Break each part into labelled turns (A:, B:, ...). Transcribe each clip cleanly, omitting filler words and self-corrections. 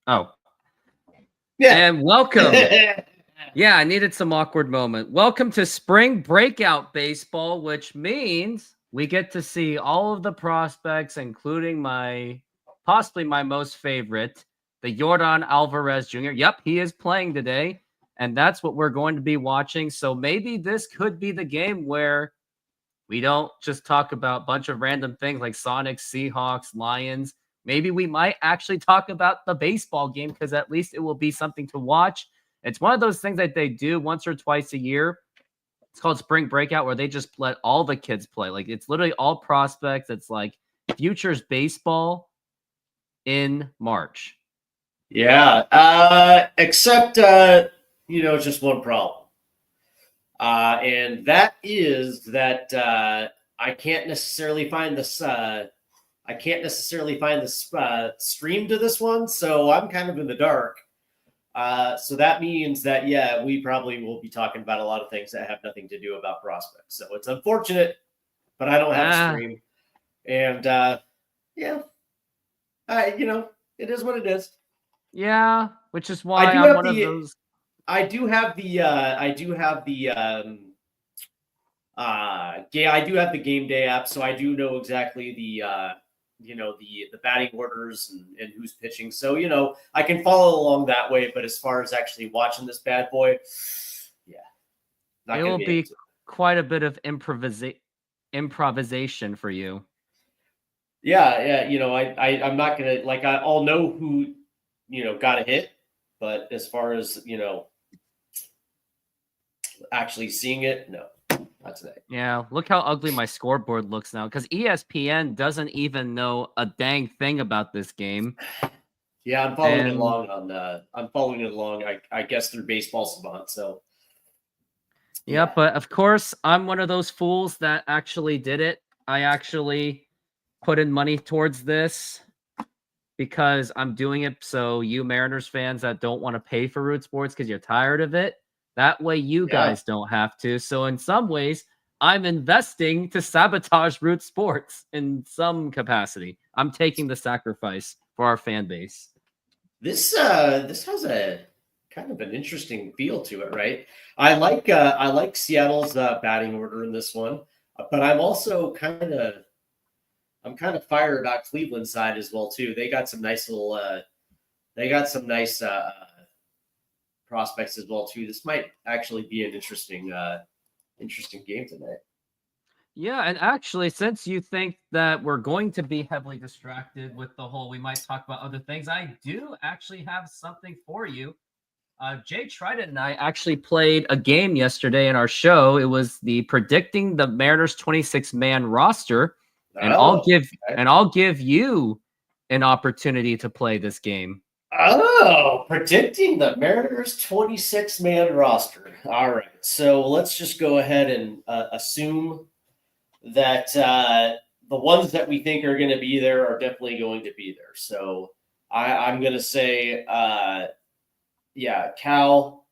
A: Oh.
B: Yeah.
A: And welcome. Yeah, I needed some awkward moment. Welcome to Spring Breakout Baseball, which means we get to see all of the prospects, including possibly my most favorite, the Yordan Alvarez Jr. Yep, he is playing today, and that's what we're going to be watching. So maybe this could be the game where we don't just talk about a bunch of random things like Sonics, Seahawks, Lions. Maybe we might actually talk about the baseball game because at least it will be something to watch. It's one of those things that they do once or twice a year. It's called Spring Breakout, where they just let all the kids play. Like, it's literally all prospects. It's like Futures baseball in March.
B: Yeah. Except, just one problem. And that is that I can't necessarily find this. I can't necessarily find the stream to this one, so I'm kind of in the dark. So that means that, yeah, we probably will be talking about a lot of things that have nothing to do about prospects. So it's unfortunate, but I don't have a stream. And, it is what it is.
A: Yeah, which is why I'm one of those.
B: I do have the game day app, so I do know exactly the batting orders and who's pitching. So, I can follow along that way. But as far as actually watching this bad boy, yeah.
A: It will be quite a bit of improvisation for you.
B: Yeah. I'm not going to, I'll know who, got a hit. But as far as, actually seeing it, no. Not today.
A: Yeah, look how ugly my scoreboard looks now because ESPN doesn't even know a dang thing about this game.
B: Yeah, I'm following it along. I guess through Baseball Savant. So.
A: Yeah, but of course I'm one of those fools that actually did it. I actually put in money towards this because I'm doing it so you Mariners fans that don't want to pay for Root Sports because you're tired of it. That way you guys don't have to. So in some ways, I'm investing to sabotage Root Sports in some capacity. I'm taking the sacrifice for our fan base.
B: This has a kind of an interesting feel to it, right? I like Seattle's batting order in this one, but I'm also kind of fired about Cleveland's side as well too. They got some nice prospects as well too. This might actually be an interesting game tonight.
A: Yeah, and actually, since you think that we're going to be heavily distracted with the whole, we might talk about other things, I do actually have something for you. Jay Trident and I actually played a game yesterday in our show. It was the predicting the Mariners 26-man roster, and I'll give you an opportunity to play this game.
B: Oh, predicting the Mariners 26-man roster. All right. So let's just go ahead and assume that the ones that we think are going to be there are definitely going to be there. So I'm going to say, Cal,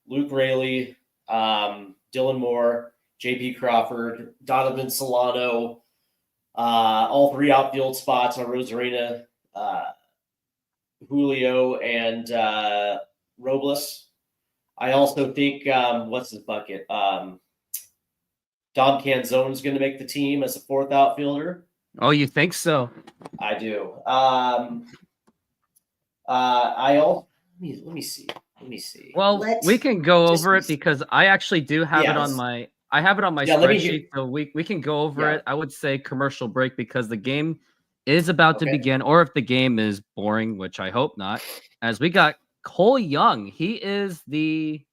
B: Luke Raley, Dylan Moore, J.P. Crawford, Donovan Solano, all three outfield spots on Rosarina, Julio and Robles. I also think what's his bucket? Dom Canzone is going to make the team as a fourth outfielder.
A: Oh, you think so?
B: I do. I also let me see.
A: Well, we can go over it because I actually do have it on my. I have it on my spreadsheet, so we can go over it. I would say commercial break because the game is about to begin, or if the game is boring, which I hope not, as we got Cole Young. He's the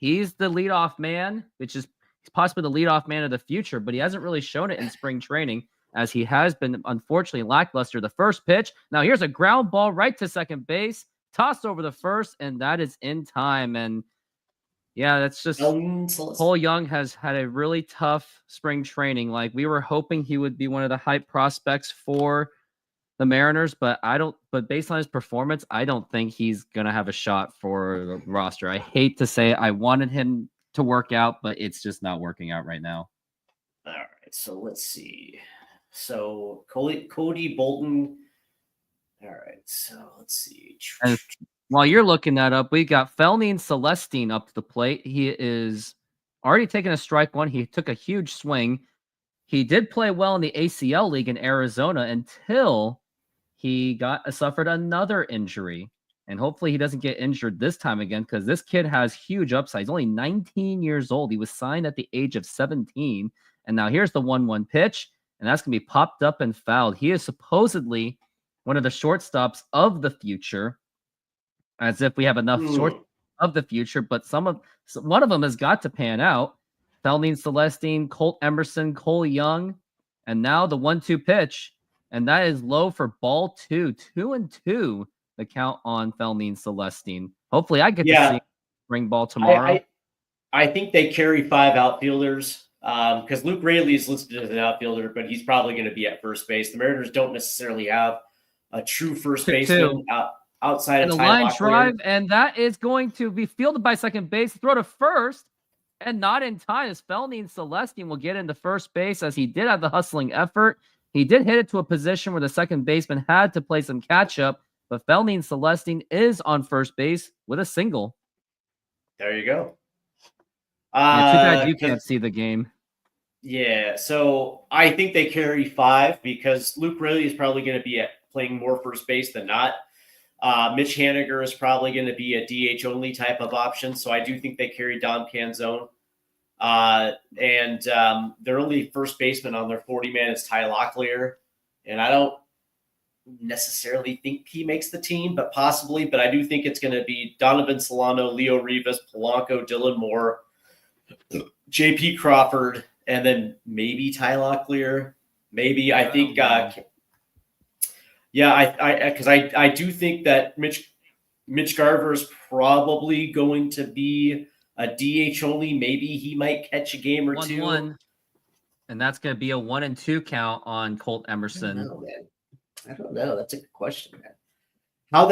A: leadoff man, which is possibly the leadoff man of the future, but he hasn't really shown it in spring training, as he has been unfortunately lackluster. The first pitch. Now here's a ground ball right to second base, tossed over the first, and that is in time. And yeah, that's just Cole Young has had a really tough spring training. Like, we were hoping he would be one of the hype prospects for the Mariners, but based on his performance, I don't think he's going to have a shot for the roster. I hate to say it. I wanted him to work out, but it's just not working out right now.
B: All right, so let's see. So Cody Bolton All right, so let's see.
A: And while you're looking that up, we got Felnine Celestine up to the plate. He is already taking a strike one. He took a huge swing. He did play well in the ACL league in Arizona until he suffered another injury. And hopefully he doesn't get injured this time again, because this kid has huge upside. He's only 19 years old. He was signed at the age of 17. And now here's the 1-1 pitch, and that's going to be popped up and fouled. He is supposedly one of the shortstops of the future, as if we have enough short of the future, but one of them has got to pan out. Felnine Celestine, Colt Emerson, Cole Young, and now the 1-2 pitch, and that is low for ball 2. 2-2 the count on Felnine Celestine. Hopefully I get to see spring ball tomorrow.
B: I think they carry 5 outfielders because Luke Raley is listed as an outfielder, but he's probably going to be at first base. The Mariners don't necessarily have a true first baseman outside of
A: the
B: Ty
A: line
B: Locklear.
A: drive, and that is going to be fielded by second base, throw to first, and not in time, as Felnine Celestine will get into first base, as he did have the hustling effort. He did hit it to a position where the second baseman had to play some catch-up, but Felnine Celestine is on first base with a single.
B: There you go.
A: Too bad you can't see the game.
B: Yeah, so I think they carry 5 because Luke Raley is probably going to be playing more first base than not. Mitch Haniger is probably going to be a DH only type of option, so I do think they carry Dom Canzone. And their only first baseman on their 40-man is Ty Locklear, and I don't necessarily think he makes the team, but possibly. But I do think it's going to be Donovan Solano, Leo Rivas, Polanco, Dylan Moore, J.P. Crawford, and then maybe Ty Locklear. Maybe I think, because I do think that Mitch Garver is probably going to be a DH only. Maybe he might catch a game or 2.
A: And that's going to be a 1-2 count on Colt Emerson.
B: I don't know, man. I don't know. That's a good question, man. How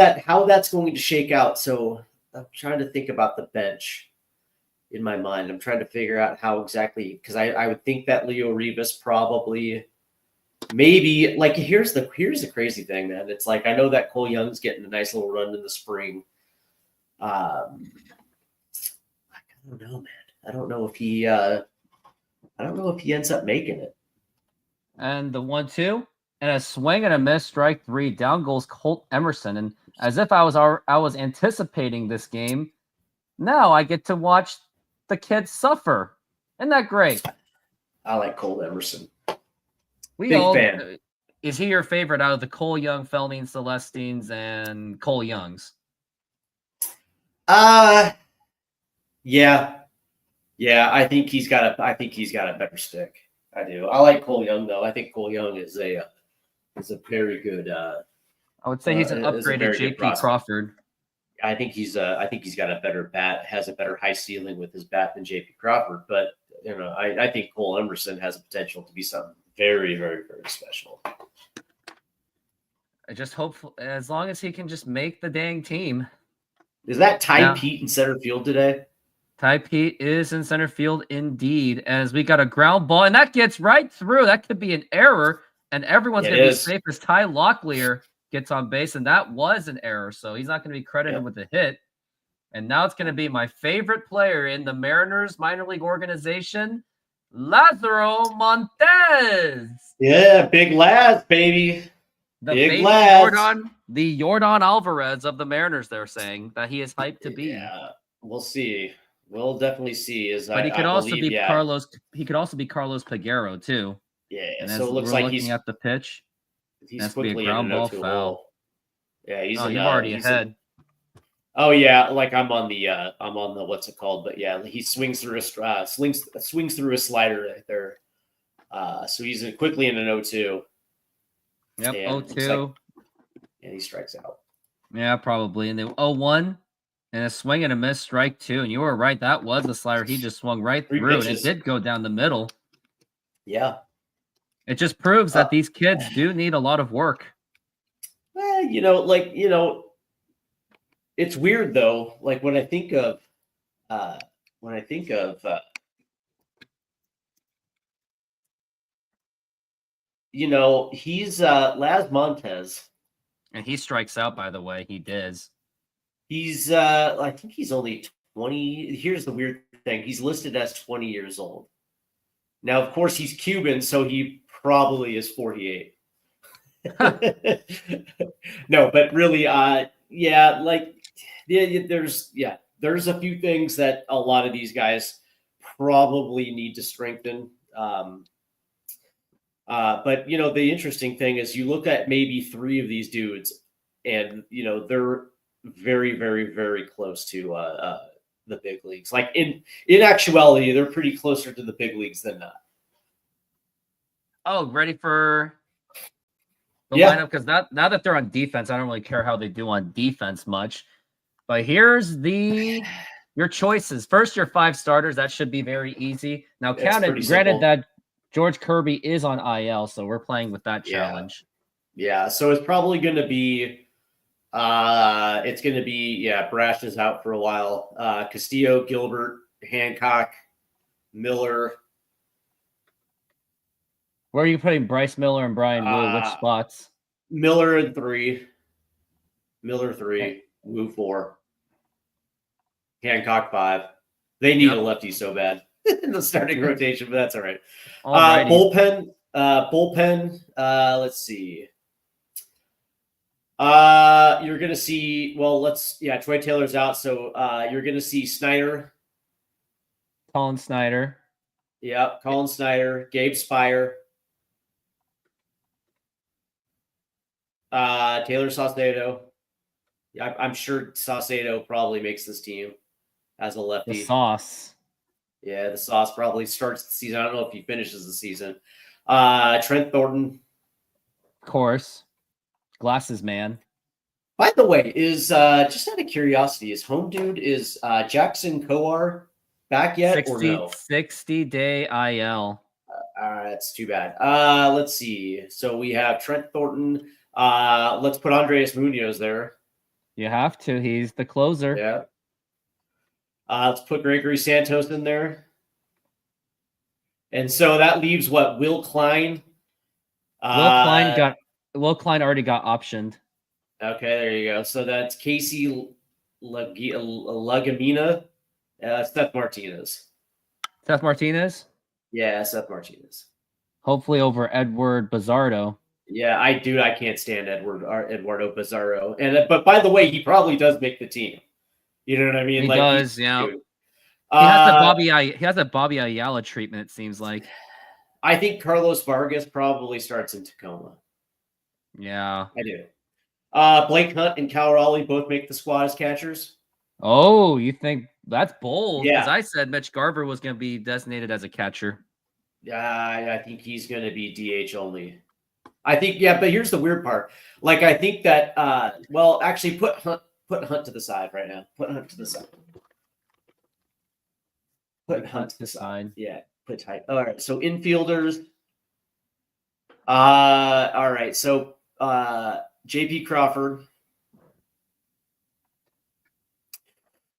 B: that's going to shake out. So I'm trying to think about the bench in my mind. I'm trying to figure out how exactly, because I would think that Leo Rivas probably, maybe, like, here's the crazy thing, man. It's like, I know that Cole Young's getting a nice little run in the spring. I don't know, man. I don't know if he ends up making it.
A: And the 1-2. And a swing and a miss, strike 3. Down goes Colt Emerson. And as if I was anticipating this game, now I get to watch the kids suffer. Isn't that great?
B: I like Colt Emerson.
A: Big fan. Is he your favorite out of the Cole Young, Felnine Celestines, and Cole Youngs?
B: Yeah. I think he's got a better stick. I do. I like Cole Young though. I think Cole Young is a very good.
A: I would say he's an upgraded J.P. Crawford.
B: I think he's got a better bat, has a better high ceiling with his bat than J.P. Crawford. But I think Cole Emerson has a potential to be something very, very, very special.
A: I just hope, as long as he can just make the dang team.
B: Is that Ty Pete in center field today?
A: Ty Pete is in center field indeed, as we got a ground ball, and that gets right through. That could be an error, and everyone's going to be safe as Ty Locklear gets on base, and that was an error, so he's not going to be credited with the hit. And now it's going to be my favorite player in the Mariners minor league organization, Lázaro Montes.
B: Yeah, big Laz, baby.
A: The big Laz. The Yordan Alvarez of the Mariners, they're saying, that he is hyped to be.
B: Yeah, we'll see. We'll definitely see.
A: But he could also be Carlos. He could also be Carlos Peguero too.
B: Yeah.
A: And
B: so it looks like he's
A: at the pitch.
B: He's quickly in a ground ball foul. Yeah, he's
A: you're already ahead.
B: Oh yeah, like I'm on the what's it called? But yeah, he swings through a swings through a slider right there. So he's quickly in an 0-2.
A: Yep, 0-2.
B: And he strikes out.
A: Yeah, probably. And then 0-1. And a swing and a miss, strike 2. And you were right. That was a slider. He just swung right through. And it did go down the middle.
B: Yeah.
A: It just proves that these kids do need a lot of work.
B: Well, it's weird though. Like when I think of he's Laz Montes.
A: And he strikes out, by the way. He does.
B: He's I think he's only 20. Here's the weird thing. He's listed as 20 years old. Now, of course, he's Cuban, so he probably is 48. No, but really, yeah, like, there's a few things that a lot of these guys probably need to strengthen. But the interesting thing is you look at maybe 3 of these dudes, and they're very, very, very close to the big leagues. Like in actuality, they're pretty closer to the big leagues than not.
A: Oh, ready for the lineup? Because now that they're on defense, I don't really care how they do on defense much. But here's your choices. First, your 5 starters. That should be very easy. Now, granted that George Kirby is on IL, so we're playing with that challenge.
B: Yeah, so it's probably going to be Brash is out for a while. Castillo, Gilbert, Hancock, Miller.
A: Where are you putting Bryce Miller and Brian Wu? Which spots?
B: Miller in 3. Miller 3. Wu 4. Hancock 5. They need a lefty so bad in the starting rotation, but that's all right. Bullpen. Let's see. You're going to see, Troy Taylor's out. So you're going to see Snyder.
A: Colin Snyder.
B: Yeah, Colin Snyder. Gabe Spire. Taylor Saucedo. Yeah, I'm sure Saucedo probably makes this team as a lefty.
A: The Sauce.
B: Yeah, the Sauce probably starts the season. I don't know if he finishes the season. Trent Thornton.
A: Of course. Glasses man.
B: By the way, is just out of curiosity, is Jackson Coar back yet or no?
A: 60-day IL.
B: That's too bad. Let's see. So we have Trent Thornton. Let's put Andres Munoz there.
A: You have to. He's the closer.
B: Yeah. Let's put Gregory Santos in there. And so that leaves what? Will Klein.
A: Will Klein already got optioned.
B: Okay, there you go. So that's Casey Lagamina, Seth Martinez.
A: Seth Martinez?
B: Yeah, Seth Martinez.
A: Hopefully over Edward Bizarro.
B: Yeah, I can't stand Eduardo Bizarro. But by the way, he probably does make the team. You know what I mean?
A: He does, yeah. He has a Bobby Ayala treatment, it seems like.
B: I think Carlos Vargas probably starts in Tacoma.
A: Yeah.
B: I do. Blake Hunt and Cal Raleigh both make the squad as catchers.
A: Oh, you think that's bold?
B: Yeah.
A: Because I said Mitch Garver was going to be designated as a catcher.
B: I think he's going to be DH only. I think, but here's the weird part. Like, I think that, actually put Hunt to the side right now. Put Hunt to the side. Put Hunt to the side. Yeah, put tight. All right, so infielders. All right, so JP Crawford.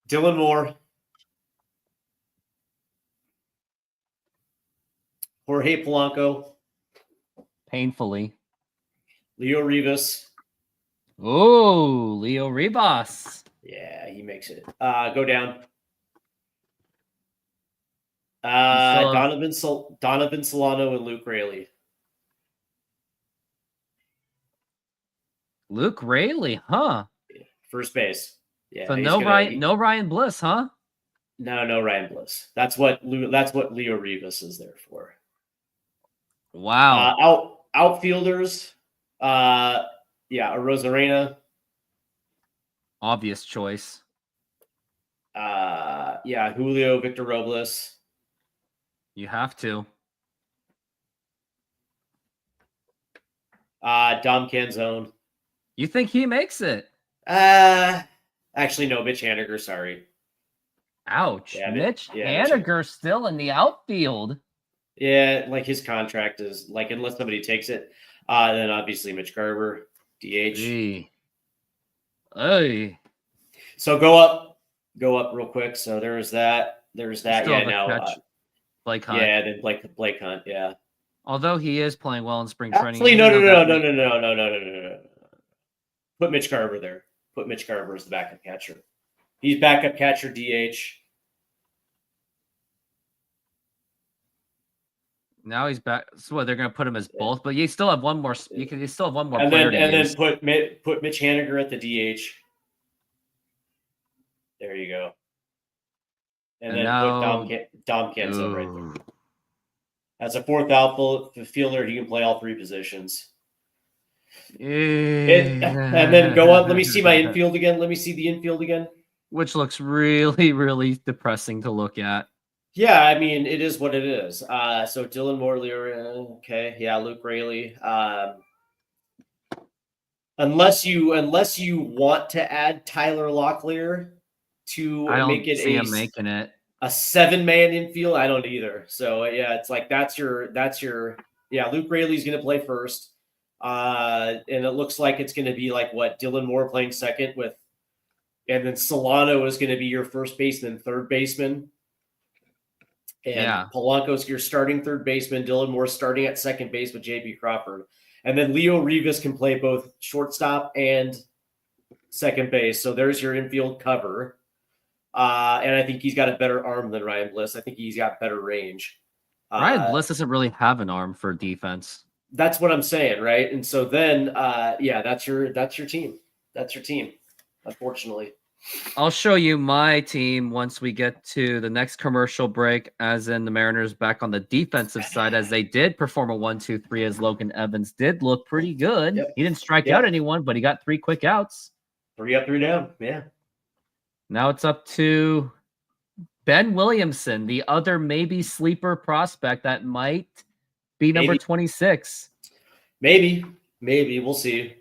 B: Dylan Moore. Jorge Polanco.
A: Painfully.
B: Leo Rivas.
A: Oh, Leo Rivas.
B: Yeah, he makes it. Go down. Donovan Solano and Luke Raley.
A: Luke Raley, huh?
B: First base. Yeah.
A: So no Ryan Bliss, huh?
B: No Ryan Bliss. That's what Leo Rivas is there for.
A: Wow.
B: Outfielders. Arozarena.
A: Obvious choice.
B: Julio Victor Robles.
A: You have to.
B: Dom Canzone.
A: You think he makes it?
B: Actually, no, Mitch Haniger, sorry.
A: Ouch. Yeah, Mitch Haniger still in the outfield.
B: Yeah, like his contract is like, unless somebody takes it, then obviously Mitch Garver, DH.
A: Gee. Hey.
B: So go up real quick. So there's that. Yeah, now
A: Blake Hunt.
B: Yeah, then Blake Hunt. Yeah.
A: Although he is playing well in spring training.
B: Actually, no. Put Mitch Garver there. Put Mitch Garver as the backup catcher. He's backup catcher, DH.
A: Now he's back. So what, they're going to put him as both, but you still have one more. You still have one more
B: and
A: player
B: then,
A: to use.
B: Then put Mitch Haniger at the DH. There you go. And then now, put Dom Kenzo right there. As a fourth outfielder, he can play all three positions. And then go on. Let me see my infield again. Let me see the infield again.
A: Which looks really, really depressing to look at.
B: Yeah, I mean, it is what it is. So Dylan Morley, okay, yeah, Luke Raley. Unless you want to add Tyler Locklear to make it a 7-man infield, I don't either. So yeah, it's like that's your Luke Raley's going to play first, and it looks like it's going to be like Dylan Moore playing second and then Solano is going to be your first baseman, third baseman. And Polanco's your starting third baseman. Dylan Moore starting at second base with JB Crawford. And then Leo Rivas can play both shortstop and second base. So there's your infield cover. And I think he's got a better arm than Ryan Bliss. I think he's got better range.
A: Ryan Bliss doesn't really have an arm for defense.
B: That's what I'm saying, right? And so then, that's your team. That's your team, unfortunately.
A: I'll show you my team once we get to the next commercial break, as in the Mariners back on the defensive side, as they did perform a 1-2-3, as Logan Evans did look pretty good. Yep. He didn't strike out anyone, but he got 3 quick outs.
B: 3 up, 3 down. Yeah.
A: Now it's up to Ben Williamson, the other maybe sleeper prospect that might be number 26.
B: Maybe. We'll see.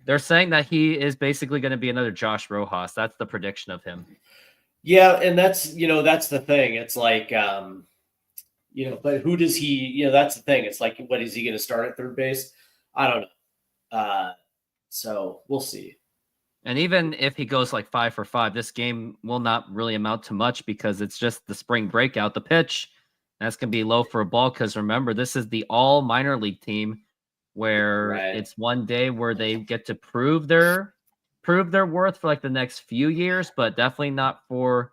A: They're saying that he is basically going to be another Josh Rojas. That's the prediction of him.
B: Yeah, and that's the thing. It's like, but who does he, that's the thing. It's like, what is he going to start at third base? I don't know. So we'll see.
A: And even if he goes like 5 for 5, this game will not really amount to much because it's just the spring breakout. The pitch, that's going to be low for a ball because remember, this is the all minor league team where it's one day where they get to prove their worth for like the next few years, but definitely not for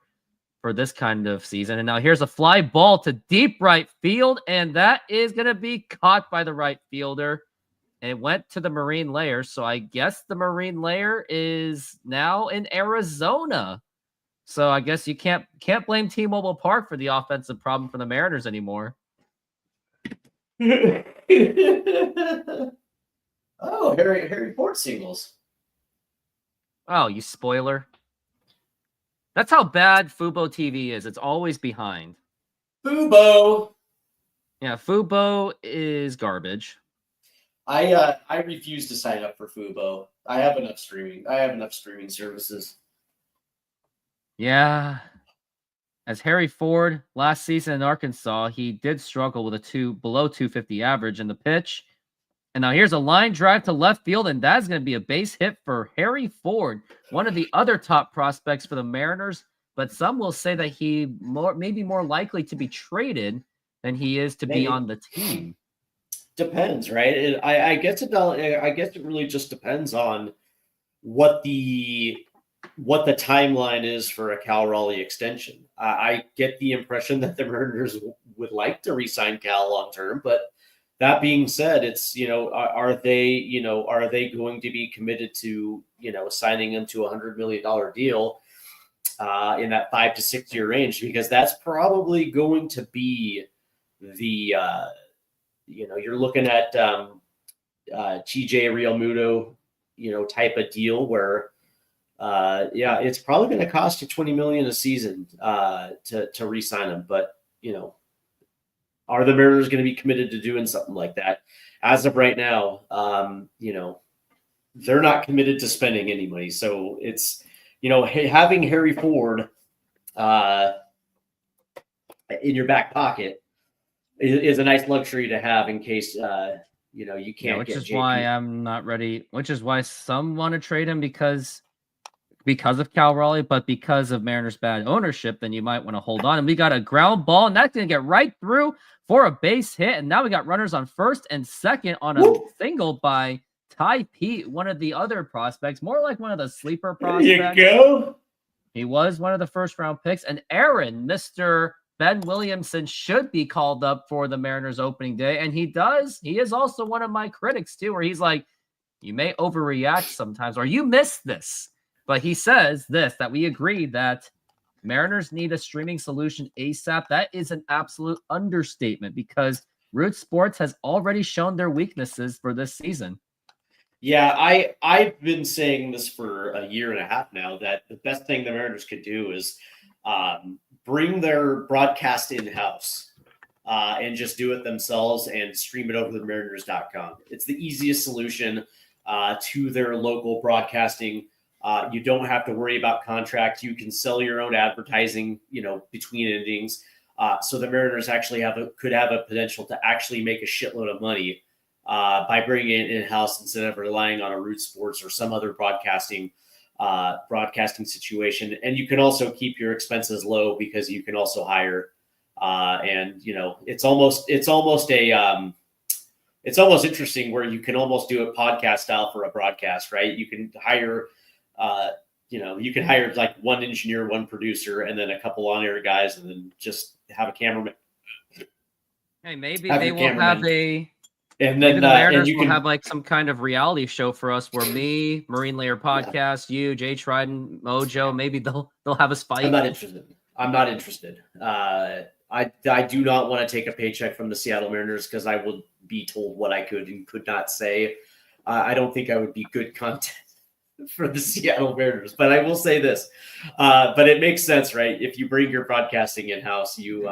A: this kind of season. And now here's a fly ball to deep right field, and that is going to be caught by the right fielder. And it went to the Marine Layer, so I guess the Marine Layer is now in Arizona. So I guess you can't blame T-Mobile Park for the offensive problem for the Mariners anymore.
B: Oh, Harry Ford singles.
A: Oh, you spoiler. That's how bad FUBO TV is. It's always behind.
B: FUBO.
A: Yeah, FUBO is garbage.
B: I refuse to sign up for FUBO. I have enough streaming services.
A: Yeah. As Harry Ford last season in Arkansas, he did struggle with a below 250 average in the pitch. And now here's a line drive to left field, and that's going to be a base hit for Harry Ford, one of the other top prospects for the Mariners. But some will say that he may be more likely to be traded than he is to be on the team.
B: Depends, right? I guess it really just depends on what the timeline is for a Cal Raleigh extension. I get the impression that the Mariners would like to re-sign Cal long term, but that being said, it's are they going to be committed to signing him to $100 million deal in that 5 to 6 year range? Because that's probably going to be the you're looking at TJ Realmuto type of deal where it's probably going to cost you $20 million a season to re-sign him. But are the Mariners going to be committed to doing something like that? As of right now, they're not committed to spending any money. So it's having Harry Ford in your back pocket is a nice luxury to have in case you can't.
A: Which
B: get
A: is
B: JP.
A: why I'm not ready. Which is why some want to trade him because of Cal Raleigh, but because of Mariners' bad ownership, then you might want to hold on. And we got a ground ball, and that's going to get right through for a base hit. And now we got runners on first and second on a single by Ty Pete, one of the other prospects, more like one of the sleeper prospects.
B: There you go.
A: He was one of the first-round picks. And Aaron, Mr. Ben Williamson, should be called up for the Mariners opening day. And he does. He is also one of my critics, too, where he's like, you may overreact sometimes, or you missed this. But he says this, that we agree that Mariners need a streaming solution ASAP. That is an absolute understatement because Root Sports has already shown their weaknesses for this season.
B: Yeah, I've been saying this for a year and a half now, that the best thing the Mariners could do is bring their broadcast in-house and just do it themselves and stream it over to Mariners.com. It's the easiest solution to their local broadcasting. You don't have to worry about contracts. You can sell your own advertising, between innings. So the Mariners actually could have a potential to actually make a shitload of money by bringing it in-house instead of relying on a Root Sports or some other broadcasting situation. And you can also keep your expenses low because you can also hire. It's almost interesting where you can almost do it podcast style for a broadcast, right? You can hire, like one engineer, one producer, and then a couple on-air guys, and then just have a cameraman.
A: Hey, maybe they will have and then maybe the Mariners will have like some kind of reality show for us where me, Marine Layer Podcast, you, Jay Trident, Mojo, maybe they'll have us fight.
B: I'm not interested. I do not want to take a paycheck from the Seattle Mariners because I will be told what I could and could not say. I don't think I would be good content for the Seattle Mariners, but I will say this. But it makes sense, right? If you bring your broadcasting in-house, you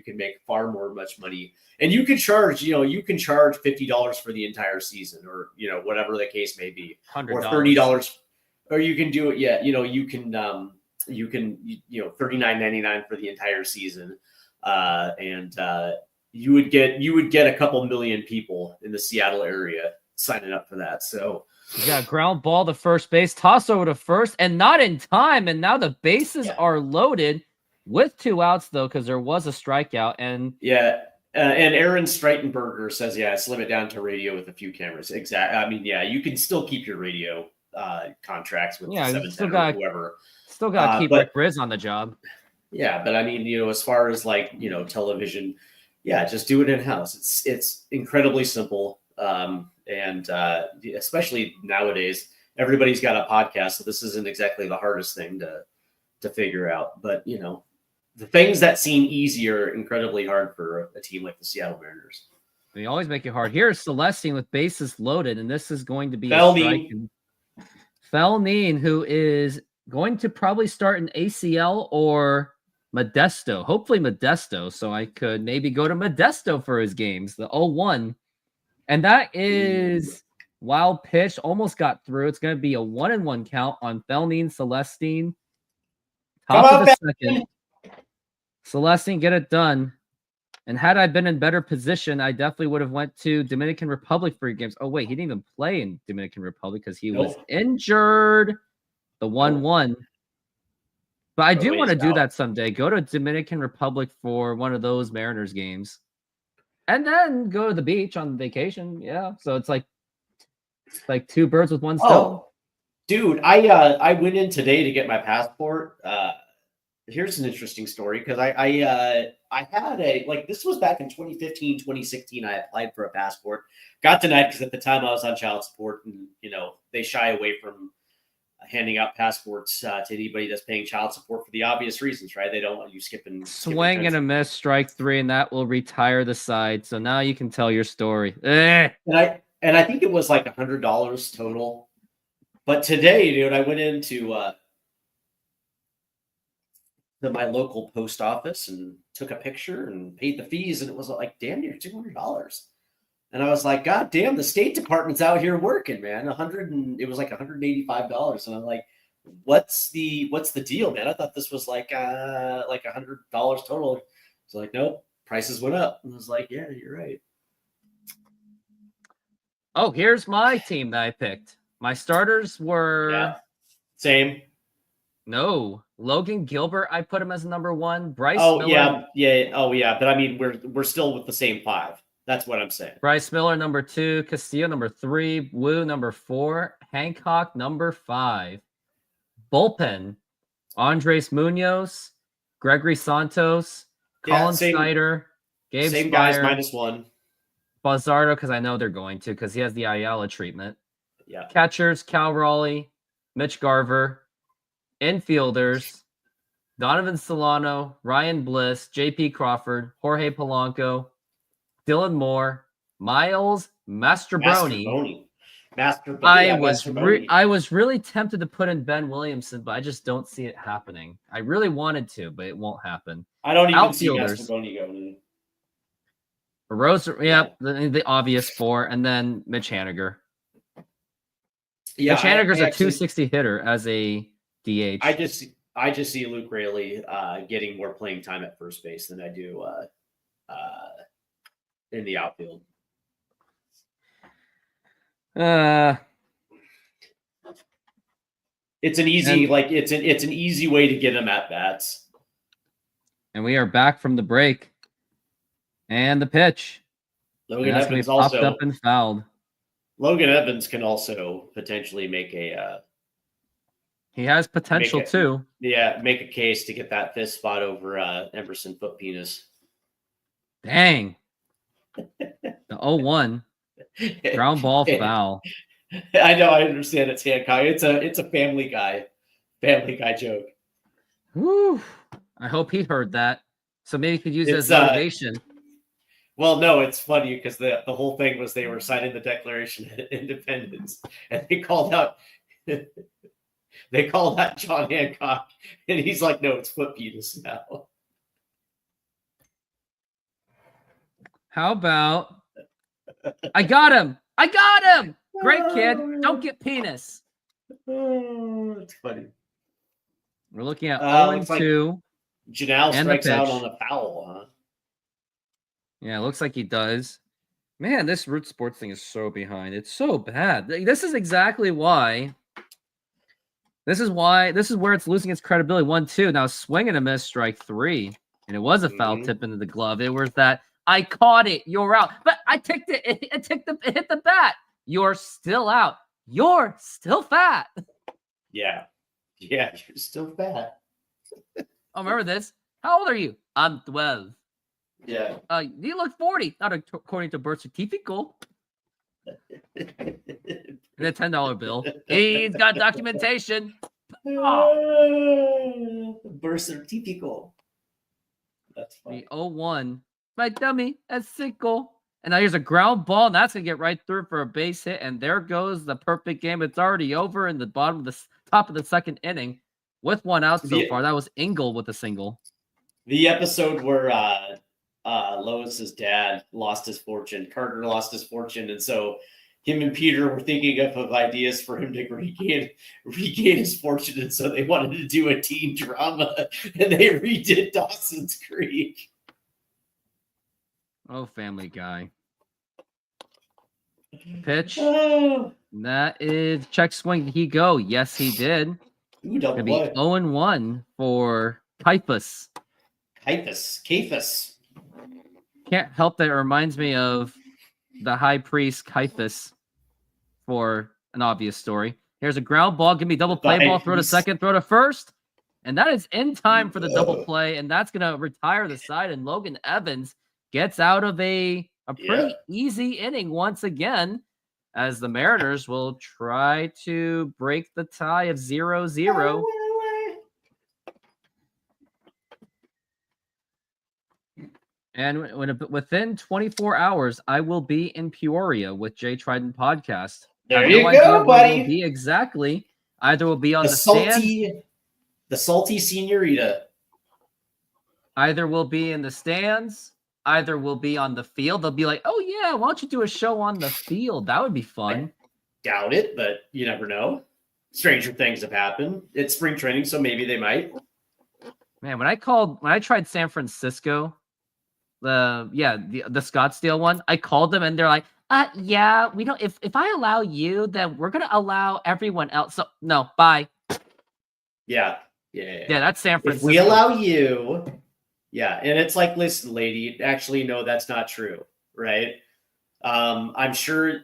B: can make much money. And you can charge, $50 for the entire season, or whatever the case may be,
A: $100
B: or $30, or you can do it. Yeah, you can $39.99 for the entire season, and you would get a couple million people in the Seattle area signing up for that. So
A: yeah, ground ball to first base, toss over to first, and not in time. And now the bases are loaded with 2 outs though, because there was a strikeout. And
B: and Aaron Streitenberger says, slim it down to radio with a few cameras. Exactly. I mean, you can still keep your radio contracts with 710 or whoever.
A: Still got to keep Rick Briz on the job.
B: Yeah, but I mean, as far as like, television, just do it in-house. It's incredibly simple. And especially nowadays, everybody's got a podcast. So this isn't exactly the hardest thing to figure out. But, the things that seem easier are incredibly hard for a team like the Seattle Mariners.
A: They always make it hard. Here's Celestine with bases loaded, and this is going to be
B: Felnine,
A: who is going to probably start an ACL or Modesto. Hopefully Modesto, so I could maybe go to Modesto for his games, the 0-1. And that is wild pitch. Almost got through. It's going to be a 1-1 count on Felnine Celestine. Top of the second. Celestine, get it done. And had I been in better position, I definitely would have went to Dominican Republic for games. Oh, wait, he didn't even play in Dominican Republic because he was injured. The 1-1. But I do want to do that someday. Go to Dominican Republic for one of those Mariners games. And then go to the beach on vacation. Yeah. So it's like 2 birds with 1 stone.
B: Oh, dude, I went in today to get my passport. Here's an interesting story because I had this was back in 2015, 2016. I applied for a passport, got denied because at the time I was on child support, and they shy away from handing out passports to anybody that's paying child support for the obvious reasons, right? They don't want you skipping
A: swing and a miss, strike 3, and that will retire the side. So now you can tell your story.
B: And I think it was like $100 total. But today, dude, I went into my local post office and took a picture and paid the fees, and it was like damn near $200. And I was like, God damn, the State Department's out here working, man. It was like $185. And I'm like, what's the deal, man? I thought this was like $100 total. It's like, nope, prices went up. And I was like, yeah, you're right.
A: Oh, here's my team that I picked. My starters were
B: same.
A: No, Logan Gilbert. I put him as number 1. Bryce.
B: Oh
A: Miller.
B: yeah. Oh yeah. But I mean, we're still with the same 5. That's what I'm saying.
A: Bryce Miller, number 2. Castillo, number 3. Wu, number 4. Hancock, number 5. Bullpen, Andres Munoz, Gregory Santos, Colin Snyder, Gabe
B: Same
A: Spire,
B: guys, -1.
A: Bazzardo, because I know they're going to, because he has the Ayala treatment.
B: Yeah.
A: Catchers, Cal Raleigh, Mitch Garver. Infielders, Donovan Solano, Ryan Bliss, J.P. Crawford, Jorge Polanco, Dylan Moore, Miles Mastrobroni. I was really tempted to put in Ben Williamson, but I just don't see it happening. I really wanted to, but it won't happen.
B: I don't even see Mastrobroni going.
A: Rose, the obvious 4, and then Mitch Haniger. Yeah, Mitch Haniger's a 260 hitter as a DH.
B: I just see Luke Raley getting more playing time at first base than I do in the outfield. It's an easy it's an easy way to get him at bats.
A: And we are back from the break. And the pitch.
B: Logan Evans also
A: popped up and fouled.
B: Logan Evans can also potentially make a
A: he has potential too.
B: Yeah, make a case to get that fifth spot over Emerson Foot Penis.
A: Dang. The 0-1 ground ball foul.
B: I know, I understand it's Hancock. It's a Family Guy joke.
A: Woo. I hope he heard that. So maybe he could use it as motivation.
B: Well, no, it's funny because the whole thing was they were signing the Declaration of Independence, and they called out John Hancock, and he's like, "No, it's Foot Penis now."
A: How about I got him? I got him! Great kid. Don't get penis.
B: Oh, that's funny.
A: We're looking at 0-2.
B: Like Janelle strikes out on a foul, huh?
A: Yeah, it looks like he does. Man, this Root Sports thing is so behind. It's so bad. This is exactly why. This is where it's losing its credibility. 1-2. Now swing and a miss, strike 3. And it was a foul tip into the glove. It was that I caught it. You're out. But I ticked it. It hit the bat. You're still out. You're still fat.
B: Yeah. Yeah, you're still fat.
A: Oh, remember this? How old are you? I'm 12.
B: Yeah.
A: You look 40. Not according to birth certificate. And a $10 bill. He's got documentation.
B: Oh. Birth certificate. That's funny.
A: The 0-1. My dummy, a sickle. And now here's a ground ball, and that's going to get right through for a base hit. And there goes the perfect game. It's already over in the top of the second inning with 1 out so far. That was Engel with a single.
B: The episode where Lois's dad lost his fortune. Carter lost his fortune. And so him and Peter were thinking of ideas for him to regain his fortune. And so they wanted to do a teen drama, and they redid Dawson's Creek.
A: Oh, Family Guy. Pitch.
B: Oh.
A: That is check swing. Did he go? Yes, he did.
B: Ooh, double
A: Gonna be 0-1 for Caiaphas. Caiaphas. Can't help that. It reminds me of the high priest Caiaphas for an obvious story. Here's a ground ball. Give me double play ball. Throw to second. Throw to first. And that is in time for the double play. And that's going to retire the side. And Logan Evans gets out of a pretty easy inning once again, as the Mariners will try to break the tie of 0-0. And within 24 hours, I will be in Peoria with Jay Trident Podcast.
B: There you go, buddy.
A: Will be exactly. Either will be on the stand,
B: the salty señorita.
A: Either will be in the stands. Either will be on the field. They'll be like, "Oh yeah, why don't you do a show on the field? That would be fun."
B: I doubt it, but you never know. Stranger things have happened. It's spring training, so maybe they might.
A: Man, when I tried San Francisco, the Scottsdale one, I called them and they're like, yeah, we don't. If I allow you, then we're gonna allow everyone else. So no, bye.
B: Yeah.
A: That's San Francisco.
B: If we allow you. Yeah, and it's like, listen, lady, actually, no, that's not true. right? I'm sure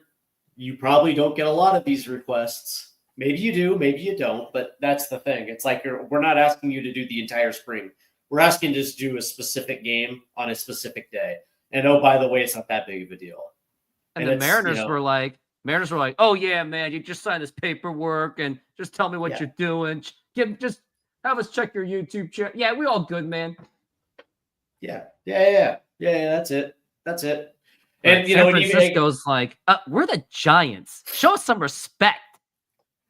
B: you probably don't get a lot of these requests. Maybe you do, maybe you don't, but that's the thing. It's like we're not asking you to do the entire spring. We're asking to just do a specific game on a specific day. And oh, by the way, it's not that big of a deal.
A: And the Mariners were like, oh yeah, man, you just sign this paperwork and just tell me what you're doing. Just have us check your YouTube channel. Yeah, we all good, man.
B: Yeah. That's it.
A: And San Francisco's like, we're the Giants. Show us some respect.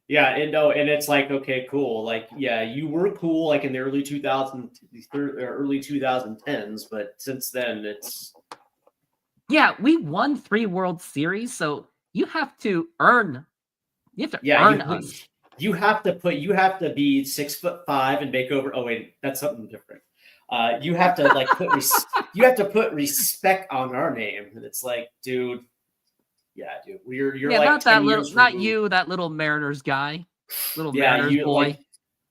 B: Yeah, and it's like, okay, cool. Like, yeah, you were cool like in the early 2010s, but since then it's
A: we won 3 World Series, so you have to earn. You have to earn us.
B: You have to be 6'5" and make over. Oh wait, that's something different. You have to like put respect on our name, and it's like, dude. Yeah, dude. You're like
A: not that little, not you, that little Mariners guy, Mariners boy.
B: Like,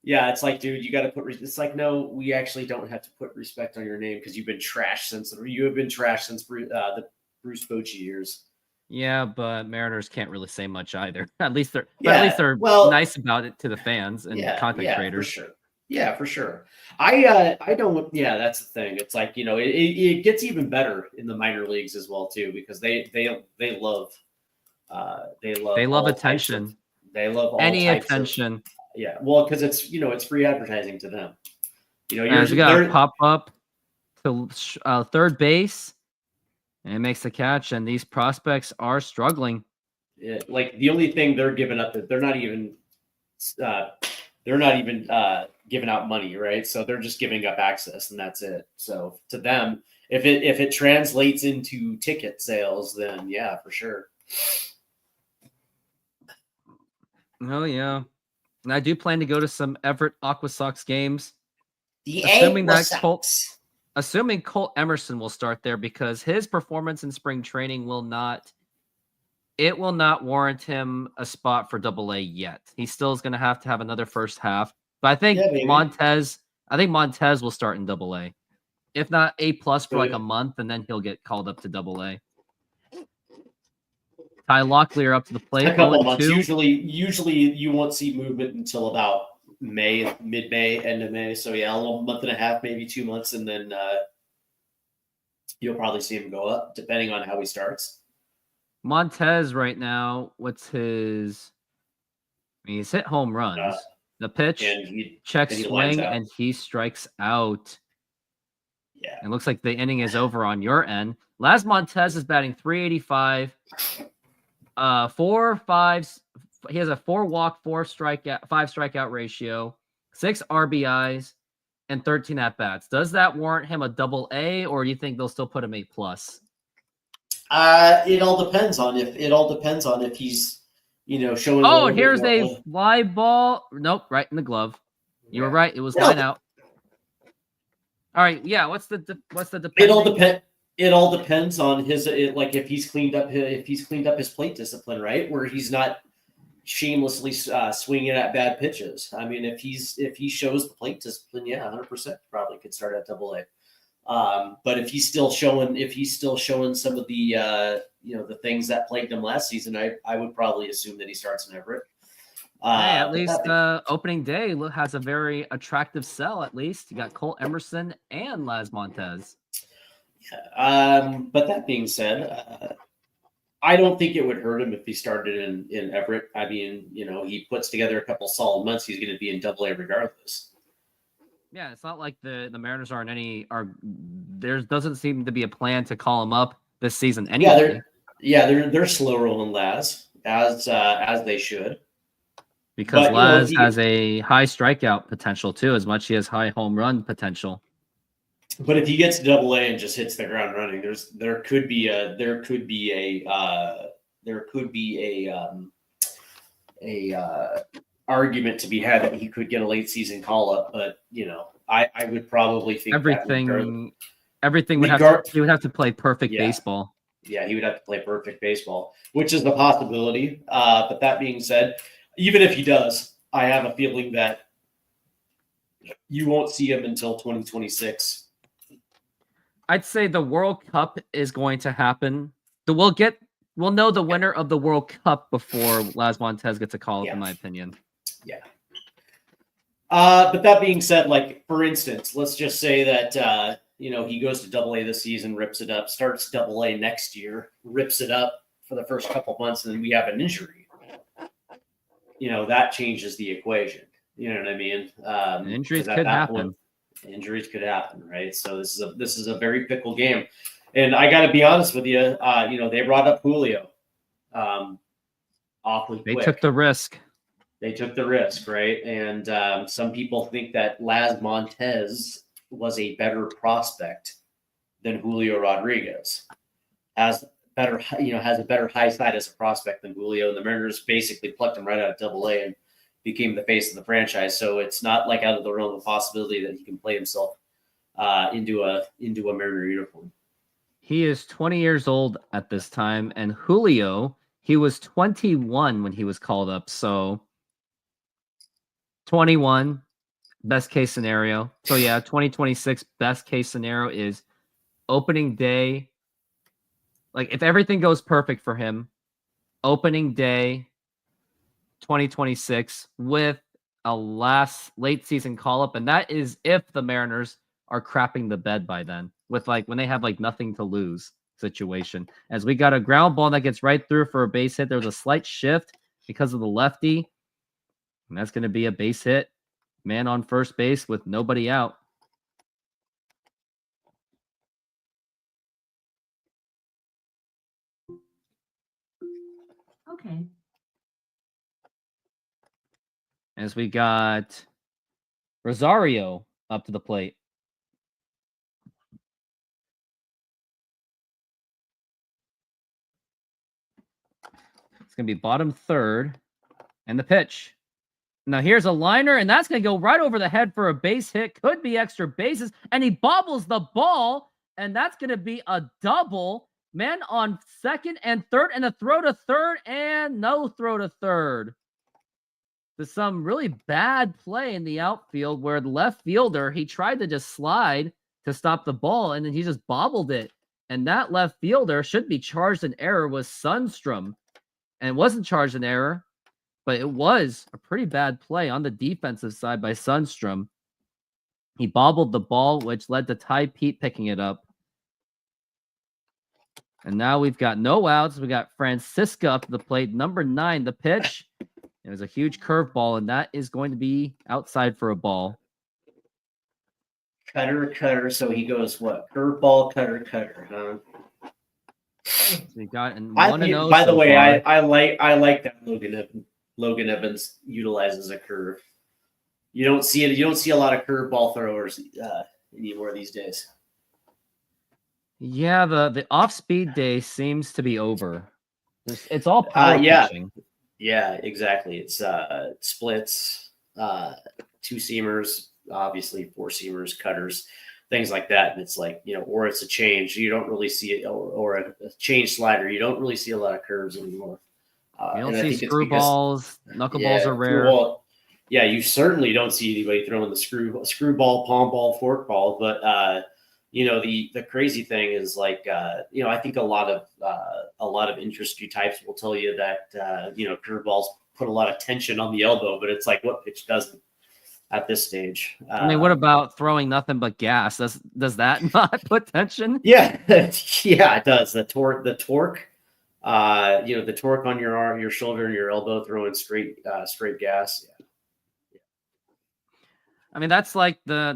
B: it's like, dude, you got to put. It's like, no, we actually don't have to put respect on your name because you have been trashed since the Bruce Bochy years.
A: Yeah, but Mariners can't really say much either. At least they're nice about it to the fans and content creators.
B: For sure. Yeah, for sure. I don't. Yeah, that's the thing. It's like, it gets even better in the minor leagues as well too, because they love
A: attention.
B: They love all
A: any attention.
B: Well, because it's free advertising to them.
A: You got to pop up to third base, and it makes the catch. And these prospects are struggling.
B: Yeah, like the only thing they're giving up that they're not even giving out money, right? So they're just giving up access, and that's it. So to them, if it translates into ticket sales, then yeah, for sure.
A: Oh yeah, and I do plan to go to some Everett Aqua Sox games. Assuming Colt Emerson will start there, because his performance in spring training will not warrant him a spot for AA yet. He still is going to have another first half. But I think Montez will start in AA. If not A+ for like a month, and then he'll get called up to AA. Ty Locklear up to the plate.
B: A couple months. Usually you won't see movement until about May, mid-May, end of May. So yeah, a little month and a half, maybe 2 months, and then you'll probably see him go up, depending on how he starts.
A: Montez right now, he's hit home runs. The pitch, check swing, and he strikes out.
B: Yeah.
A: It looks like the inning is over on your end. Laz Montez is batting .385. 4-5. He has a 4-walk, 5 strikeout ratio, 6 RBIs, and 13 at-bats. Does that warrant him a AA, or do you think they'll still put him A+?
B: It all depends on if he's showing.
A: Oh, here's a fly ball. Nope, right in the glove. You were right. It was line out. All right. Yeah. What's the depending?
B: It all depends on his if he's cleaned up his plate discipline, right, where he's not shamelessly swinging at bad pitches. I mean, if he shows the plate discipline, 100% probably could start at AA. But if he's still showing some of the the things that plagued him last season, I would probably assume that he starts in Everett.
A: At least opening day has a very attractive sell. At least you got Colt Emerson and Laz Montez.
B: Yeah. But that being said, I don't think it would hurt him if he started in Everett. I mean, he puts together a couple solid months, he's going to be in AA regardless.
A: Yeah, it's not like the Mariners there doesn't seem to be a plan to call him up this season anyway.
B: They're slow rolling Laz as they should.
A: Because Laz has a high strikeout potential too, as much as he has high home run potential.
B: But if he gets to AA and just hits the ground running, there could be a argument to be had that he could get a late season call up. But I would probably think
A: he would have to play perfect baseball.
B: Yeah, he would have to play perfect baseball, which is the possibility. But that being said, even if he does, I have a feeling that you won't see him until 2026.
A: I'd say the World Cup is going to happen. We'll know the winner of the World Cup before Las Montez gets a call up, in my opinion.
B: Yeah. But that being said, like, for instance, let's just say that, he goes to AA this season, rips it up, starts AA next year, rips it up for the first couple months, and then we have an injury. That changes the equation. You know what I mean?
A: Injuries could happen.
B: Injuries could happen, right? So this is a very fickle game. And I got to be honest with you, they brought up Julio awfully quick.
A: They took the risk.
B: They took the risk, right? And some people think that Las Montez was a better prospect than Julio Rodriguez. Has a better high side as a prospect than Julio. And the Mariners basically plucked him right out of AA and became the face of the franchise. So it's not like out of the realm of possibility that he can play himself into a Mariner uniform.
A: He is 20 years old at this time, and Julio, he was 21 when he was called up. So 21, best case scenario. So yeah, 2026 best case scenario is opening day. Like, if everything goes perfect for him, opening day 2026 with a late season call up, and that is if the Mariners are crapping the bed by then, with when they have nothing to lose situation. As we got a ground ball that gets right through for a base hit. There was a slight shift because of the lefty, and that's going to be a base hit. Man on first base with nobody out.
C: Okay.
A: As we got Rosario up to the plate. It's going to be bottom third. And the pitch. Now here's a liner, and that's going to go right over the head for a base hit. Could be extra bases. And he bobbles the ball, and that's going to be a double. Man on second and third, and a throw to third, and no throw to third. There's some really bad play in the outfield where the left fielder, he tried to just slide to stop the ball, and then he just bobbled it. And that left fielder should be charged in error was Sundstrom. And it wasn't charged in error, but it was a pretty bad play on the defensive side by Sundstrom. He bobbled the ball, which led to Ty Pete picking it up. And now we've got no outs. We got Francisca up to the plate. Number 9, the pitch. It was a huge curveball, and that is going to be outside for a ball.
B: Cutter. So he goes what? Curveball, cutter, huh?
A: So we got and 1-0.
B: By the way, I like that Logan Evans utilizes a curve. You don't see it. You don't see a lot of curveball throwers anymore these days.
A: Yeah, the off-speed day seems to be over. It's all power pitching.
B: Yeah, exactly. It's splits, two-seamers, obviously 4-seamers, cutters, things like that. And it's or it's a change. You don't really see it, or a change slider. You don't really see a lot of curves anymore.
A: You don't see screwballs. Knuckleballs are rare.
B: Yeah, you certainly don't see anybody throwing the screwball, palm ball, fork ball. But the crazy thing is I think a lot of industry types will tell you that curveballs put a lot of tension on the elbow, but it's what pitch doesn't at this stage.
A: I mean, what about throwing nothing but gas? Does that not put tension?
B: Yeah, yeah, it does. The torque, the torque on your arm, your shoulder, and your elbow throwing straight gas. Yeah.
A: I mean, that's like the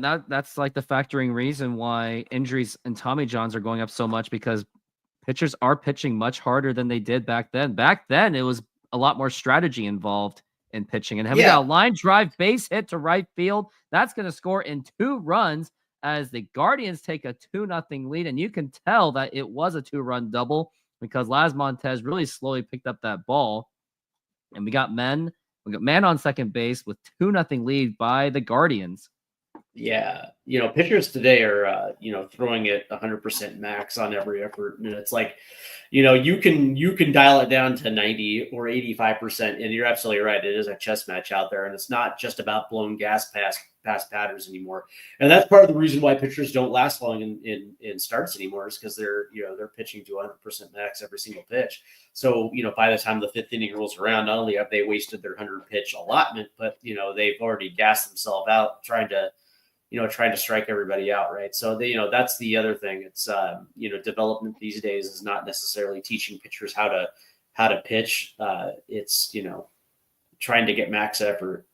A: factoring reason why injuries and Tommy Johns are going up so much, because pitchers are pitching much harder than they did back then. Back then, it was a lot more strategy involved in pitching. And we got a line drive base hit to right field. That's going to score in 2 runs as the Guardians take a 2-0 lead. And you can tell that it was a 2-run double because Las Montez really slowly picked up that ball. And we got man on second base with 2-0 lead by the Guardians.
B: Yeah, pitchers today are throwing it 100% max on every effort, and it's like, you can dial it down to 90 or 85%, and you're absolutely right. It is a chess match out there, and it's not just about blowing gas past batters anymore. And that's part of the reason why pitchers don't last long in starts anymore, is because they're pitching to 100% max every single pitch. So by the time the fifth inning rolls around, not only have they wasted their 100 pitch allotment, but they've already gassed themselves out trying to strike everybody out, right? So that's the other thing. It's development these days is not necessarily teaching pitchers how to pitch. It's trying to get max effort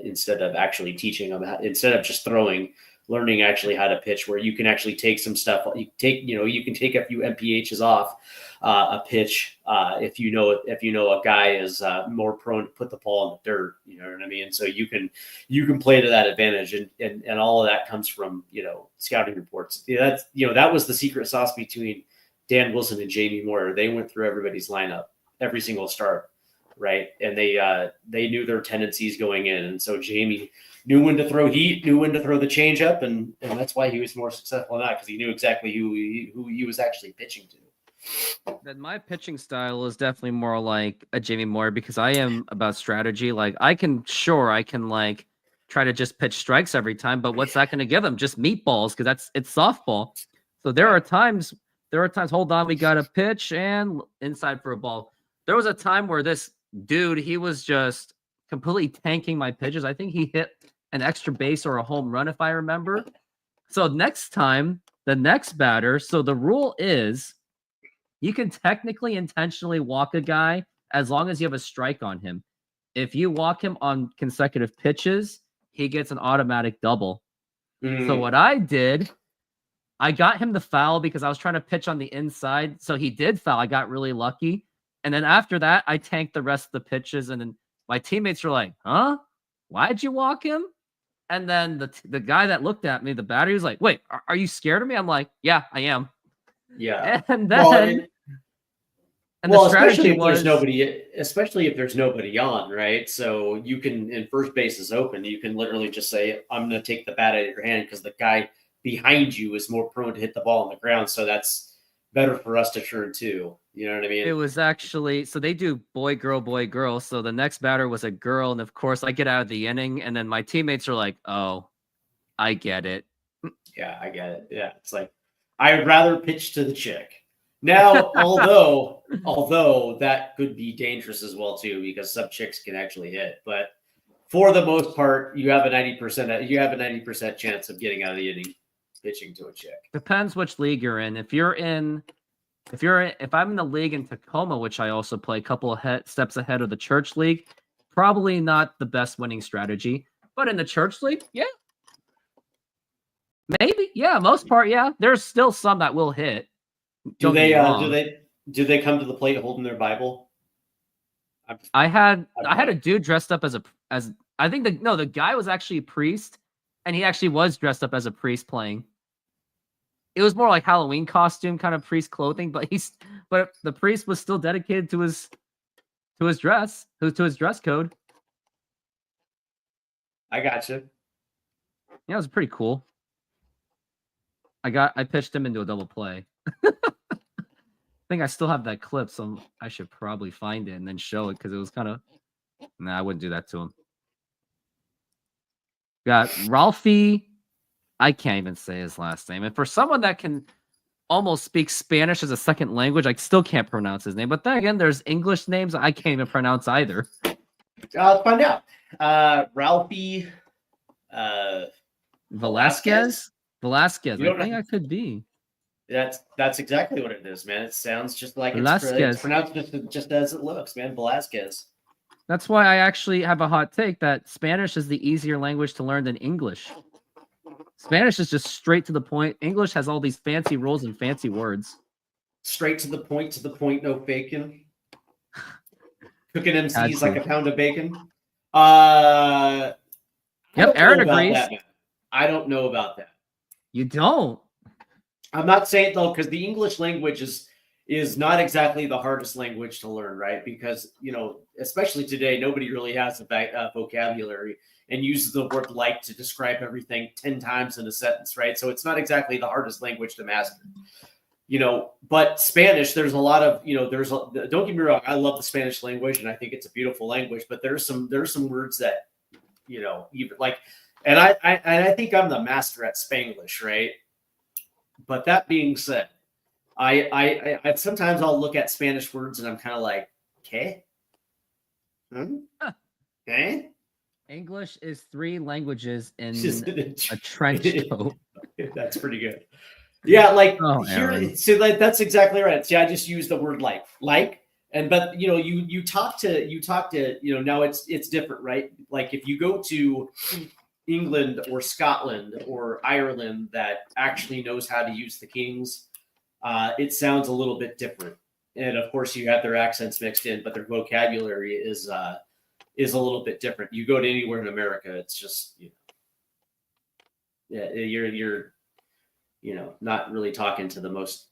B: instead of actually teaching them instead of just learning actually how to pitch, where you can actually take some stuff. You can take a few MPHs off a pitch if you know a guy is more prone to put the ball in the dirt. You know what I mean? So you can play to that advantage, and all of that comes from scouting reports. That was the secret sauce between Dan Wilson and Jamie Moyer. They went through everybody's lineup, every single start, right? And they knew their tendencies going in, and so Jamie knew when to throw heat, knew when to throw the changeup, and that's why he was more successful in that, because he knew exactly who he was actually pitching to.
A: Then my pitching style is definitely more like a Jamie Moore, because I am about strategy. Like I can like try to just pitch strikes every time, but what's that going to give them? Just meatballs, because it's softball. So there are times. Hold on, we got a pitch and inside for a ball. There was a time where this dude, he was just completely tanking my pitches. I think he hit an extra base or a home run, if I remember. So next time, the next batter. So the rule is, you can technically intentionally walk a guy as long as you have a strike on him. If you walk him on consecutive pitches, he gets an automatic double. So what I did, I got him the foul because I was trying to pitch on the inside. So he did foul. I got really lucky. And then after that, I tanked the rest of the pitches. And then my teammates were like, huh? Why'd you walk him? And then the guy that looked at me, the batter, he was like, wait, are you scared of me? I'm like, yeah, I am.
B: Yeah.
A: And then...
B: especially if there's nobody on, right? So you can, and first base is open, you can literally just say, I'm going to take the bat out of your hand because the guy behind you is more prone to hit the ball on the ground. So that's better for us to turn to. You know what I mean?
A: It was actually, so they do boy, girl. So the next batter was a girl. And of course I get out of the inning, and then my teammates are like, oh, I get it.
B: Yeah, I get it. Yeah. It's like, I'd rather pitch to the chick. Now, although that could be dangerous as well too, because some chicks can actually hit, but for the most part, you have a 90% chance of getting out of the inning pitching to a chick.
A: Depends which league you're in. If I'm in the league in Tacoma, which I also play a couple of steps ahead of the church league, probably not the best winning strategy. But in the church league, yeah, maybe, yeah, most part, yeah. There's still some that will hit.
B: Do they come to the plate holding their Bible?
A: I had a dude dressed up as I think the guy was actually a priest, and he actually was dressed up as a priest playing. It was more like Halloween costume kind of priest clothing, but the priest was still dedicated to his dress code.
B: I gotcha.
A: Yeah, it was pretty cool. I pitched him into a double play. I think I still have that clip, so I should probably find it and then show it, because it was kind of... Nah, I wouldn't do that to him. Got Ralphie. I can't even say his last name. And for someone that can almost speak Spanish as a second language, I still can't pronounce his name. But then again, there's English names I can't even pronounce either.
B: Let's find out. Ralphie
A: Velasquez? I think I could be.
B: That's exactly what it is, man. It sounds just like it's pronounced just as it looks, man. Velasquez.
A: That's why I actually have a hot take that Spanish is the easier language to learn than English. Spanish is just straight to the point. English has all these fancy rules and fancy words.
B: Straight to the point, no faking. Cooking MCs like a pound of bacon.
A: Yep, Aaron agrees.
B: I don't know about that.
A: You don't?
B: I'm not saying, though, because the English language is not exactly the hardest language to learn, right? Because, especially today, nobody really has a vocabulary and uses the word like to describe everything 10 times in a sentence, right? So it's not exactly the hardest language to master. But Spanish, there's a lot of, don't get me wrong, I love the Spanish language and I think it's a beautiful language, but there's some words that, even like, and I think I'm the master at Spanglish, right? But that being said, I sometimes I'll look at Spanish words and I'm kind of like, okay. Okay.
A: English is 3 languages in a trench coat.
B: That's pretty good. Yeah, like here, so that's exactly right. See, I just use the word like, but you talk to now it's different, right? Like if you go to England or Scotland or Ireland that actually knows how to use the Kings, it sounds a little bit different. And of course, you have their accents mixed in, but their vocabulary is a little bit different. You go to anywhere in America, it's just you're not really talking to the most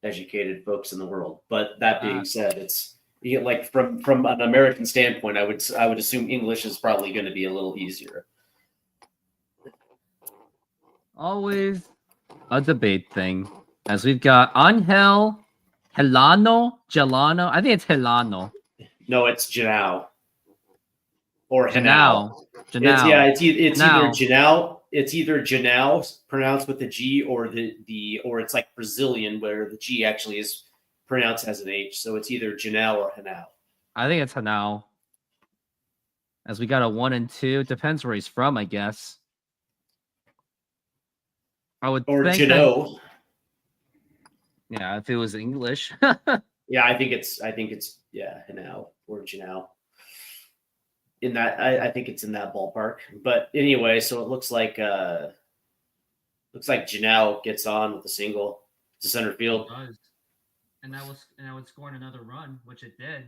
B: educated folks in the world. But that being said, it's like from an American standpoint, I would assume English is probably going to be a little easier.
A: Always a debate thing, as we've got Angel Gelano. I think it's Gelano.
B: No, it's Janao. Or Hanao.
A: Janao.
B: It's either Janao. It's either Janao pronounced with the G, or or it's like Brazilian where the G actually is pronounced as an H. So it's either Janao or Hanao.
A: I think it's Hanao. As we got a 1 and 2, depends where he's from, I guess. I would
B: or
A: think
B: Jano.
A: Yeah, if it was English.
B: Yeah, I think it's Hanao or Janao. In that, I think it's in that ballpark. But anyway, so it looks like Janao gets on with a single to center field.
A: It does. And that was scoring another run, which it did.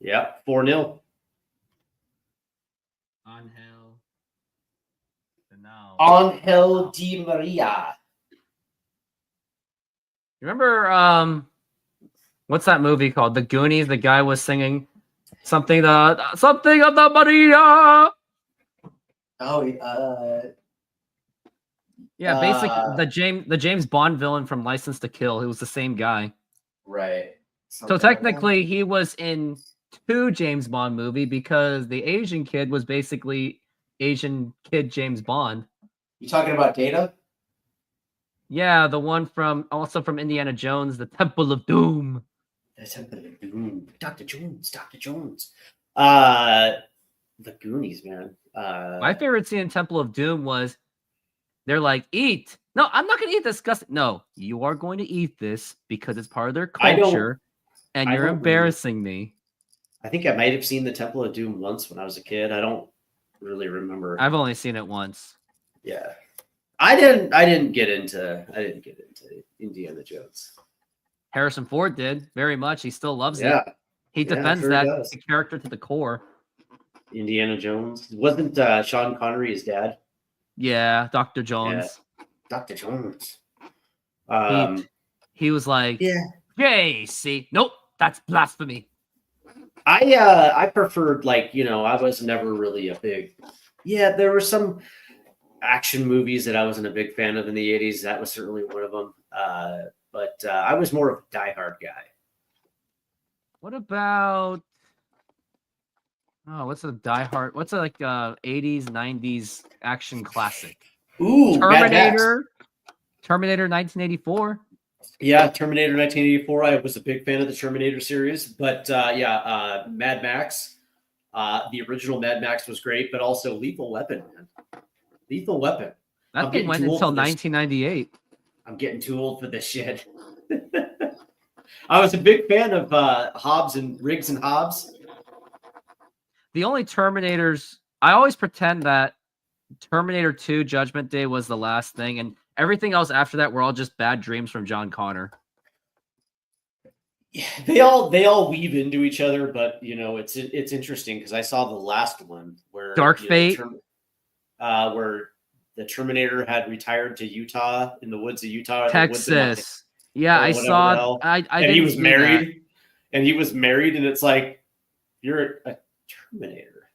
B: Yeah, 4-0. Angel Di Maria.
A: Remember what's that movie called? The Goonies. The guy was singing something of the Maria. Yeah, basically the James Bond villain from License to Kill. He was the same guy.
B: Right.
A: So technically he was in 2 James Bond movie because the Asian kid was basically Asian kid James Bond.
B: You talking about Data?
A: Yeah, the one from Indiana Jones, the Temple of Doom.
B: The Temple of Doom. Dr. Jones. The Goonies, man.
A: My favorite scene in Temple of Doom was they're like, eat. No, I'm not going to eat this. No, you are going to eat this because it's part of their culture, and you're embarrassing me.
B: I think I might have seen the Temple of Doom once when I was a kid. I don't really remember.
A: I've only seen it once.
B: Yeah. I didn't get into Indiana Jones.
A: Harrison Ford did very much. He still loves it. He defends the character to the core.
B: Indiana Jones. Wasn't Sean Connery his dad?
A: Yeah, Dr. Jones.
B: Yeah. Dr. Jones.
A: He was like, JC. Nope, that's blasphemy.
B: I preferred, I was never really a big. Yeah, there were some action movies that I wasn't a big fan of in the 80s. That was certainly one of them. But I was more of a Die Hard guy.
A: What about what's a Die Hard? What's a 80s, 90s action classic?
B: Ooh,
A: Terminator 1984.
B: Yeah, Terminator 1984. I was a big fan of the Terminator series, but Mad Max. The original Mad Max was great, but also Lethal Weapon, man. Lethal Weapon.
A: That thing went until 1998.
B: I'm getting too old for this shit. I was a big fan of Riggs and Hobbs.
A: The only Terminators, I always pretend that Terminator 2 Judgment Day was the last thing, and everything else after that were all just bad dreams from John Connor.
B: Yeah, they all weave into each other, but it's interesting because I saw the last one where
A: Dark Fate,
B: where the Terminator had retired to Utah, in the woods of Utah,
A: Texas. Yeah, I saw.
B: And he was married. And he was married, and it's like, you're a Terminator.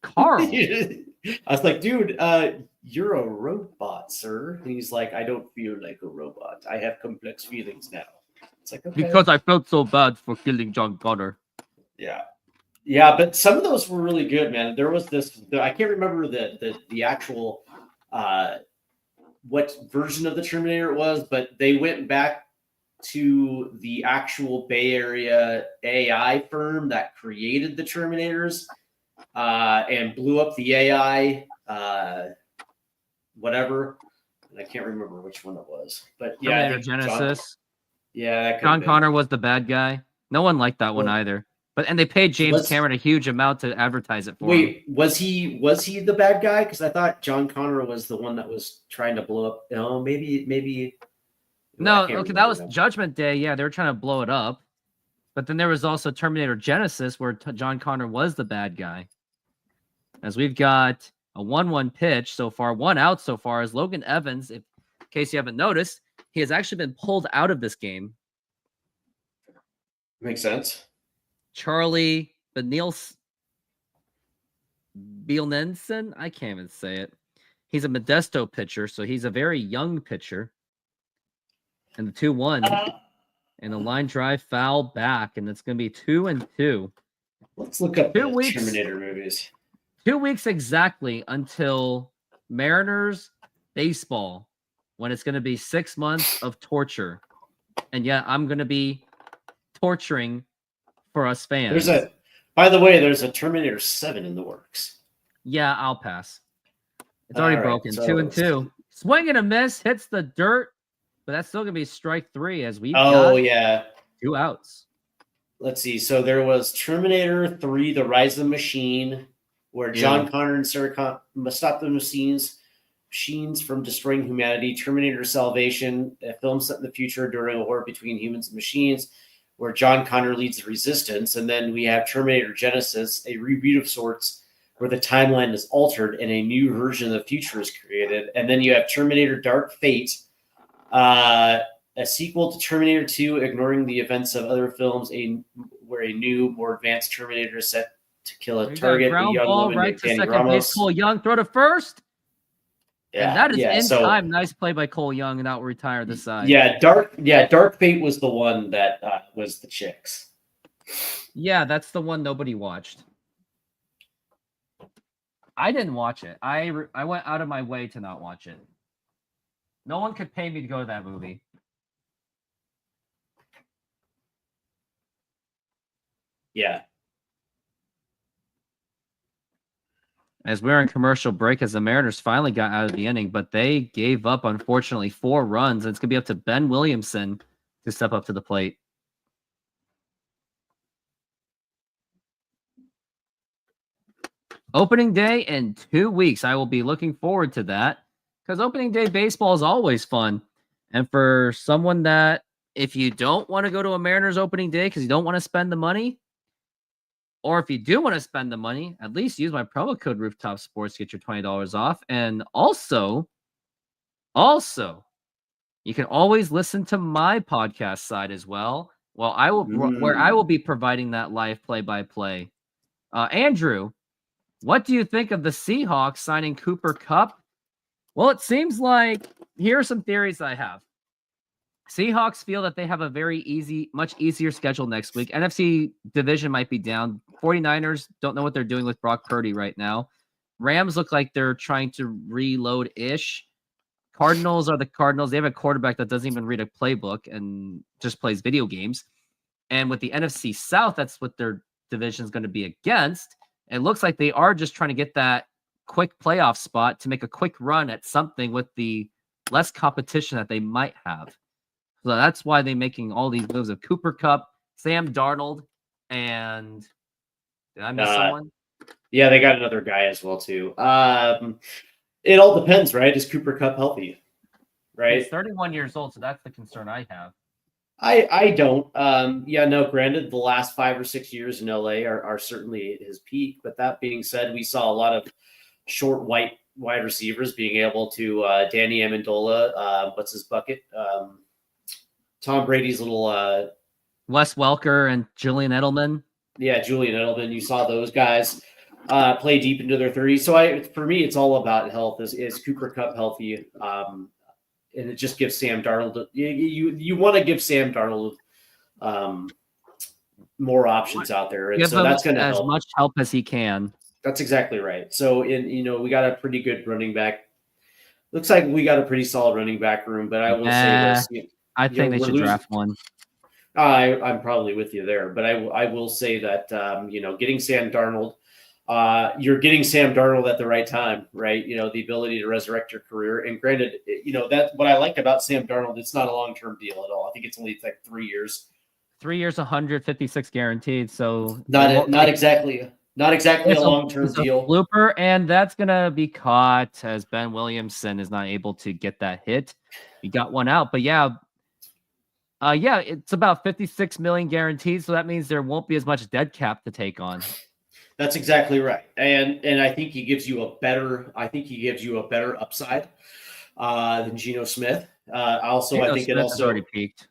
A: Carl.
B: I was like, dude, you're a robot, sir. And he's like, I don't feel like a robot. I have complex feelings now. It's like, okay.
A: Because I felt so bad for killing John Connor.
B: Yeah. Yeah, but some of those were really good, man. There was this, I can't remember the actual what version of the Terminator it was, but they went back to the actual Bay Area AI firm that created the Terminators and blew up the AI, whatever. And I can't remember which one it was, but yeah,
A: Terminator Genesis.
B: John
A: Connor was the bad guy. No one liked that one either. And they paid James Cameron a huge amount to advertise it for him.
B: Wait, was he the bad guy? Because I thought John Connor was the one that was trying to blow up. No, maybe.
A: No, okay, that was Judgment Day. Yeah, they were trying to blow it up. But then there was also Terminator Genesis, where John Connor was the bad guy. As we've got a 1-1 pitch so far, 1 out so far, as Logan Evans, in case you haven't noticed, he has actually been pulled out of this game.
B: Makes sense.
A: Charlie Bielnensen, I can't even say it. He's a Modesto pitcher, so he's a very young pitcher. And the 2-1, and the line drive foul back, and it's going to be 2-2.
B: Let's look up the Terminator movies.
A: 2 weeks exactly until Mariners baseball, when it's going to be 6 months of torture. And yeah, I'm going to be torturing for us fans.
B: By the way, there's a Terminator 7 in the works.
A: Yeah, I'll pass. It's already broken. So 2-2. Swing and a miss, hits the dirt, but that's still gonna be strike 3 as we.
B: Oh yeah,
A: 2 outs.
B: Let's see. So there was Terminator 3: The Rise of the Machine, where John Connor and Sarah Connor must stop the machines from destroying humanity. Terminator Salvation, a film set in the future during a war between humans and machines, where John Connor leads the resistance. And then we have Terminator Genesis, a reboot of sorts, where the timeline is altered and a new version of the future is created. And then you have Terminator Dark Fate, a sequel to Terminator 2, ignoring the events of other films, where a new, more advanced Terminator is set to kill a target.
A: Ground ball right to second base. Cole Young, throw to first. Yeah, and that is in time. Nice play by Cole Young, and that will retire the side.
B: Yeah, Dark Fate was the one that was the chicks.
A: Yeah, that's the one nobody watched. I didn't watch it. I went out of my way to not watch it. No one could pay me to go to that movie.
B: Yeah.
A: As we're in commercial break, as the Mariners finally got out of the inning, but they gave up, unfortunately, 4 runs. And it's going to be up to Ben Williamson to step up to the plate. Opening day in 2 weeks. I will be looking forward to that because opening day baseball is always fun. And for someone that, if you don't want to go to a Mariners opening day because you don't want to spend the money, or if you do want to spend the money, at least use my promo code RoofTopSports to get your $20 off. And also, you can always listen to my podcast side as well. Well, where I will be providing that live play-by-play. Andrew, what do you think of the Seahawks signing Cooper Kupp? Well, it seems like here are some theories I have. Seahawks feel that they have a much easier schedule next week. NFC division might be down. 49ers don't know what they're doing with Brock Purdy right now. Rams look like they're trying to reload-ish. Cardinals are the Cardinals. They have a quarterback that doesn't even read a playbook and just plays video games. And with the NFC South, that's what their division is going to be against. It looks like they are just trying to get that quick playoff spot to make a quick run at something with the less competition that they might have. So that's why they're making all these moves of Cooper Kupp, Sam Darnold, and did I miss someone?
B: Yeah, they got another guy as well, too. It all depends, right? Is Cooper Kupp healthy? Right?
A: He's 31 years old, so that's the concern I have.
B: I don't. Granted, the last 5 or 6 years in LA are certainly at his peak. But that being said, we saw a lot of short wide receivers being able to Danny Amendola, what's his bucket? Tom Brady's little
A: Wes Welker and Julian Edelman.
B: Yeah, Julian Edelman. You saw those guys play deep into their 30s. So for me, it's all about health. Is Cooper Kupp healthy? And it just gives Sam Darnold. You want to give Sam Darnold more options out there, and so that's going to help
A: as much help as he can.
B: That's exactly right. So we got a pretty good running back. Looks like we got a pretty solid running back room, but I will say this.
A: I think they should draft one.
B: I'm probably with you there, but I will say that, getting Sam Darnold, you're getting Sam Darnold at the right time, right? The ability to resurrect your career. And granted, that's what I like about Sam Darnold. It's not a long-term deal at all. I think it's only like 3 years.
A: 3 years, 156 guaranteed. So
B: not exactly a long-term deal.
A: Blooper, and that's gonna be caught as Ben Williamson is not able to get that hit. He got one out, but yeah, it's about 56 million guaranteed. So that means there won't be as much dead cap to take on.
B: That's exactly right, and I think he gives you a better upside than Geno Smith. I think
A: Smith has already peaked.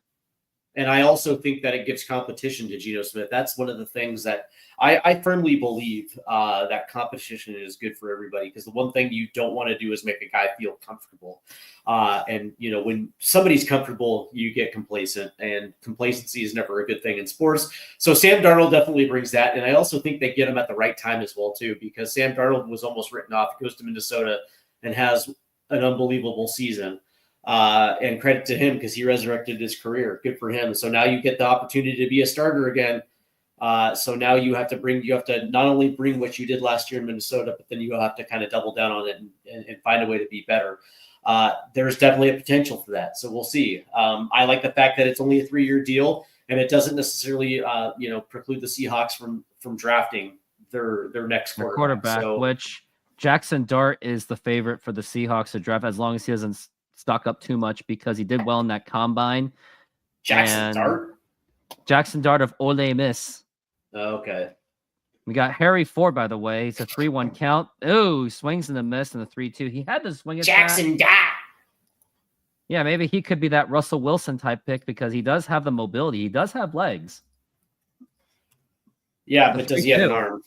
B: And I also think that it gives competition to Geno Smith. That's one of the things that I firmly believe that competition is good for everybody, because the one thing you don't want to do is make a guy feel comfortable. And when somebody's comfortable, you get complacent, and complacency is never a good thing in sports. So Sam Darnold definitely brings that. And I also think they get him at the right time as well, too, because Sam Darnold was almost written off, goes to Minnesota and has an unbelievable season. And credit to him, because he resurrected his career. Good for him. So now you get the opportunity to be a starter again. So now you have to not only bring what you did last year in Minnesota, but then you have to kind of double down on it and find a way to be better. There's definitely a potential for that. So we'll see. I like the fact that it's only a 3-year deal, and it doesn't necessarily, preclude the Seahawks from drafting their next
A: quarterback, which Jackson Dart is the favorite for the Seahawks to draft, as long as he doesn't stock up too much, because he did well in that combine.
B: Jackson Dart
A: of Ole Miss.
B: Okay.
A: We got Harry Ford, by the way. It's a 3-1 count. Oh, swings and a miss and a 3-2. He had to swing at
B: Jackson Dart.
A: Yeah, maybe he could be that Russell Wilson type pick, because he does have the mobility. He does have legs.
B: Yeah, but does he have an arm?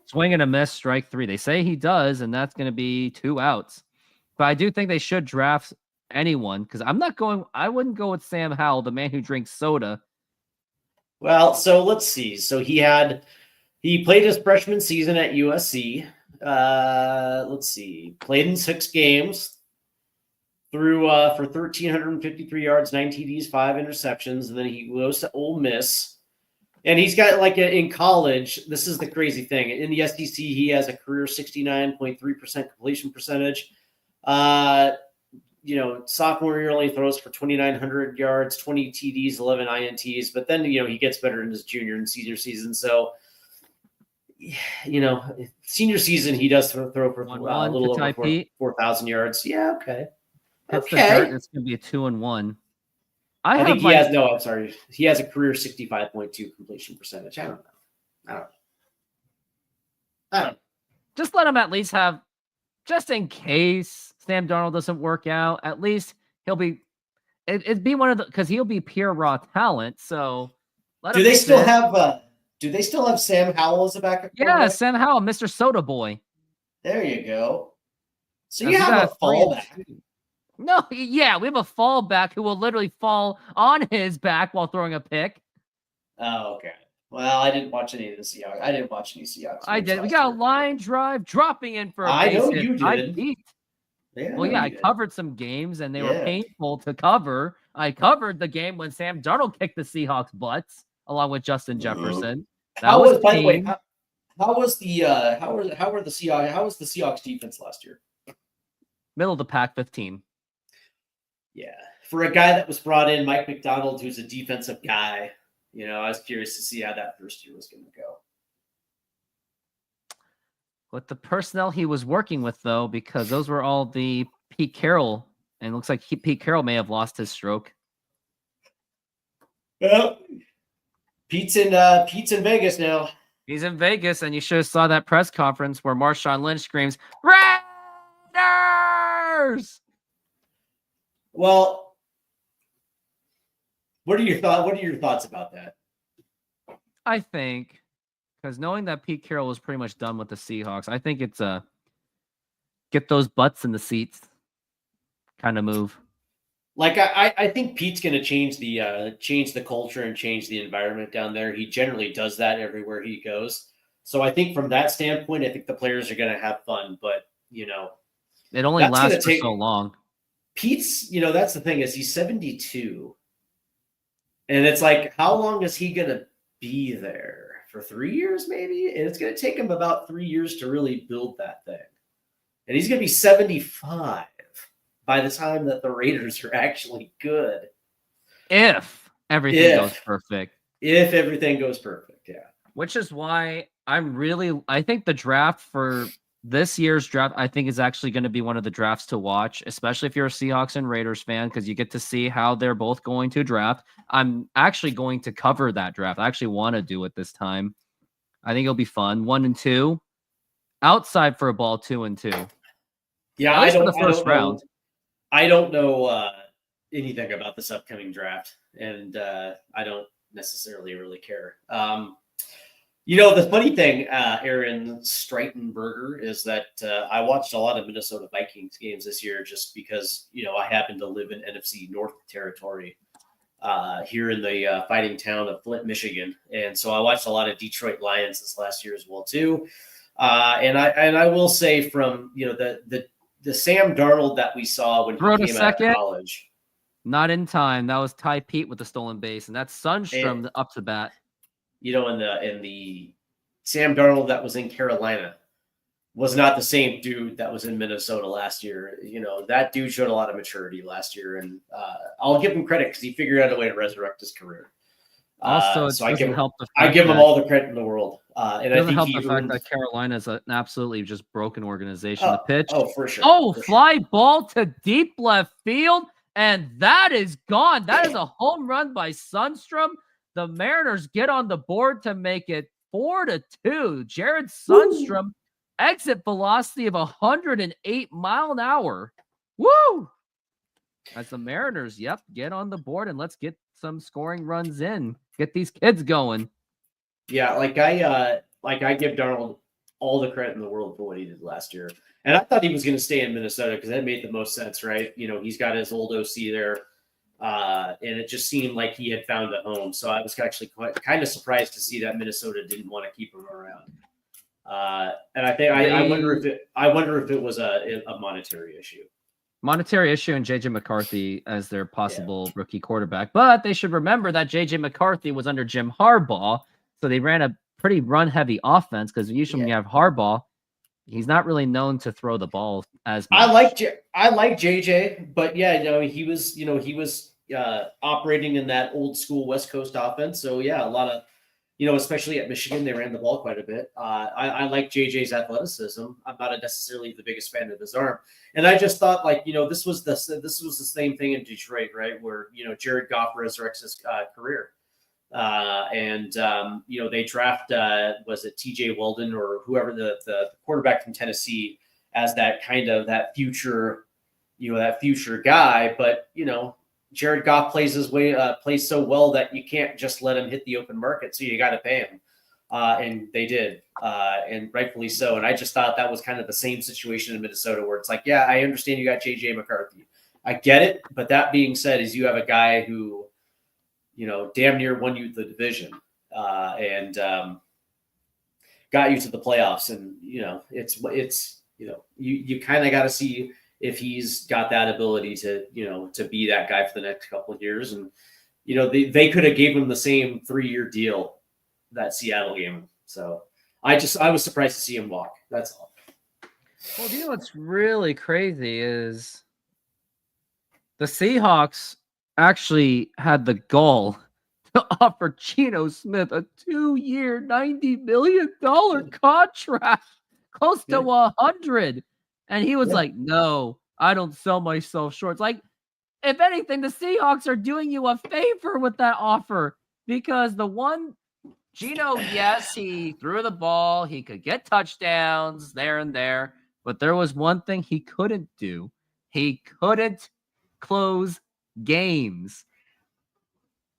A: Swing and a miss, strike 3. They say he does, and that's going to be 2 outs. But I do think they should draft anyone, because I wouldn't go with Sam Howell, the man who drinks soda.
B: Well, so let's see. So he played his freshman season at USC. Let's see. Played in 6 games, threw for 1,353 yards, 9 TDs, 5 interceptions, and then he goes to Ole Miss. And he's got in college, this is the crazy thing. In the SEC, he has a career 69.3% completion percentage. Sophomore year only throws for 2,900 yards, 20 TDs, 11 INTs, but then, he gets better in his junior and senior season. So, senior season, he does throw for a little over 4,000 yards. Yeah. Okay.
A: It's going to be a 2-1.
B: I think he has, no, I'm sorry. He has a career 65.2 completion percentage. I don't know.
A: Just let him at least have, just in case Sam Darnold doesn't work out, at least he'll be, it'd be one of the, because he'll be pure raw talent. So
B: do they still have Sam Howell as a backup?
A: Yeah, Sam Howell, Mr. Soda Boy.
B: There you go. So you have a fallback.
A: No, yeah, we have a fallback who will literally fall on his back while throwing a pick.
B: Oh, okay. Well, I didn't watch any of the Seahawks. I didn't watch any Seahawks.
A: I did. We got a line drive dropping in for a base
B: know
A: hit.
B: You did.
A: I covered some games, and they were painful to cover. I covered the game when Sam Darnold kicked the Seahawks' butts, along with Justin Jefferson.
B: How was the Seahawks defense last year?
A: Middle of the pack, 15.
B: Yeah, for a guy that was brought in, Mike McDonald, who's a defensive guy, I was curious to see how that first year was going to go.
A: With the personnel he was working with, though, because those were all the Pete Carroll, and it looks like Pete Carroll may have lost his stroke.
B: Well, Pete's in Vegas now.
A: He's in Vegas, and you should have saw that press conference where Marshawn Lynch screams, Raiders!
B: Well, What are your thoughts? What are your thoughts about that?
A: I think, because knowing that Pete Carroll was pretty much done with the Seahawks, I think it's a get those butts in the seats kind of move.
B: Like I think Pete's going to change the culture and change the environment down there. He generally does that everywhere he goes. So I think from that standpoint, I think the players are going to have fun. But
A: it only lasts for so long.
B: Pete's, that's the thing is he's 72, and it's like, how long is he going to be there? For 3 years, maybe? And it's going to take him about 3 years to really build that thing. And he's going to be 75 by the time that the Raiders are actually good.
A: If everything goes perfect.
B: If everything goes perfect, yeah.
A: Which is why I think the draft for this year's draft, I think is actually going to be one of the drafts to watch, especially if you're a Seahawks and Raiders fan, because you get to see how they're both going to draft. I'm actually going to cover that draft. I actually want to do it this time. I think it'll be fun. 1 and 2. Outside for a ball, 2 and 2.
B: Yeah, I don't know anything about this upcoming draft, and I don't necessarily really care. The funny thing, Aaron Streitenberger, is that I watched a lot of Minnesota Vikings games this year just because, I happen to live in NFC North territory here in the fighting town of Flint, Michigan. And so I watched a lot of Detroit Lions this last year as well, too. And I will say from, the Sam Darnold that we saw when he came out of college.
A: Not in time. That was Ty Pete with the stolen base, and that's Sundstrom up to bat.
B: In the Sam Darnold that was in Carolina was not the same dude that was in Minnesota last year. That dude showed a lot of maturity last year, and I'll give him credit because he figured out a way to resurrect his career.
A: Also,
B: so I give him all the credit in the world. And
A: it doesn't help the fact that Carolina is an absolutely just broken organization. The pitch.
B: Oh, for sure.
A: Fly ball to deep left field, and that is gone. That is a home run by Sundstrom. The Mariners get on the board to make it 4-2. Jared Sundstrom, exit velocity of 108 mile an hour. Woo! As the Mariners, get on the board and let's get some scoring runs in. Get these kids going.
B: Yeah, I give Darnold all the credit in the world for what he did last year. And I thought he was going to stay in Minnesota because that made the most sense, right? He's got his old OC there. And it just seemed like he had found a home. So I was actually kind of surprised to see that Minnesota didn't want to keep him around. And I think I wonder if it was a monetary issue.
A: Monetary issue and JJ McCarthy as their possible rookie quarterback. But they should remember that JJ McCarthy was under Jim Harbaugh. So they ran a pretty run-heavy offense because usually when you have Harbaugh, he's not really known to throw the ball as much.
B: I like JJ, but he was operating in that old school West Coast offense. So a lot of, especially at Michigan, they ran the ball quite a bit. I like JJ's athleticism. I'm not necessarily the biggest fan of his arm, and I just thought this was the same thing in Detroit, right? Where Jared Goff resurrects his career. They draft, was it TJ Weldon or whoever the quarterback from Tennessee as that future guy. But, Jared Goff plays so well that you can't just let him hit the open market. So you got to pay him. And they did, and rightfully so. And I just thought that was kind of the same situation in Minnesota where it's like, I understand you got JJ McCarthy. I get it. But that being said, is you have a guy who, damn near won you the division and got you to the playoffs. And, you kind of got to see if he's got that ability to be that guy for the next couple of years. And, they could have gave him the same 3-year deal that Seattle gave him. So I was surprised to see him walk. That's all.
A: Well, what's really crazy is the Seahawks actually had the gall to offer Geno Smith a 2-year, $90 million contract, close to 100. And he was like, no, I don't sell myself short. It's like, if anything, the Seahawks are doing you a favor with that offer because Geno, yes, he threw the ball. He could get touchdowns there and there, but there was one thing he couldn't do. He couldn't close games.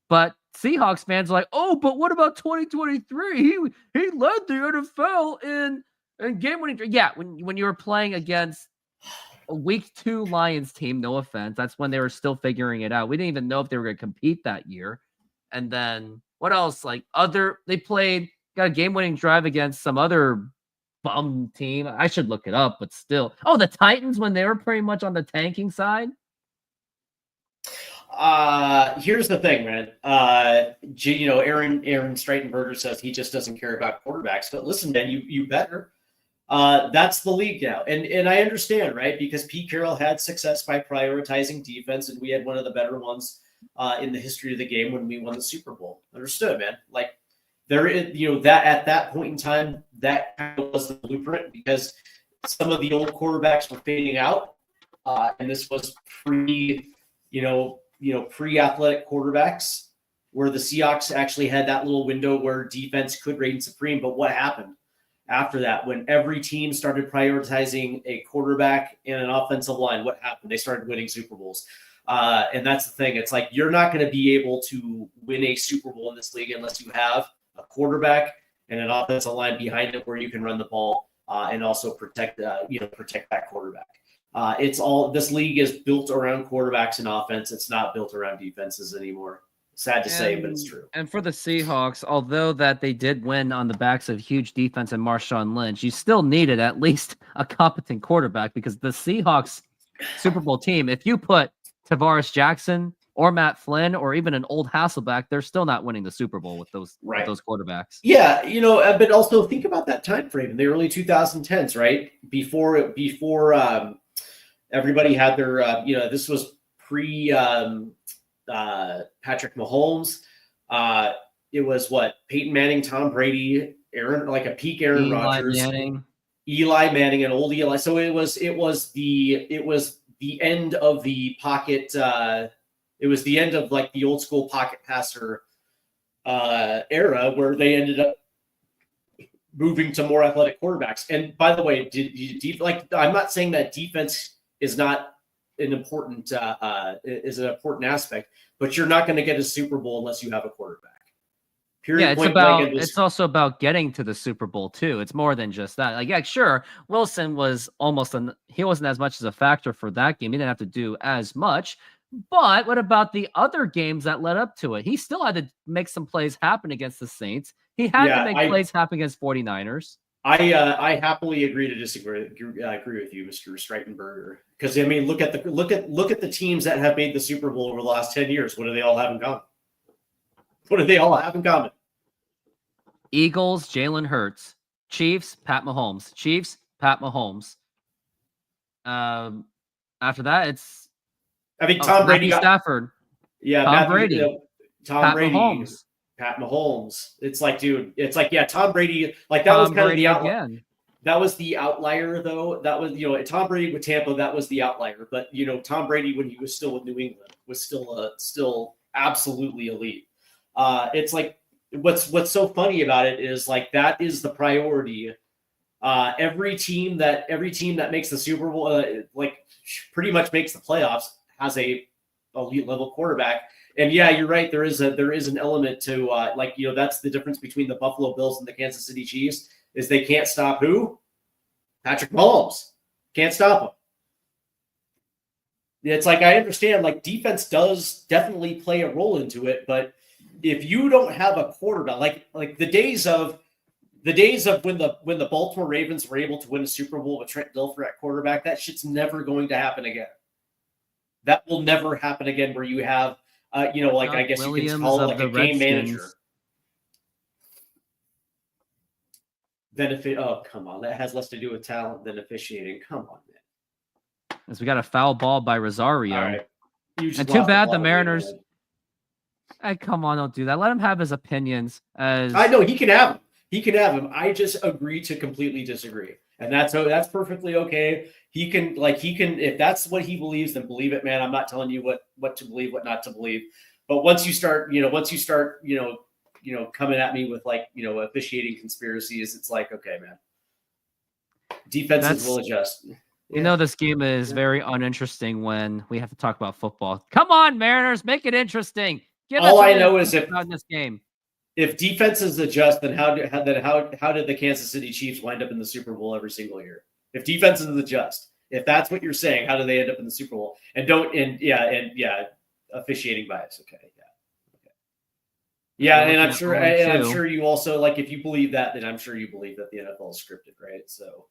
A: But Seahawks fans are like, oh, but what about 2023? He led the NFL in game winning. Yeah, when you were playing against a week 2 Lions team, no offense, that's when they were still figuring it out. We didn't even know if they were going to compete that year. And then what else? Like they got a game winning drive against some other bum team. I should look it up, but still. Oh, the Titans when they were pretty much on the tanking side.
B: Here's the thing, man. Aaron Streitenberger says he just doesn't care about quarterbacks. But listen, man, you better. That's the league now. And I understand, right? Because Pete Carroll had success by prioritizing defense, and we had one of the better ones in the history of the game when we won the Super Bowl. Understood, man. Like there is, that at that point in time, that kind of was the blueprint because some of the old quarterbacks were fading out. And this was pre-athletic quarterbacks where the Seahawks actually had that little window where defense could reign supreme. But what happened after that, when every team started prioritizing a quarterback and an offensive line, what happened? They started winning Super Bowls. And that's the thing. It's like you're not going to be able to win a Super Bowl in this league unless you have a quarterback and an offensive line behind it where you can run the ball and also protect that quarterback. This league is built around quarterbacks and offense. It's not built around defenses anymore. Sad to say, but it's true.
A: And for the Seahawks, although that they did win on the backs of huge defense and Marshawn Lynch, you still needed at least a competent quarterback because the Seahawks Super Bowl team, if you put Tavares Jackson or Matt Flynn or even an old Hasselbeck, they're still not winning the Super Bowl with those quarterbacks.
B: Yeah, but also think about that time frame in the early 2010s, right? Before everybody had their, this was pre Patrick Mahomes. It was Peyton Manning, Tom Brady, like a peak Aaron Rodgers, Eli Manning, and old Eli. So it was the end of the pocket. It was the end of like the old school pocket passer era where they ended up moving to more athletic quarterbacks. And by the way, I'm not saying that defense is not an important aspect, but you're not going to get a Super Bowl unless you have a quarterback.
A: Period. Yeah, it's also about getting to the Super Bowl too. It's more than just that. Like, yeah, sure, Wilson was he wasn't as much as a factor for that game. He didn't have to do as much. But what about the other games that led up to it? He still had to make some plays happen against the Saints. He had to make plays happen against 49ers.
B: I happily agree to disagree. I agree with you, Mr. Streitenberger. Because I mean, look at the teams that have made the Super Bowl over the last 10 years. What do they all have in common?
A: Eagles, Jalen Hurts. Chiefs, Pat Mahomes. After that, it's
B: Tom Brady,
A: Stafford.
B: Yeah,
A: Tom Brady.
B: Pat Mahomes. It's like, dude. It's like, yeah, Tom Brady. Like that was kind of the outlier. Again. That was the outlier, though. That was Tom Brady with Tampa. That was the outlier. But Tom Brady when he was still with New England was still absolutely elite. It's like what's so funny about it is like that is the priority. Every team that makes the Super Bowl, pretty much makes the playoffs, has a elite level quarterback. And yeah, you're right. There is an element to that's the difference between the Buffalo Bills and the Kansas City Chiefs is they can't stop who? Patrick Mahomes. Can't stop him. It's like I understand like defense does definitely play a role into it, but if you don't have a quarterback, like the days of when the Baltimore Ravens were able to win a Super Bowl with Trent Dilfer at quarterback, that shit's never going to happen again. That will never happen again where you have I guess Williams, you can call it like a game manager. Oh, come on. That has less to do with talent than officiating. Come on, man.
A: As we got a foul ball by Rosario.
B: All right.
A: And too bad the Mariners. Hey, come on, don't do that. Let him have his opinions.
B: I know he can have them. I just agree to completely disagree. And that's perfectly okay. He can if that's what he believes, then believe it, man. I'm not telling you what to believe, what not to believe. But once you start coming at me with officiating conspiracies, it's like, okay, man. Defenses will adjust.
A: This game is very uninteresting when we have to talk about football. Come on, Mariners, make it interesting.
B: All I know is
A: if in this game,
B: if defenses adjust, then how did the Kansas City Chiefs wind up in the Super Bowl every single year? If defenses adjust, if that's what you're saying, how do they end up in the Super Bowl? Officiating bias. Okay, yeah, and I'm sure you also, like, if you believe that, then I'm sure you believe that the NFL is scripted, right? So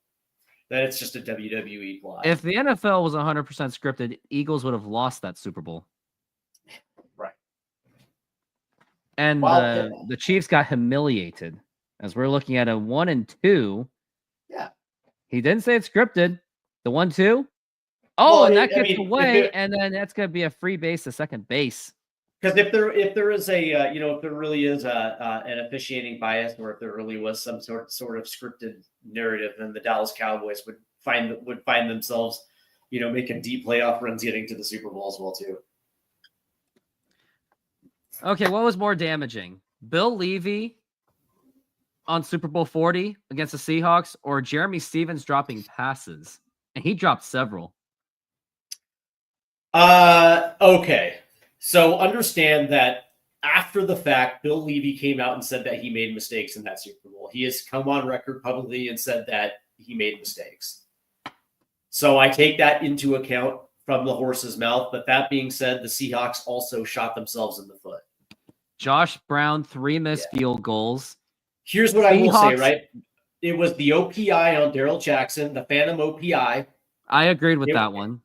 B: that it's just a WWE plot.
A: If the NFL was 100% scripted, Eagles would have lost that Super Bowl.
B: Right.
A: And the Chiefs got humiliated as we're looking at a 1-2.
B: Yeah.
A: He didn't say it's scripted. The 1-2. Oh, well, and that gets away, and then that's going to be a free base to second base.
B: Because if there is a if there really is an officiating bias, or if there really was some sort of scripted narrative, then the Dallas Cowboys would find themselves, making deep playoff runs, getting to the Super Bowl as well too.
A: Okay, what was more damaging, Bill Levy on Super Bowl 40 against the Seahawks, or Jeremy Stevens dropping passes? And he dropped several.
B: Okay. So understand that after the fact, Bill Levy came out and said that he made mistakes in that Super Bowl. He has come on record publicly and said that he made mistakes. So I take that into account from the horse's mouth. But that being said, the Seahawks also shot themselves in the foot.
A: Josh Brown, 3 missed field goals.
B: Here's what I will say, right? It was the OPI on Darrell Jackson, the Phantom OPI.
A: I agreed with that one.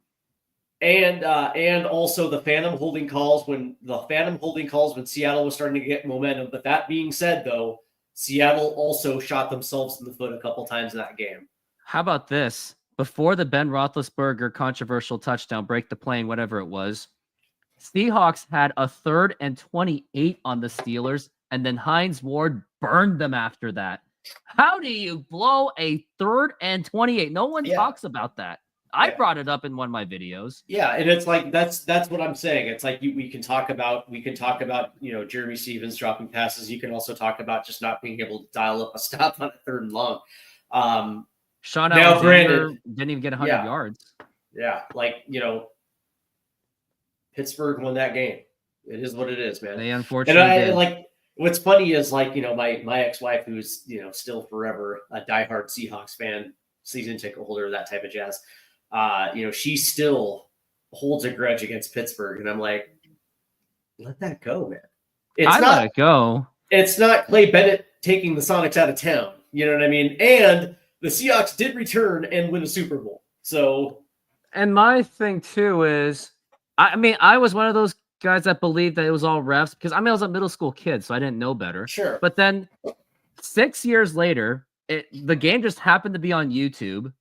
B: And also the phantom holding calls when Seattle was starting to get momentum. But that being said, though, Seattle also shot themselves in the foot a couple times in that game.
A: How about this? Before the Ben Roethlisberger controversial touchdown, break the plane, whatever it was, Seahawks had a 3rd and 28 on the Steelers, and then Hines Ward burned them after that. How do you blow a 3rd and 28? No one talks about that. I brought it up in one of my videos.
B: Yeah, and it's like that's what I'm saying. It's like we can talk about Jeremy Stevens dropping passes. You can also talk about just not being able to dial up a stop on a 3rd and long.
A: Sean Alexander didn't even get 100 yards.
B: Yeah, Pittsburgh won that game. It is what it is, man.
A: They unfortunately did.
B: What's funny is my ex-wife, who's still forever a diehard Seahawks fan, season ticket holder, that type of jazz. She still holds a grudge against Pittsburgh, and I'm like, let that go, man.
A: Let it go.
B: It's not Clay Bennett taking the Sonics out of town. You know what I mean? And the Seahawks did return and win a Super Bowl. So,
A: and my thing too is, I was one of those guys that believed that it was all refs because I was a middle school kid, so I didn't know better.
B: Sure.
A: But then 6 years later, the game just happened to be on YouTube.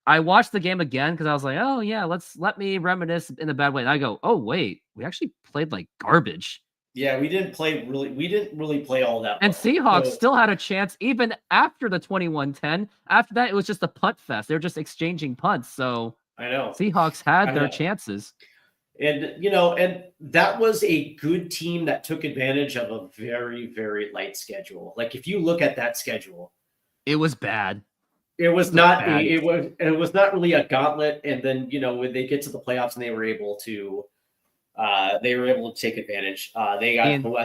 A: I watched the game again because I was like, oh yeah, let me reminisce in a bad way. And I go, oh wait, we actually played like garbage.
B: Yeah, we didn't really play all that well.
A: And Seahawks still had a chance even after the 21-10. After that, it was just a punt fest. They were just exchanging punts. So
B: I know
A: Seahawks had their chances.
B: And and that was a good team that took advantage of a very, very light schedule. Like if you look at that schedule,
A: it was bad.
B: It was not really a gauntlet. And then when they get to the playoffs and they were able to take advantage. I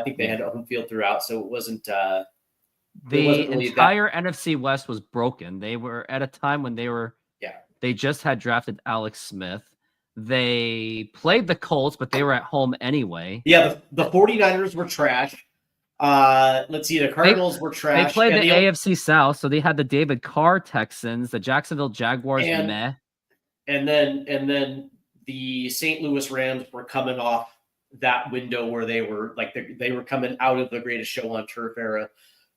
B: think they had a home field throughout, so it wasn't. The
A: entire NFC West was broken. They were at a time when they just had drafted Alex Smith. They played the Colts, but they were at home anyway.
B: Yeah, the 49ers were trash. Let's see, the Cardinals were trash.
A: They played the AFC South, so they had the David Carr Texans, the Jacksonville Jaguars, and
B: then the St. Louis Rams were coming off that window where they were they were coming out of the greatest show on turf era.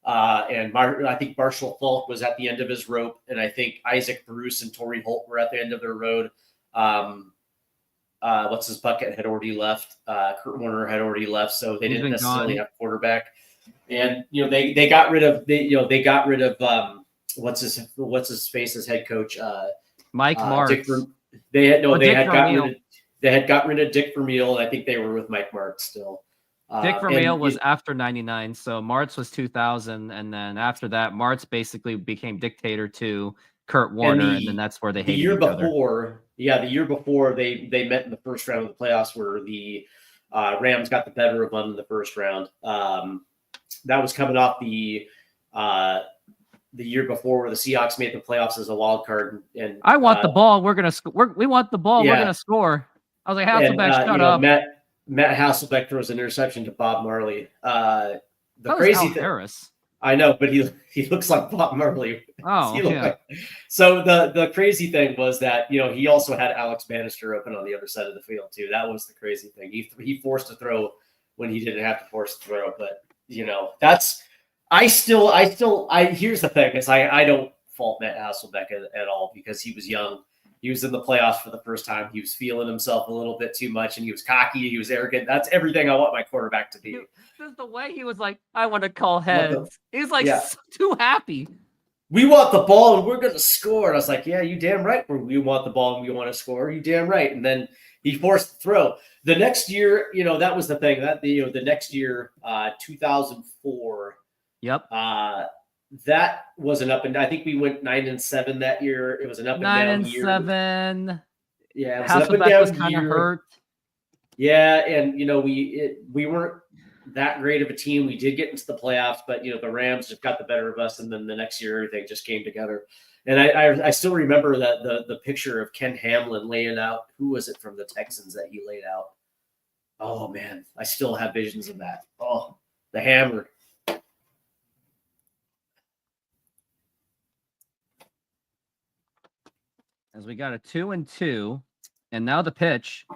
B: And I think Marshall Faulk was at the end of his rope, and I think Isaac Bruce and Torrey Holt were at the end of their road. What's his bucket had already left. Kurt Warner had already left, so they didn't necessarily have quarterback. And they got rid of what's his face as head coach,
A: Mike Marks.
B: They had gotten rid of Dick Vermeil, and I think they were with Mike Marks still.
A: Dick Vermeil was after 99, so Martz was 2000, and then after that, Martz basically became dictator to Kurt Warner, and then that's where they hated each other.
B: The year before they met in the first round of the playoffs, where the Rams got the better of them in the first round. That was coming off the year before where the Seahawks made the playoffs as a wild card. And
A: I want the ball. We're gonna we want the ball.
B: Yeah.
A: We're gonna score. I was like, Hasselbeck, shut up.
B: Matt Hasselbeck throws an interception to Bob Marley. The
A: crazy thing. Harris.
B: I know, but he looks like Bob Marley.
A: Oh, yeah.
B: So the crazy thing was that he also had Alex Bannister open on the other side of the field too. That was the crazy thing. He forced a throw when he didn't have to force a throw. But that's here's the thing is I don't fault Matt Hasselbeck at all because he was young. He was in the playoffs for the first time. He was feeling himself a little bit too much, and he was cocky. He was arrogant. That's everything I want my quarterback to be.
A: Just the way he was like, I want to call heads. He was like too happy.
B: We want the ball, and we're going to score. And I was like, yeah, you damn right. We want the ball, and we want to score. You damn right. And then he forced the throw. The next year, that was the thing. That the next year, 2004.
A: Yep.
B: That was an up and I think we went 9-7 that year. It was an up and down year.
A: 9-7.
B: Yeah, it was
A: Hasselbeck was kind of hurt.
B: Yeah, and we weren't that great of a team. We did get into the playoffs, but the Rams just got the better of us, and then the next year everything just came together. And I still remember that the picture of Ken Hamlin laying out. Who was it from the Texans that he laid out? Oh man, I still have visions of that. Oh, the hammer.
A: As we got a 2-2, and now the pitch,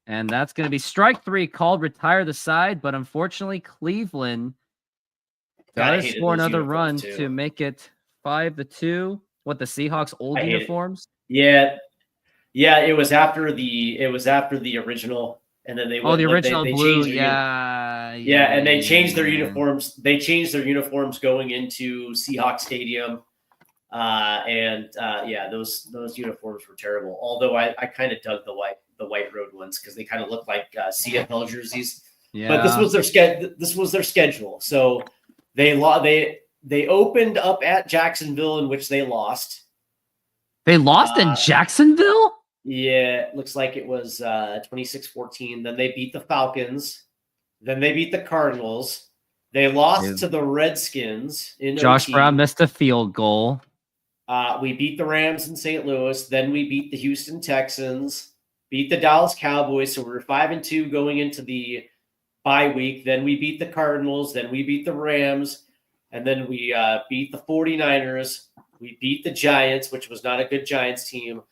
A: and that's going to be strike 3 called retire the side, but unfortunately Cleveland does score another run to make it 5-2. What, the Seahawks old uniforms?
B: Yeah, it was after the original, and then they
A: the original blue.
B: Yeah, and they changed their uniforms. They changed their uniforms going into Seahawks Stadium. Those uniforms were terrible. Although I kind of dug the white road ones because they kind of looked like CFL jerseys. Yeah. But this was their schedule. So they opened up at Jacksonville, in which they lost.
A: They lost in Jacksonville?
B: Yeah, it looks like it was 26-14. Then they beat the Falcons. Then they beat the Cardinals. They lost to the Redskins in
A: Josh
B: OT.
A: Brown missed a field goal.
B: We beat the Rams in St. Louis. Then we beat the Houston Texans, beat the Dallas Cowboys. So we were 5-2 going into the bye week. Then we beat the Cardinals. Then we beat the Rams. And then we beat the 49ers. We beat the Giants, which was not a good Giants team.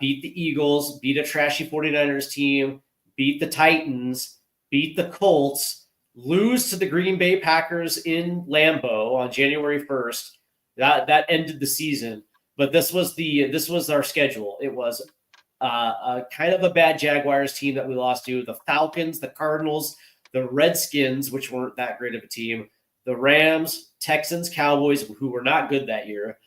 B: Beat the Eagles, beat a trashy 49ers team, beat the Titans, beat the Colts, lose to the Green Bay Packers in Lambeau on January 1st. That ended the season, but this was our schedule. It was a kind of a bad Jaguars team that we lost to, the Falcons, the Cardinals, the Redskins, which weren't that great of a team, the Rams, Texans, Cowboys, who were not good that year,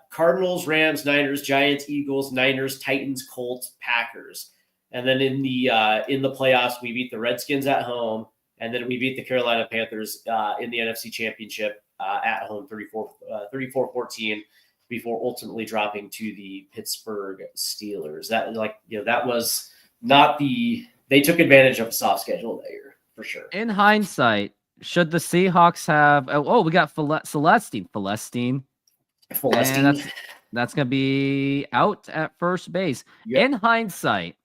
B: Cardinals, Rams, Niners, Giants, Eagles, Niners, Titans, Colts, Packers, and then in the playoffs we beat the Redskins at home, and then we beat the Carolina Panthers in the NFC Championship. At home 34-14 before ultimately dropping to the Pittsburgh Steelers. That was not they took advantage of a soft schedule that year for sure.
A: In hindsight, should the Seahawks have we got Celestine. And that's going to be out at first base. Yep. In hindsight,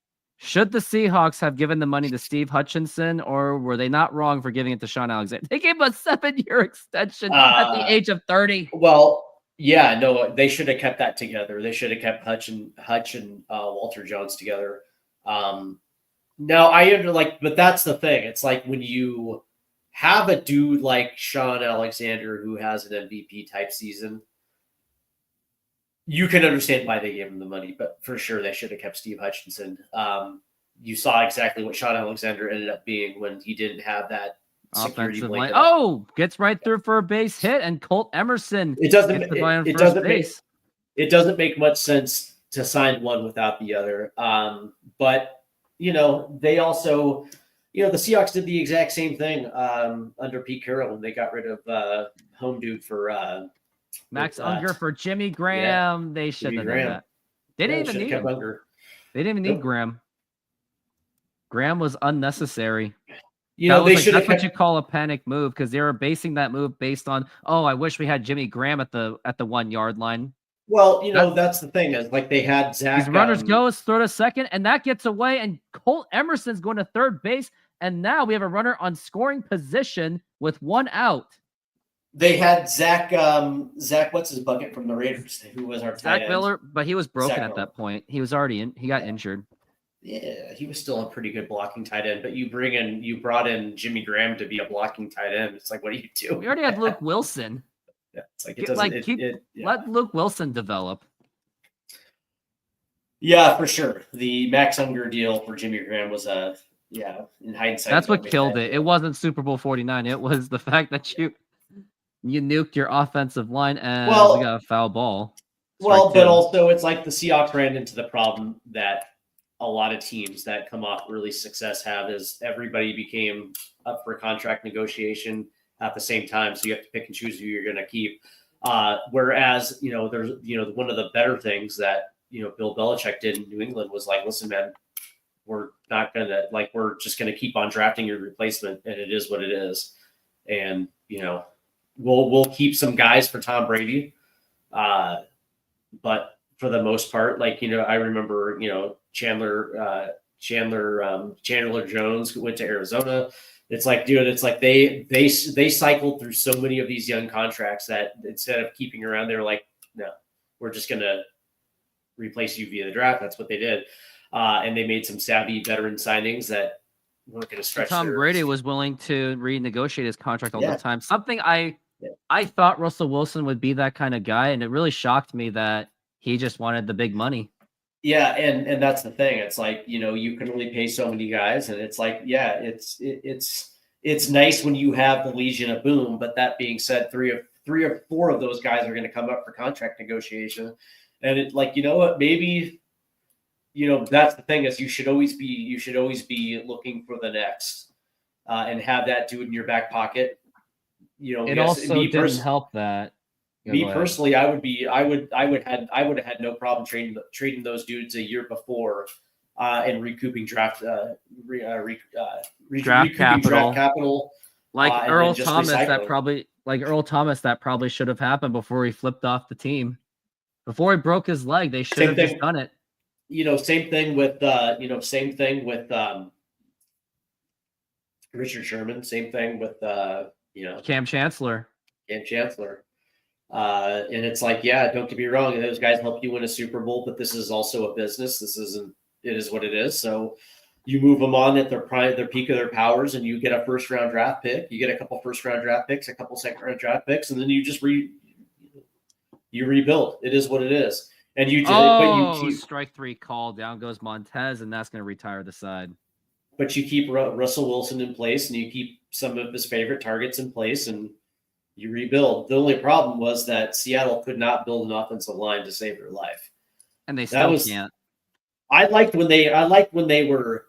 A: should the Seahawks have given the money to Steve Hutchinson, or were they not wrong for giving it to Sean Alexander? They gave him a 7-year extension at the age of 30.
B: Well, yeah, no, they should have kept that together. They should have kept Hutch and Walter Jones together. But that's the thing. It's like when you have a dude like Sean Alexander who has an MVP type season, you can understand why they gave him the money, but for sure they should have kept Steve Hutchinson. You saw exactly what Sean Alexander ended up being when he didn't have that security blanket.
A: Gets right through for a base hit, and Colt Emerson.
B: It doesn't make much sense to sign one without the other. But they also, the Seahawks did the exact same thing under Pete Carroll when they got rid of home dude for.
A: Max Unger for Jimmy Graham. Yeah, they should have done that. They didn't even need him. They didn't even need Graham. Graham was unnecessary.
B: That's
A: what you call a panic move, because they were basing that move based on, oh, I wish we had Jimmy Graham at the 1 yard line.
B: Well, that's the thing is like they had Zach.
A: These runners goes, throw to second, and that gets away, and Colt Emerson's going to third base, and now we have a runner on scoring position with 1 out.
B: They had Zach. What's his bucket from the Raiders? Who was our
A: Zach Miller? But he was broken at that point. He was already in. He got injured.
B: Yeah, he was still a pretty good blocking tight end. But you brought in Jimmy Graham to be a blocking tight end. It's like, what do you do?
A: We already had Luke Wilson.
B: Yeah, it's like
A: let Luke Wilson develop.
B: Yeah, for sure. The Max Unger deal for Jimmy Graham was in hindsight.
A: That's what killed it. It wasn't Super Bowl 49. It was the fact that you nuked your offensive line and we got a foul ball.
B: But also it's like the Seahawks ran into the problem that a lot of teams that come off early success have, is everybody became up for contract negotiation at the same time. So you have to pick and choose who you're going to keep. Whereas, there's, one of the better things that, Bill Belichick did in New England was like, listen, man, we're not going to we're just going to keep on drafting your replacement, and it is what it is. And, we'll keep some guys for Tom Brady. But for the most part, I remember, Chandler Jones went to Arizona. It's like, dude, it's like they cycled through so many of these young contracts that instead of keeping around, they were like, no, we're just going to replace you via the draft. That's what they did. And they made some savvy veteran signings that weren't going to stretch.
A: Tom Brady was willing to renegotiate his contract all the time. Something I thought Russell Wilson would be that kind of guy, and it really shocked me that he just wanted the big money.
B: Yeah, and that's the thing. It's like, you can only pay so many guys, and it's like, it's nice when you have the Legion of Boom. But that being said, three or four of those guys are going to come up for contract negotiation, and it's like, you know what, maybe, that's the thing, is you should always be looking for the next, and have that dude in your back pocket.
A: It also didn't help that.
B: Me personally, I would have had no problem trading those dudes a year before, and recouping draft capital.
A: Like Earl Thomas, that probably should have happened before he flipped off the team. Before he broke his leg, they should have just done it.
B: Same thing with Richard Sherman. Same thing with
A: Cam Chancellor.
B: And it's like, don't get me wrong, those guys help you win a Super Bowl, but this is also a business. It is what it is. So you move them on at their peak of their powers, and you get a first-round draft pick. You get a couple first-round draft picks, a couple second-round draft picks, and then you just rebuild. It is what it is. And you keep
A: strike 3 call, down goes Montez, and that's going to retire the side.
B: But you keep Russell Wilson in place, and you keep some of his favorite targets in place, and you rebuild. The only problem was that Seattle could not build an offensive line to save their life,
A: and they still can't.
B: I liked when they were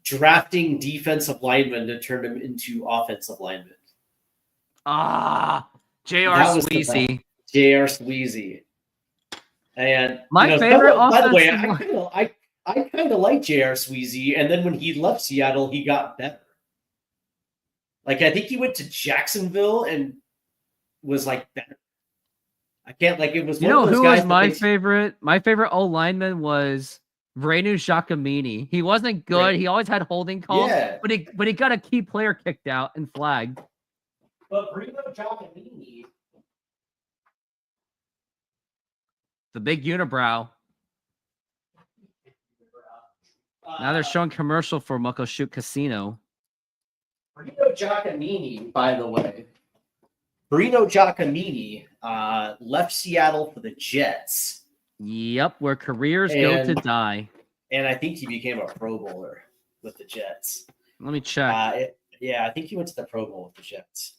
B: drafting defensive linemen to turn them into offensive linemen.
A: J.R.
B: Sweezy. And
A: my favorite
B: by the way, I kind of like J.R. Sweezy, and then when he left Seattle, he got better. I think he went to Jacksonville and was better. I can't it was.
A: Who was my favorite? My favorite O lineman was Renu Giacomini. He wasn't good. Right. He always had holding calls, but he got a key player kicked out and flagged.
B: But Renu Giacomini,
A: the big unibrow. Now they're showing commercial for Muckleshoot Casino.
B: Reno Giacomini, by the way. Reno Giacomini left Seattle for the Jets.
A: Yep, where careers go to die.
B: And I think he became a Pro Bowler with the Jets.
A: Let me check.
B: I think he went to the Pro Bowl with the Jets.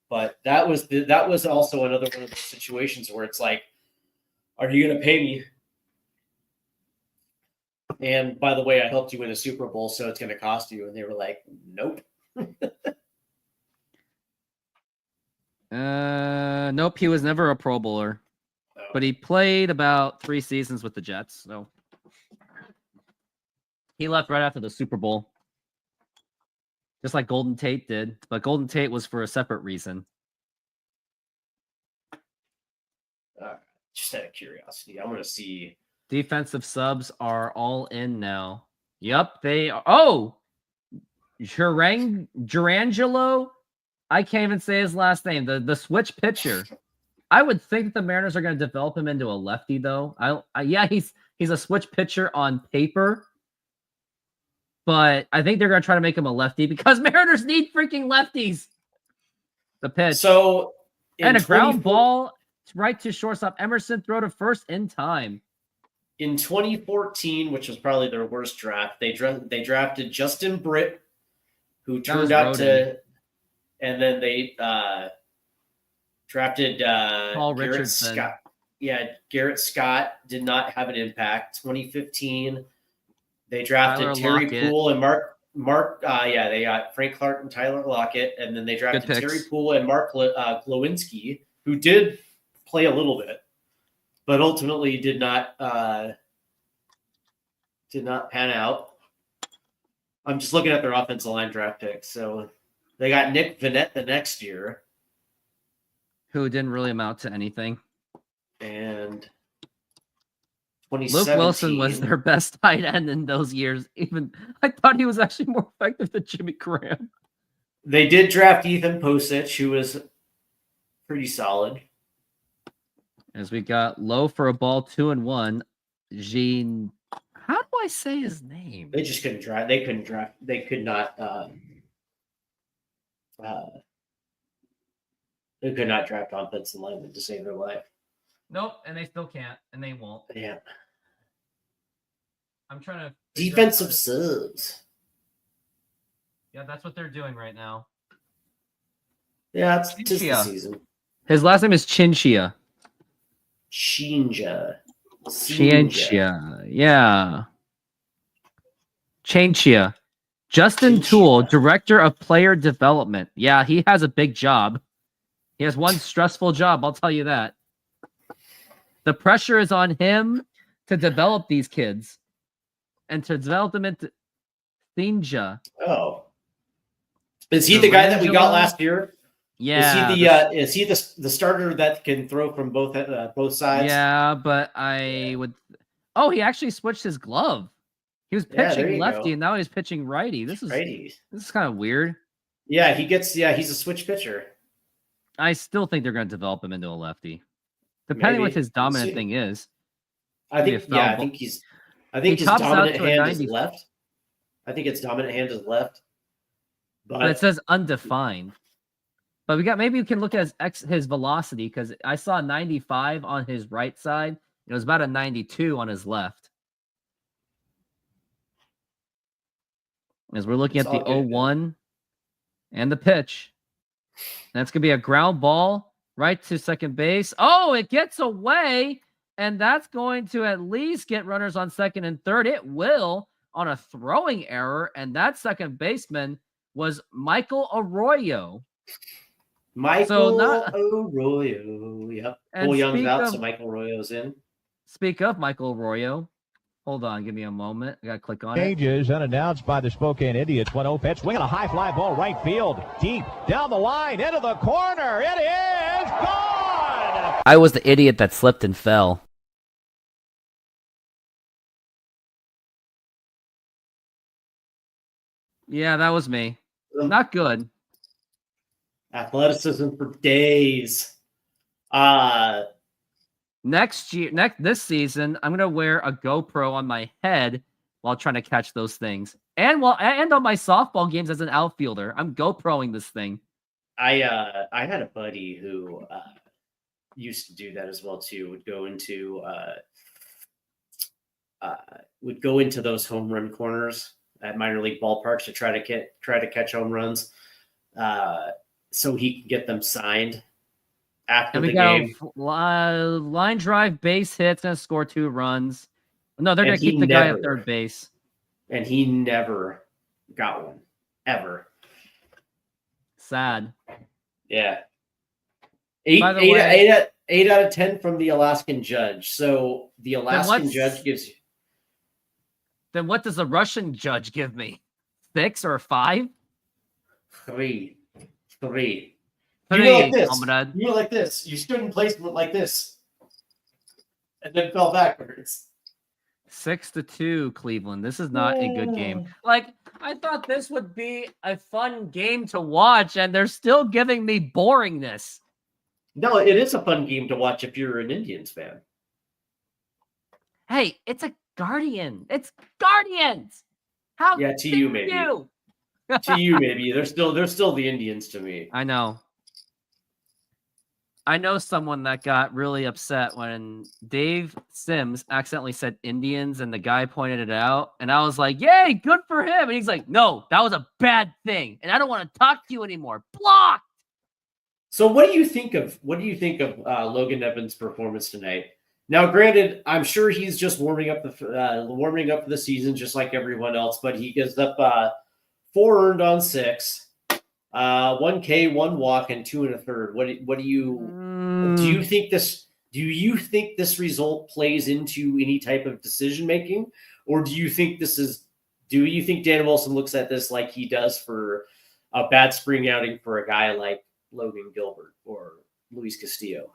B: But that was also another one of those situations where it's like, are you going to pay me? And by the way, I helped you win a Super Bowl, so it's going to cost you. And they were like, nope.
A: Nope. He was never a Pro Bowler, but he played about 3 seasons with the Jets. So He left right after the Super Bowl. Just like Golden Tate did. But Golden Tate was for a separate reason.
B: Just out of curiosity, I want to see.
A: Defensive subs are all in now. Yep, they are. Oh! Jurangelo? I can't even say his last name. The switch pitcher. I would think that the Mariners are going to develop him into a lefty, though. Yeah, he's a switch pitcher on paper. But I think they're going to try to make him a lefty because Mariners need freaking lefties. The pitch.
B: So,
A: and a ground ball right to shortstop. Emerson throw to first in time.
B: In 2014, which was probably their worst draft, they drafted Justin Britt, who turned out to, and then they drafted
A: Paul
B: Garrett
A: Richardson.
B: Scott. Yeah, Garrett Scott did not have an impact. 2015, they drafted
A: Tyler
B: Terry
A: Lockett.
B: Poole and Mark. They got Frank Clark and Tyler Lockett, and then they drafted Terry Poole and Mark Glowinski, who did play a little bit, but ultimately did not pan out. I'm just looking at their offensive line draft picks. So they got Nick Vanette the next year,
A: who didn't really amount to anything.
B: And
A: Luke Wilson was their best tight end in those years. Even I thought he was actually more effective than Jimmy Graham.
B: They did draft Ethan Posich, who was pretty solid.
A: As we got low for a ball, 2-1. Jean, how do I say his name?
B: They just couldn't draft. They couldn't draft. They could not. They could not draft offensive linemen to save their life.
A: Nope, and they still can't, and they won't.
B: Yeah.
A: I'm trying to
B: defensive subs.
A: Yeah, that's what they're doing right now.
B: Yeah, it's just the season.
A: His last name is Chinchilla.
B: Chinchilla.
A: Yeah. Chinchilla. Justin Toole, Director of Player Development. Yeah, he has a big job. He has one stressful job, I'll tell you that. The pressure is on him to develop these kids and to develop them into Thinja.
B: Oh. Is he the guy that we got last year?
A: Yeah.
B: Is he the starter that can throw from both sides?
A: Yeah, but I would. Oh, he actually switched his glove. He was pitching lefty, and now he's pitching righty. This is kind of weird.
B: Yeah, he's a switch pitcher.
A: I still think they're going to develop him into a lefty, depending what his dominant thing is.
B: I think his dominant hand is left. I think its dominant hand is left.
A: But it says undefined. But maybe we can look at his velocity, because I saw 95 on his right side. It was about a 92 on his left. As we're looking at the 0-1 and the pitch. That's going to be a ground ball right to second base. Oh, it gets away. And that's going to at least get runners on second and third. It will on a throwing error. And that second baseman was Michael Arroyo.
B: Arroyo. Yep. Cole Young's out, so Michael Arroyo's in.
A: Speak of Michael Arroyo. Hold on, give me a moment. I got to click on it.
C: Changes unannounced by the Spokane Indians. 1-0 pitch. Swinging a high fly ball right field. Deep. Down the line. Into the corner. It is gone.
A: I was the idiot that slipped and fell. Yeah, that was me. Not good.
B: Athleticism for days.
A: This season, I'm gonna wear a GoPro on my head while trying to catch those things, and on my softball games as an outfielder, I'm GoProing this thing.
B: I had a buddy who used to do that as well too. Would go into those home run corners at minor league ballparks to try to catch home runs, so he can get them signed after the game.
A: Line drive, base hits, and score 2 runs. No, they're gonna keep the guy at third base.
B: And he never got one ever.
A: Sad.
B: Yeah. 8 out of 10 from the Alaskan judge. So the Alaskan judge gives you.
A: Then what does the Russian judge give me? 6 or 5?
B: 3. You were like this.
A: comrade.
B: You were like this. You stood in place like this, and then fell backwards.
A: 6-2, Cleveland. This is not a good game. Like, I thought this would be a fun game to watch, and they're still giving me boringness.
B: No, it is a fun game to watch if you're an Indians fan.
A: Hey, it's a Guardian. It's Guardians. How?
B: Yeah, to you maybe. To you maybe. They're still the Indians to me.
A: I know. I know someone that got really upset when Dave Sims accidentally said Indians and the guy pointed it out. And I was like, yay, good for him. And he's like, no, that was a bad thing. And I don't want to talk to you anymore. Blocked.
B: So what do you think of Logan Evans' performance tonight? Now, granted, I'm sure he's just warming up for the season, just like everyone else. But he gives up 4 earned on 6. 1K, 1 walk, and 2 1/3. What do you think this? Do you think this result plays into any type of decision making, or do you think Dan Wilson looks at this like he does for a bad spring outing for a guy like Logan Gilbert or Luis Castillo?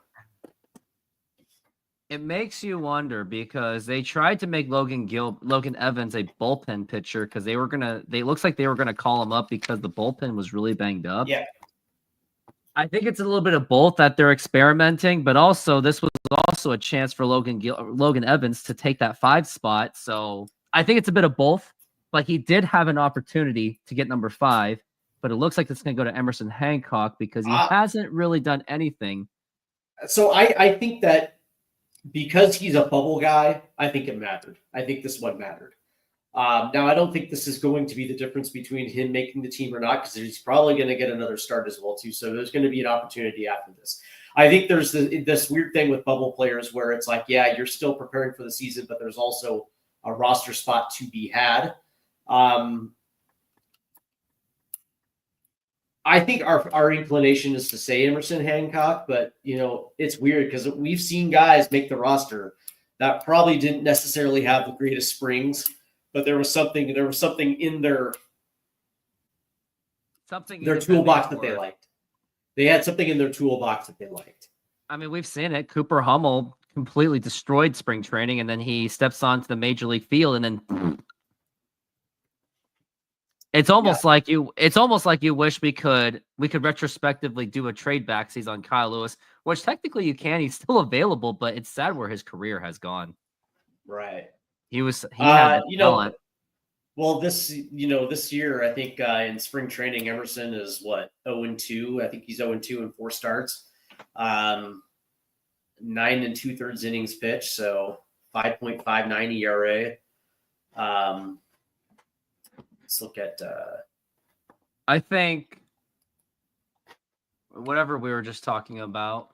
A: It makes you wonder because they tried to make Logan Evans a bullpen pitcher because they looks like they were gonna call him up because the bullpen was really banged up.
B: Yeah.
A: I think it's a little bit of both that they're experimenting, but also this was also a chance for Logan Evans to take that 5 spot. So I think it's a bit of both, but he did have an opportunity to get number 5, but it looks like it's going to go to Emerson Hancock because he hasn't really done anything.
B: So I think that because he's a bubble guy, I think it mattered. I think this one mattered. Now, I don't think this is going to be the difference between him making the team or not, because he's probably going to get another start as well, too. So there's going to be an opportunity after this. I think there's this weird thing with bubble players where it's like, yeah, you're still preparing for the season, but there's also a roster spot to be had. I think our inclination is to say Emerson Hancock, but, it's weird because we've seen guys make the roster that probably didn't necessarily have the greatest springs, but there was something in their toolbox that they liked. They had something in their toolbox that they liked.
A: I mean, we've seen it. Cooper Hummel completely destroyed spring training, and then he steps onto the major league field, and then it's almost like you wish we could retrospectively do a trade backseas on Kyle Lewis, which technically you can. He's still available, but it's sad where his career has gone.
B: Right.
A: He had talent.
B: Well, this year, I think in spring training, Emerson is 0-2. I think he's 0-2 in 4 starts. 9 2/3 innings pitched, so 5.59 ERA. Let's look at.
A: I think whatever we were just talking about,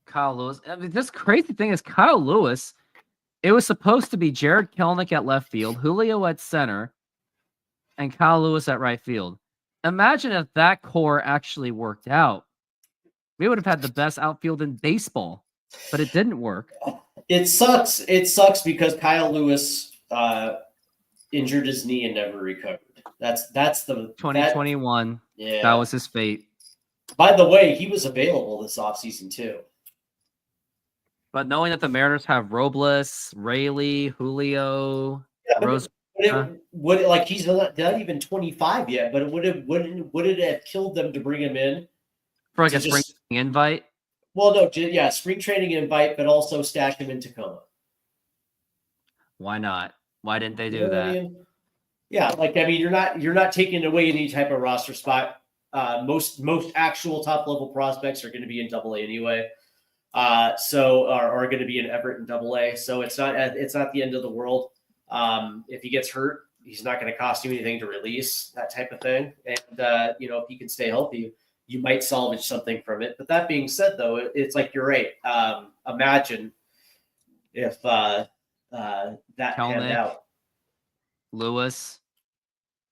A: Kyle Lewis. I mean, this crazy thing is Kyle Lewis. It was supposed to be Jared Kelenic at left field, Julio at center, and Kyle Lewis at right field. Imagine if that core actually worked out. We would have had the best outfield in baseball, but it didn't work.
B: It sucks. It sucks because Kyle Lewis injured his knee and never recovered. That's the
A: 2021. That was his fate.
B: By the way, he was available this offseason too.
A: But knowing that the Mariners have Robles, Rayleigh, Julio, Rose,
B: he's not even 25 yet, but would it have killed them to bring him in
A: for like a spring invite?
B: Well, no, spring training invite, but also stash him in Tacoma.
A: Why not? Why didn't they do that?
B: I mean? Yeah, you're not taking away any type of roster spot. Most actual top level prospects are going to be in Double-A anyway. So are going to be in Everett and Double-A. So it's not the end of the world. If he gets hurt, he's not going to cost you anything to release, that type of thing. And if he can stay healthy, you might salvage something from it. But that being said, though, it's like you're right. Imagine if that panned out.
A: Lewis.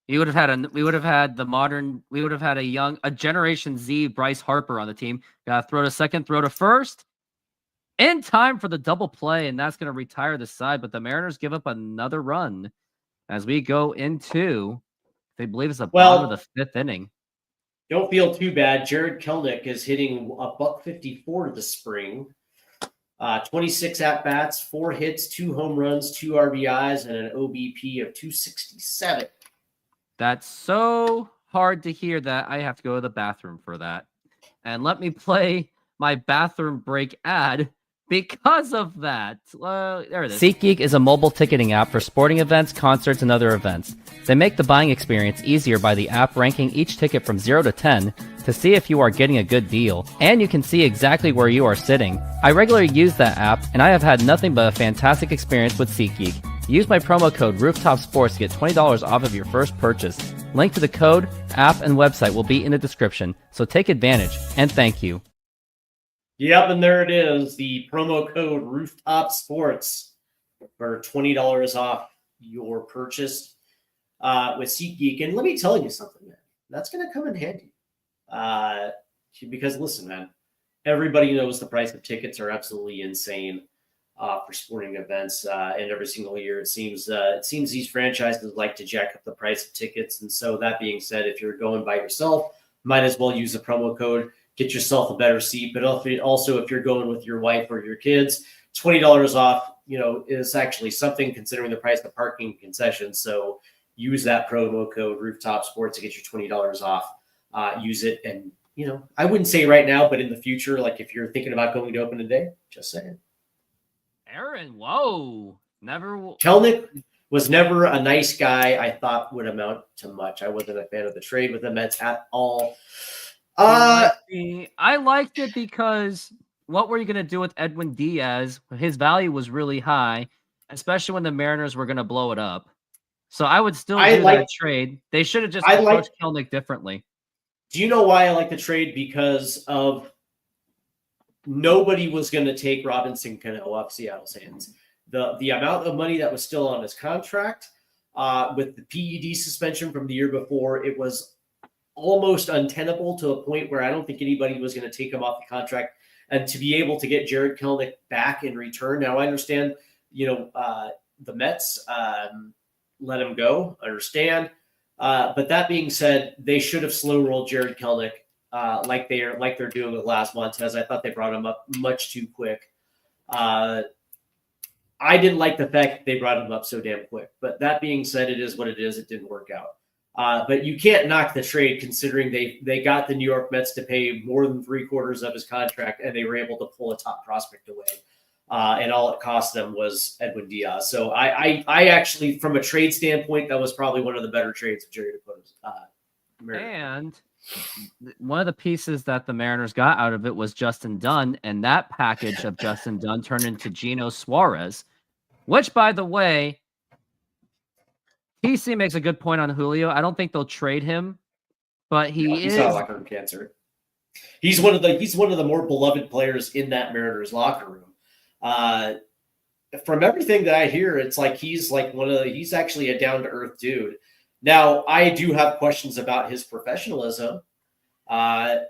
A: We would have had a Generation Z Bryce Harper on the team. Got to throw to second, throw to first. in time for the double play, and that's going to retire the side. But the Mariners give up another run as we go into, they believe it's the bottom of the 5th inning.
B: Don't feel too bad. Jared Kelenic is hitting a $154 this spring. 26 at-bats, 4 hits, 2 home runs, 2 RBIs, and an OBP of 267.
A: That's so hard to hear that I have to go to the bathroom for that. And let me play my bathroom break ad because of that. There it is. SeatGeek is a mobile ticketing app for sporting events, concerts, and other events. They make the buying experience easier by the app ranking each ticket from 0 to 10 to see if you are getting a good deal, and you can see exactly where you are sitting. I regularly use that app, and I have had nothing but a fantastic experience with SeatGeek. Use my promo code RoofTopSports to get $20 off of your first purchase. Link to the code, app, and website will be in the description, so take advantage, and thank you.
B: Yep, and there it is, the promo code RoofTopSports for $20 off your purchase with SeatGeek. And let me tell you something, man. That's going to come in handy. Because, listen, man, everybody knows the price of tickets are absolutely insane for sporting events. And every single year, it seems these franchises like to jack up the price of tickets. And so that being said, if you're going by yourself, might as well use the promo code. Get yourself a better seat, but also if you're going with your wife or your kids, $20 off, is actually something considering the price of parking concessions. So use that promo code RoofTopSports to get your $20 off. Use it, and I wouldn't say right now, but in the future, like if you're thinking about going to open today, just saying.
A: Aaron, whoa, never.
B: Kelenic was never a nice guy. I thought would amount to much. I wasn't a fan of the trade with the Mets at all.
A: I liked it because what were you going to do with Edwin Diaz? His value was really high, especially when the Mariners were going to blow it up. So I would still do that trade. They should have just approached Kelenic differently.
B: Do you know why I like the trade? Because of nobody was going to take Robinson Cano off Seattle's hands. The amount of money that was still on his contract with the PED suspension from the year before, it was almost untenable to a point where I don't think anybody was going to take him off the contract, and to be able to get Jared Kelenic back in return. Now I understand, the Mets let him go. I understand. But that being said, they should have slow rolled Jared Kelenic like they're doing with Las Montez. I thought they brought him up much too quick. I didn't like the fact that they brought him up so damn quick. But that being said, it is what it is. It didn't work out. But you can't knock the trade considering they got the New York Mets to pay more than 3/4 of his contract, and they were able to pull a top prospect away. And all it cost them was Edwin Diaz. So I actually, from a trade standpoint, that was probably one of the better trades of Jerry to put.
A: And one of the pieces that the Mariners got out of it was Justin Dunn, and that package of Justin Dunn turned into Gino Suarez, which, by the way, TC makes a good point on Julio. I don't think they'll trade him, but he's
B: not locker room cancer. He's one of the more beloved players in that Mariners locker room. From everything that I hear, it's like he's actually a down to earth dude. Now, I do have questions about his professionalism. How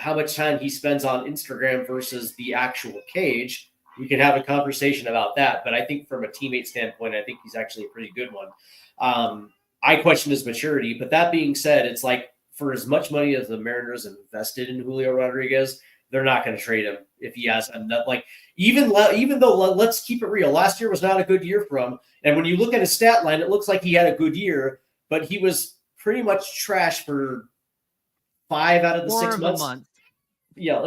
B: much time he spends on Instagram versus the actual cage. We can have a conversation about that, but I think from a teammate standpoint, I think he's actually a pretty good one. I question his maturity, but that being said, it's like for as much money as the Mariners invested in Julio Rodriguez, they're not going to trade him if he has enough. Like even though let's keep it real, last year was not a good year for him, and when you look at his stat line, it looks like he had a good year, but he was pretty much trash for 5 out of the 6 months. Yeah,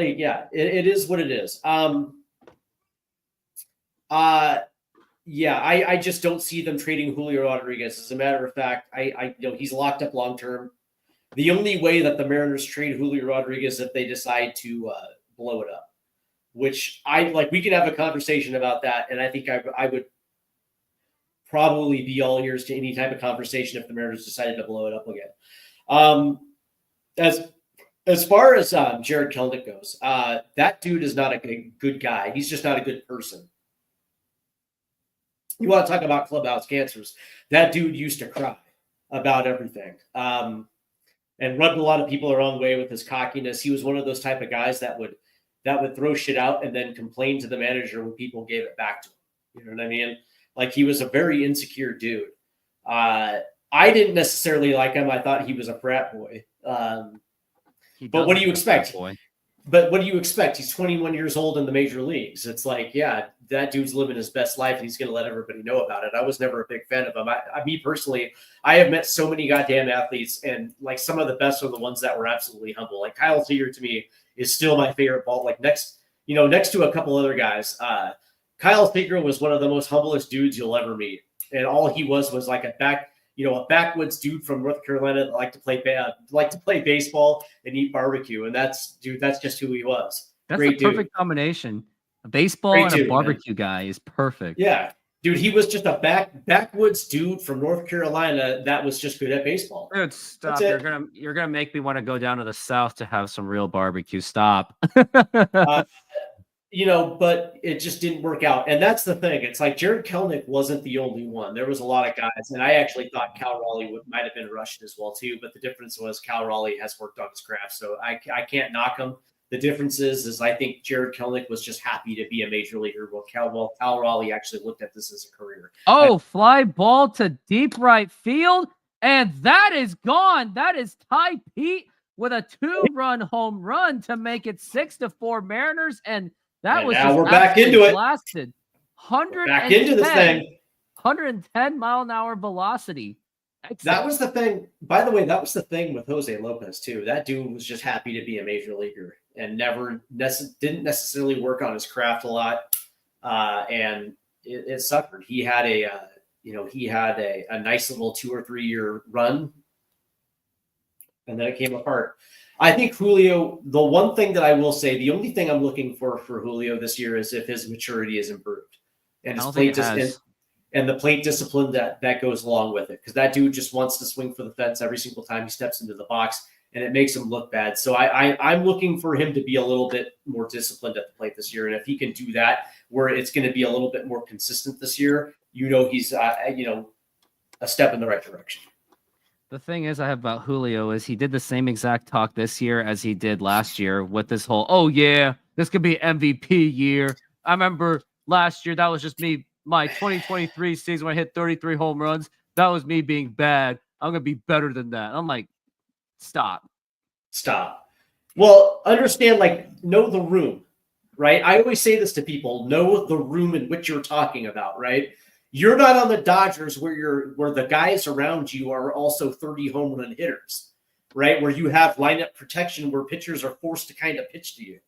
B: it is what it is. I just don't see them trading Julio Rodriguez. As a matter of fact, I he's locked up long term. The only way that the Mariners trade Julio Rodriguez is if they decide to blow it up, which we could have a conversation about that, and I think I would probably be all ears to any type of conversation if the Mariners decided to blow it up again. As far as Jared Kelenic goes, that dude is not a good guy. He's just not a good person. You want to talk about clubhouse cancers? That dude used to cry about everything and rubbed a lot of people the wrong way with his cockiness. He was one of those type of guys that would that would throw shit out and then complain to the manager when people gave it back to him. You know what I mean? Like, he was a very insecure dude. I didn't necessarily like him. I thought he was a frat boy. But what do you expect? But what do you expect? He's 21 years old in the major leagues. It's like, yeah, that dude's living his best life, and he's going to let everybody know about it. I was never a big fan of him. Me personally, I have met so many goddamn athletes, and like some of the best are the ones that were absolutely humble. Like Kyle Seager to me is still my favorite ball. Like next to a couple other guys. Kyle Seager was one of the most humblest dudes you'll ever meet, and all he was like a backwoods dude from North Carolina that liked to play baseball and eat barbecue. And that's just who he was.
A: That's a perfect combination. A baseball and a barbecue guy is perfect.
B: Yeah. Dude, he was just a backwoods dude from North Carolina that was just good at baseball.
A: Dude, stop. You're gonna make me want to go down to the South to have some real barbecue. Stop.
B: But it just didn't work out. And that's the thing. It's like Jared Kelenic wasn't the only one. There was a lot of guys. And I actually thought Cal Raleigh might have been rushed as well, too. But the difference was Cal Raleigh has worked on his craft. So I can't knock him. The difference is I think Jared Kelenic was just happy to be a major leaguer. Cal Raleigh actually looked at this as a career.
A: Fly ball to deep right field. And that is gone. That is Ty Pete with a 2-run home run to make it 6-4 Mariners. And that was
B: now we're back into it.
A: Blasted.
B: Back into this thing.
A: 110 mile an hour velocity. Excellent.
B: That was the thing. By the way, that was the thing with Jose Lopez too. That dude was just happy to be a major leaguer and didn't necessarily work on his craft a lot. And it suffered. He had a nice little 2 or 3 year run, and then it came apart. I think Julio, the one thing that I will say, the only thing I'm looking for Julio this year is if his maturity is improved and his plate and the plate discipline that goes along with it. Because that dude just wants to swing for the fence every single time he steps into the box, and it makes him look bad. So I'm looking for him to be a little bit more disciplined at the plate this year. And if he can do that, where it's going to be a little bit more consistent this year, he's a step in the right direction.
A: The thing is I have about Julio is he did the same exact talk this year as he did last year with this whole, oh yeah, this could be MVP year. I remember last year, that was just me, my 2023 season when I hit 33 home runs. That was me being bad. I'm going to be better than that. I'm like, stop.
B: Well, understand, know the room, right? I always say this to people, know the room in which you're talking about, right? You're not on the Dodgers where the guys around you are also 30 home run hitters, right? Where you have lineup protection, where pitchers are forced to kind of pitch to you,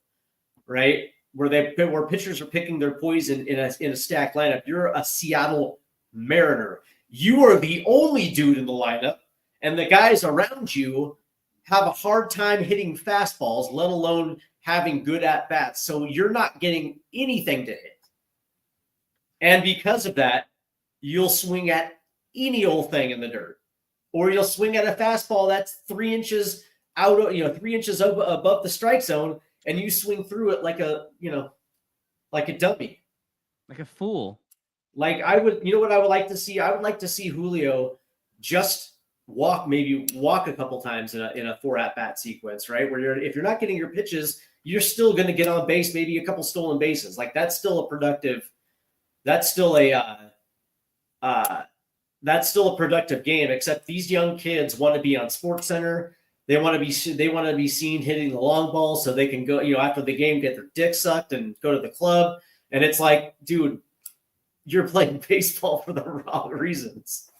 B: right? Where pitchers are picking their poison in a stacked lineup. You're a Seattle Mariner. You are the only dude in the lineup, and the guys around you have a hard time hitting fastballs, let alone having good at bats. So you're not getting anything to hit, and because of that, you'll swing at any old thing in the dirt, or you'll swing at a fastball that's 3 inches out, 3 inches above the strike zone, and you swing through it like a dummy,
A: like a fool.
B: Like I would, what I would like to see? I would like to see Julio just walk a couple times in a 4 at-bat sequence, right? Where if you're not getting your pitches, you're still going to get on base, maybe a couple stolen bases. Like that's still a productive game, except these young kids want to be on SportsCenter. They want to be seen hitting the long ball so they can go, after the game, get their dick sucked and go to the club. And it's like, dude, you're playing baseball for the wrong reasons.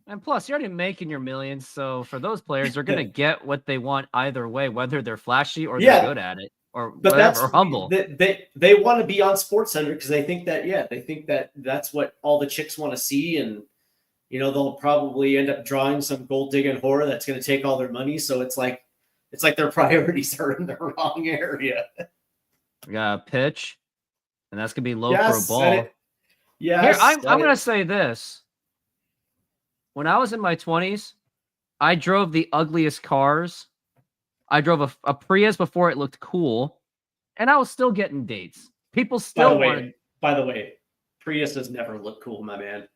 A: And plus, you're already making your millions. So for those players, they're going to get what they want either way, whether they're flashy or they're good at it or humble.
B: They want to be on SportsCenter because they think that that's what all the chicks want to see. And, they'll probably end up drawing some gold digging whore that's going to take all their money. So it's like their priorities are in the wrong area.
A: We got a pitch, and that's going to be low for a ball.
B: Yeah.
A: I'm going to say this. When I was in my 20s, I drove the ugliest cars. I drove a Prius before it looked cool, and I was still getting dates. People still wanted.
B: By the way, Priuses never look cool, my man.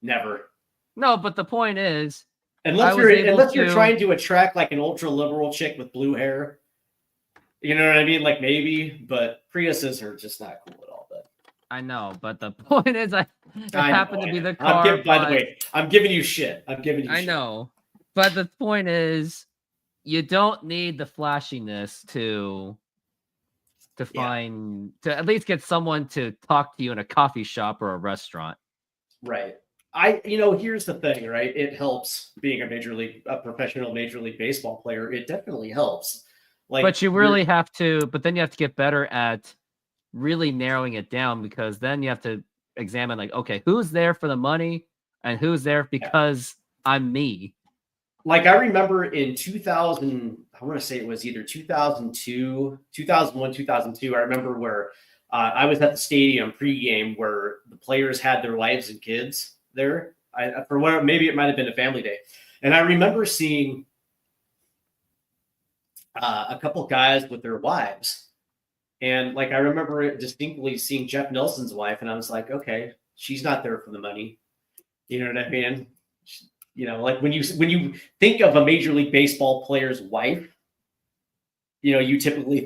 B: Never.
A: No, but the point is,
B: unless you're trying to attract like an ultra liberal chick with blue hair, You know what I mean? Like maybe, but Priuses are just not cool at all. But
A: I know, but the point is, it happened to be the car.
B: By the way, I'm giving you shit. I'm giving you.
A: I know, but the point is, you don't need the flashiness to at least get someone to talk to you in a coffee shop or a restaurant.
B: Right. Here's the thing, right? It helps being a professional Major League Baseball player. It definitely helps. Like,
A: but you really have to. But then you have to get better at really narrowing it down, because then you have to examine, like, okay, who's there for the money and who's there because I'm me.
B: Like, I remember in 2000, I want to say it was either 2002, 2001, 2002. I remember where I was at the stadium pregame where the players had their wives and kids there. Maybe it might have been a family day. And I remember seeing a couple guys with their wives. And like, I remember distinctly seeing Jeff Nelson's wife, and I was like, okay, she's not there for the money. You know what I mean? Like when you think of a Major League Baseball player's wife, you typically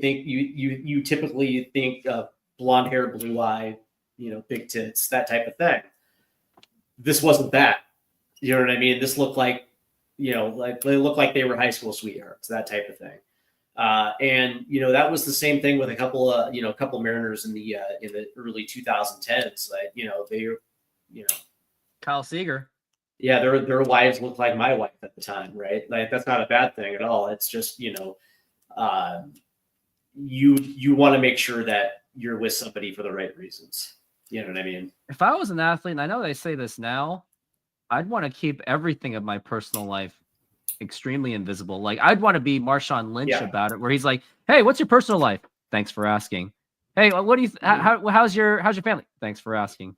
B: think of blonde hair, blue eye, big tits, that type of thing. This wasn't that. You know what I mean? This looked like, like they looked like they were high school sweethearts, that type of thing. And that was the same thing with a couple Mariners in the early 2010s.
A: Kyle Seager.
B: Yeah, their wives looked like my wife at the time, right? Like, that's not a bad thing at all. It's just, you want to make sure that you're with somebody for the right reasons. You know what I mean?
A: If I was an athlete, and I know they say this now, I'd want to keep everything of my personal life extremely invisible. Like, I'd want to be Marshawn Lynch about it, where he's like, "Hey, what's your personal life? Thanks for asking. Hey, what do you? How's your family? Thanks for asking."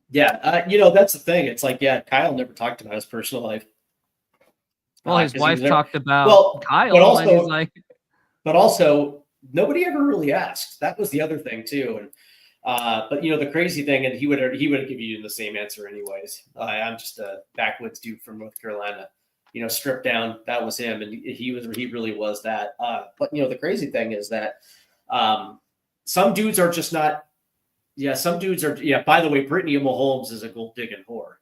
B: Yeah, that's the thing. It's like, Kyle never talked about his personal life.
A: Well, his wife talked about Kyle,
B: but also nobody ever really asked. That was the other thing too. And but the crazy thing, and he would give you the same answer anyways. I'm just a backwoods dude from North Carolina. Stripped down. That was him, and he really was that. But the crazy thing is that some dudes are just not. Yeah, some dudes are. Yeah, by the way, Brittany Mahomes is a gold digging whore.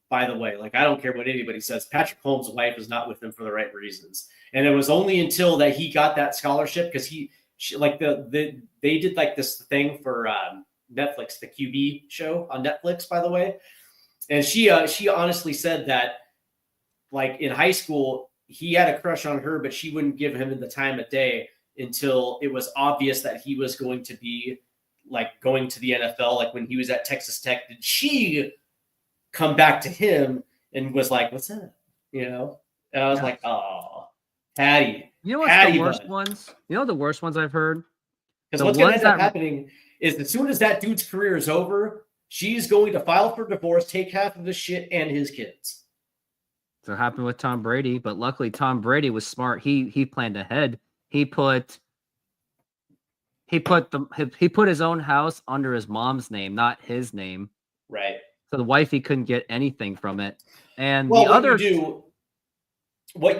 B: By the way, like, I don't care what anybody says. Patrick Mahomes' wife is not with him for the right reasons, and it was only until that he got that scholarship, because they did like this thing for Netflix, the QB show on Netflix, by the way, and she honestly said that, like, in high school he had a crush on her, but she wouldn't give him the time of day until it was obvious that he was going to be, like, going to the NFL. Like, when he was at Texas Tech, did she come back to him and was like, "What's that?" And I was like, "Oh, Patty."
A: You know what's the worst ones? You know the worst ones I've heard?
B: Because what's going to end up happening is, as soon as that dude's career is over, she's going to file for divorce, take half of his shit and his kids.
A: So it happened with Tom Brady, but luckily Tom Brady was smart. He planned ahead. He put his own house under his mom's name, not his name.
B: Right.
A: So the wifey couldn't get anything from it. And
B: what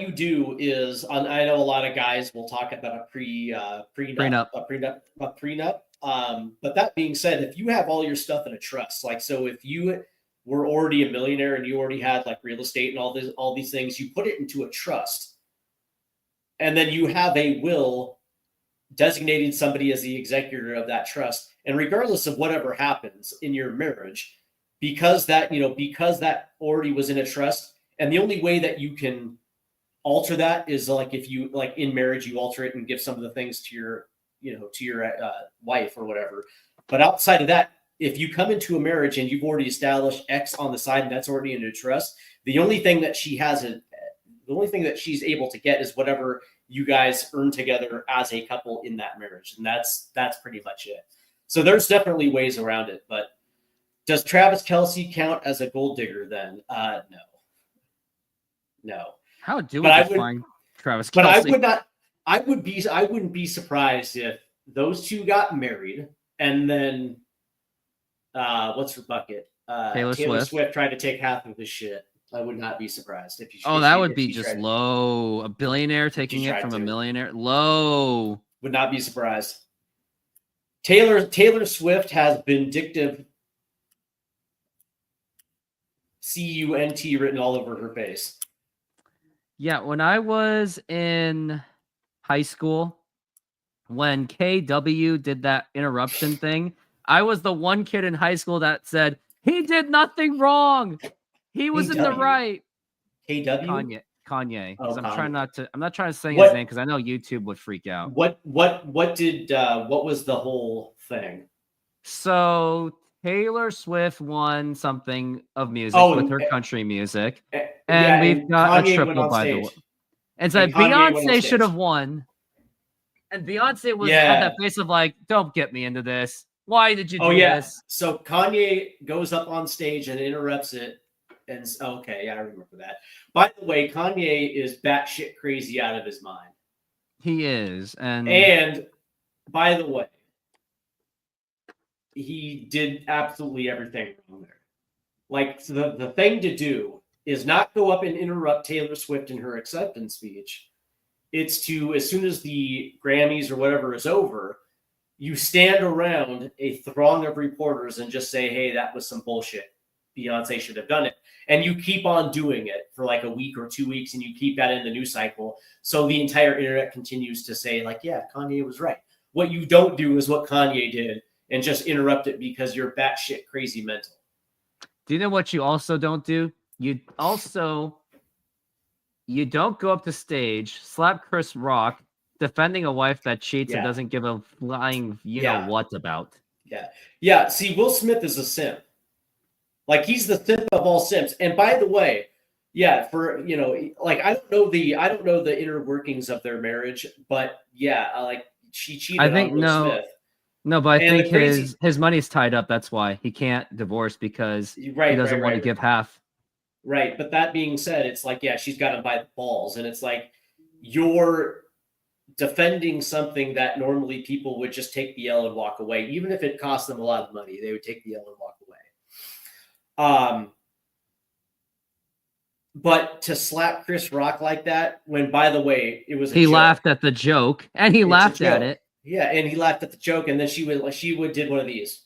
B: you do is, I know a lot of guys will talk about a prenup. But that being said, if you have all your stuff in a trust, like, so if you were already a millionaire and you already had, like, real estate and all these things, you put it into a trust, and then you have a will designating somebody as the executor of that trust. And regardless of whatever happens in your marriage, because that already was in a trust, and the only way that you can alter that is, like, if you, like, in marriage, you alter it and give some of the things to your wife or whatever. But outside of that, if you come into a marriage and you've already established X on the side and that's already in a trust, the only thing that she's able to get is whatever you guys earn together as a couple in that marriage. And that's pretty much it. So there's definitely ways around it. But does Travis Kelce count as a gold digger then? No.
A: How do we define Travis Kelce?
B: But I wouldn't be surprised if those two got married and then what's her bucket?
A: Taylor
B: Swift tried to take half of his shit. I would not be surprised if you.
A: That would be just low. A billionaire taking it from a millionaire. Low.
B: Would not be surprised. Taylor Swift has vindictive CUNT written all over her face.
A: Yeah, when I was in high school, when KW did that interruption thing, I was the one kid in high school that said, he did nothing wrong. He was in the right.
B: KW?
A: Kanye.
B: Oh,
A: I'm not trying to say his name because I know YouTube would freak out.
B: What was the whole thing?
A: So Taylor Swift won something of music with her country music. And we've got
B: Kanye
A: a triple, by the way. And so Beyonce should have won. And Beyonce had that face of like, don't get me into this. Why did you do this?
B: So Kanye goes up on stage and interrupts it. And I remember that. By the way, Kanye is batshit crazy out of his mind.
A: He is.
B: And by the way, he did absolutely everything wrong there. Like, so the thing to do is not go up and interrupt Taylor Swift in her acceptance speech. It's to, as soon as the Grammys or whatever is over, you stand around a throng of reporters and just say, hey, that was some bullshit. Beyonce should have done it. And you keep on doing it for like a week or 2 weeks, and you keep that in the news cycle. So the entire internet continues to say, like, yeah, Kanye was right. What you don't do is what Kanye did and just interrupt it because you're batshit crazy mental.
A: Do you know what you also don't do? You don't go up to stage, slap Chris Rock, defending a wife that cheats and doesn't give a flying know what about.
B: Yeah. See, Will Smith is a simp. Like, he's the simp of all simps. And by the way, for like, I don't know the inner workings of their marriage, but like, she cheated on Will Smith.
A: No, but I think his money's tied up. That's why he can't divorce, because he doesn't want to give half.
B: Right. But that being said, it's like, she's got him by the balls. And it's like, you're defending something that normally people would just take the L and walk away. Even if it cost them a lot of money, they would take the L and walk away. But to slap Chris Rock like that, when, by the way, it was
A: he laughed at the joke, and he laughed at it.
B: Yeah, and he laughed at the joke, and then she would did one of these.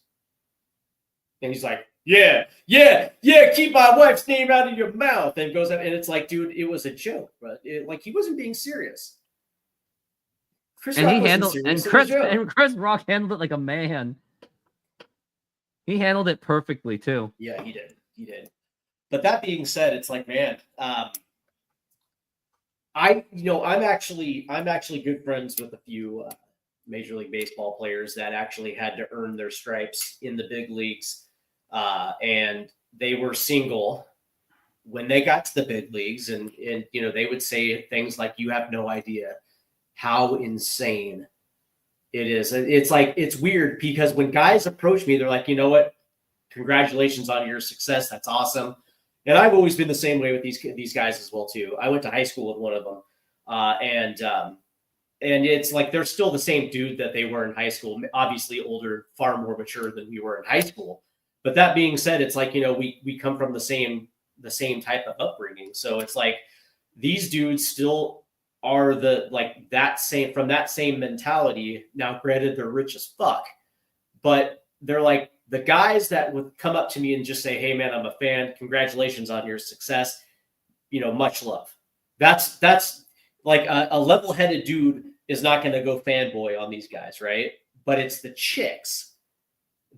B: And he's like, yeah, keep my wife's name out of your mouth, and goes up, and it's like, dude, it was a joke, but like, he wasn't being serious.
A: Chris Rock handled it like a man. He handled it perfectly too.
B: Yeah, he did. But that being said, it's like, man, I'm actually good friends with a few Major League Baseball players that actually had to earn their stripes in the big leagues, and they were single when they got to the big leagues, and they would say things like, "You have no idea how insane it is." It's like, it's weird because when guys approach me, they're like, you know what? Congratulations on your success. That's awesome. And I've always been the same way with these guys as well too. I went to high school with one of them, and it's like, they're still the same dude that they were in high school. Obviously older, far more mature than we were in high school. But that being said, it's like, we come from the same type of upbringing. So it's like, these dudes still are from that same mentality. Now, granted, they're rich as fuck, but they're like, the guys that would come up to me and just say, hey man, I'm a fan. Congratulations on your success. Much love. That's like a level-headed dude is not going to go fanboy on these guys. Right. But it's the chicks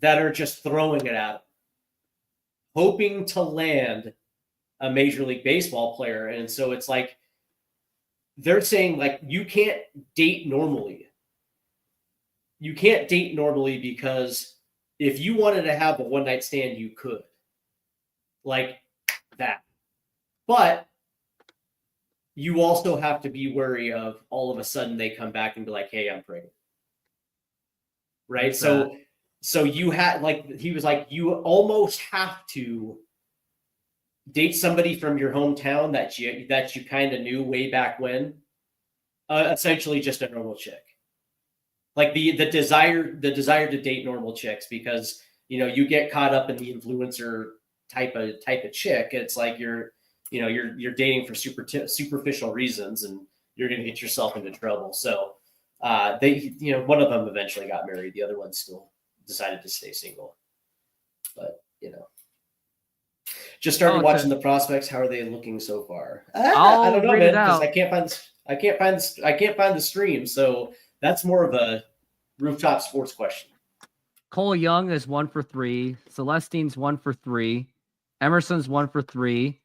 B: that are just throwing it at them, hoping to land a Major League Baseball player. And so it's like, they're saying, like, you can't date normally. You can't date normally because if you wanted to have a one-night stand, you could. Like that. But you also have to be wary of, all of a sudden they come back and be like, hey, I'm pregnant. Right? So you had, like, he was like, you almost have to date somebody from your hometown that you kind of knew way back when. Essentially just a normal chick. Like the desire to date normal chicks, because you get caught up in the influencer type of chick. It's like you're dating for superficial reasons, and you're going to get yourself into trouble. So one of them eventually got married. The other one still decided to stay single. But just started watching the prospects. How are they looking so far? I don't know, man, because I can't find the stream. So that's more of a Rooftop Sports question.
A: Cole Young is 1 for 3. Celestine's 1 for 3. Emerson's 1 for 3.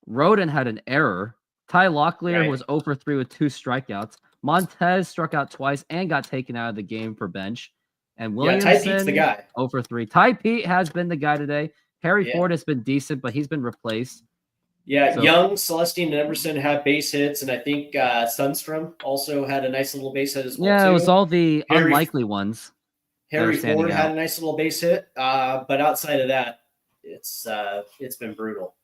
A: Roden had an error. Ty Locklear was 0 for 3 with 2 strikeouts. Montez struck out twice and got taken out of the game for bench. And Williamson,
B: Ty Pete's the guy.
A: 0 for 3. Ty Pete has been the guy today. Harry Ford has been decent, but he's been replaced.
B: Yeah, Young, Celestine, and Emerson had base hits, and I think Sundstrom also had a nice little base hit as well.
A: Yeah, it was all the unlikely ones.
B: Harry Ford had a nice little base hit, but outside of that, it's been brutal.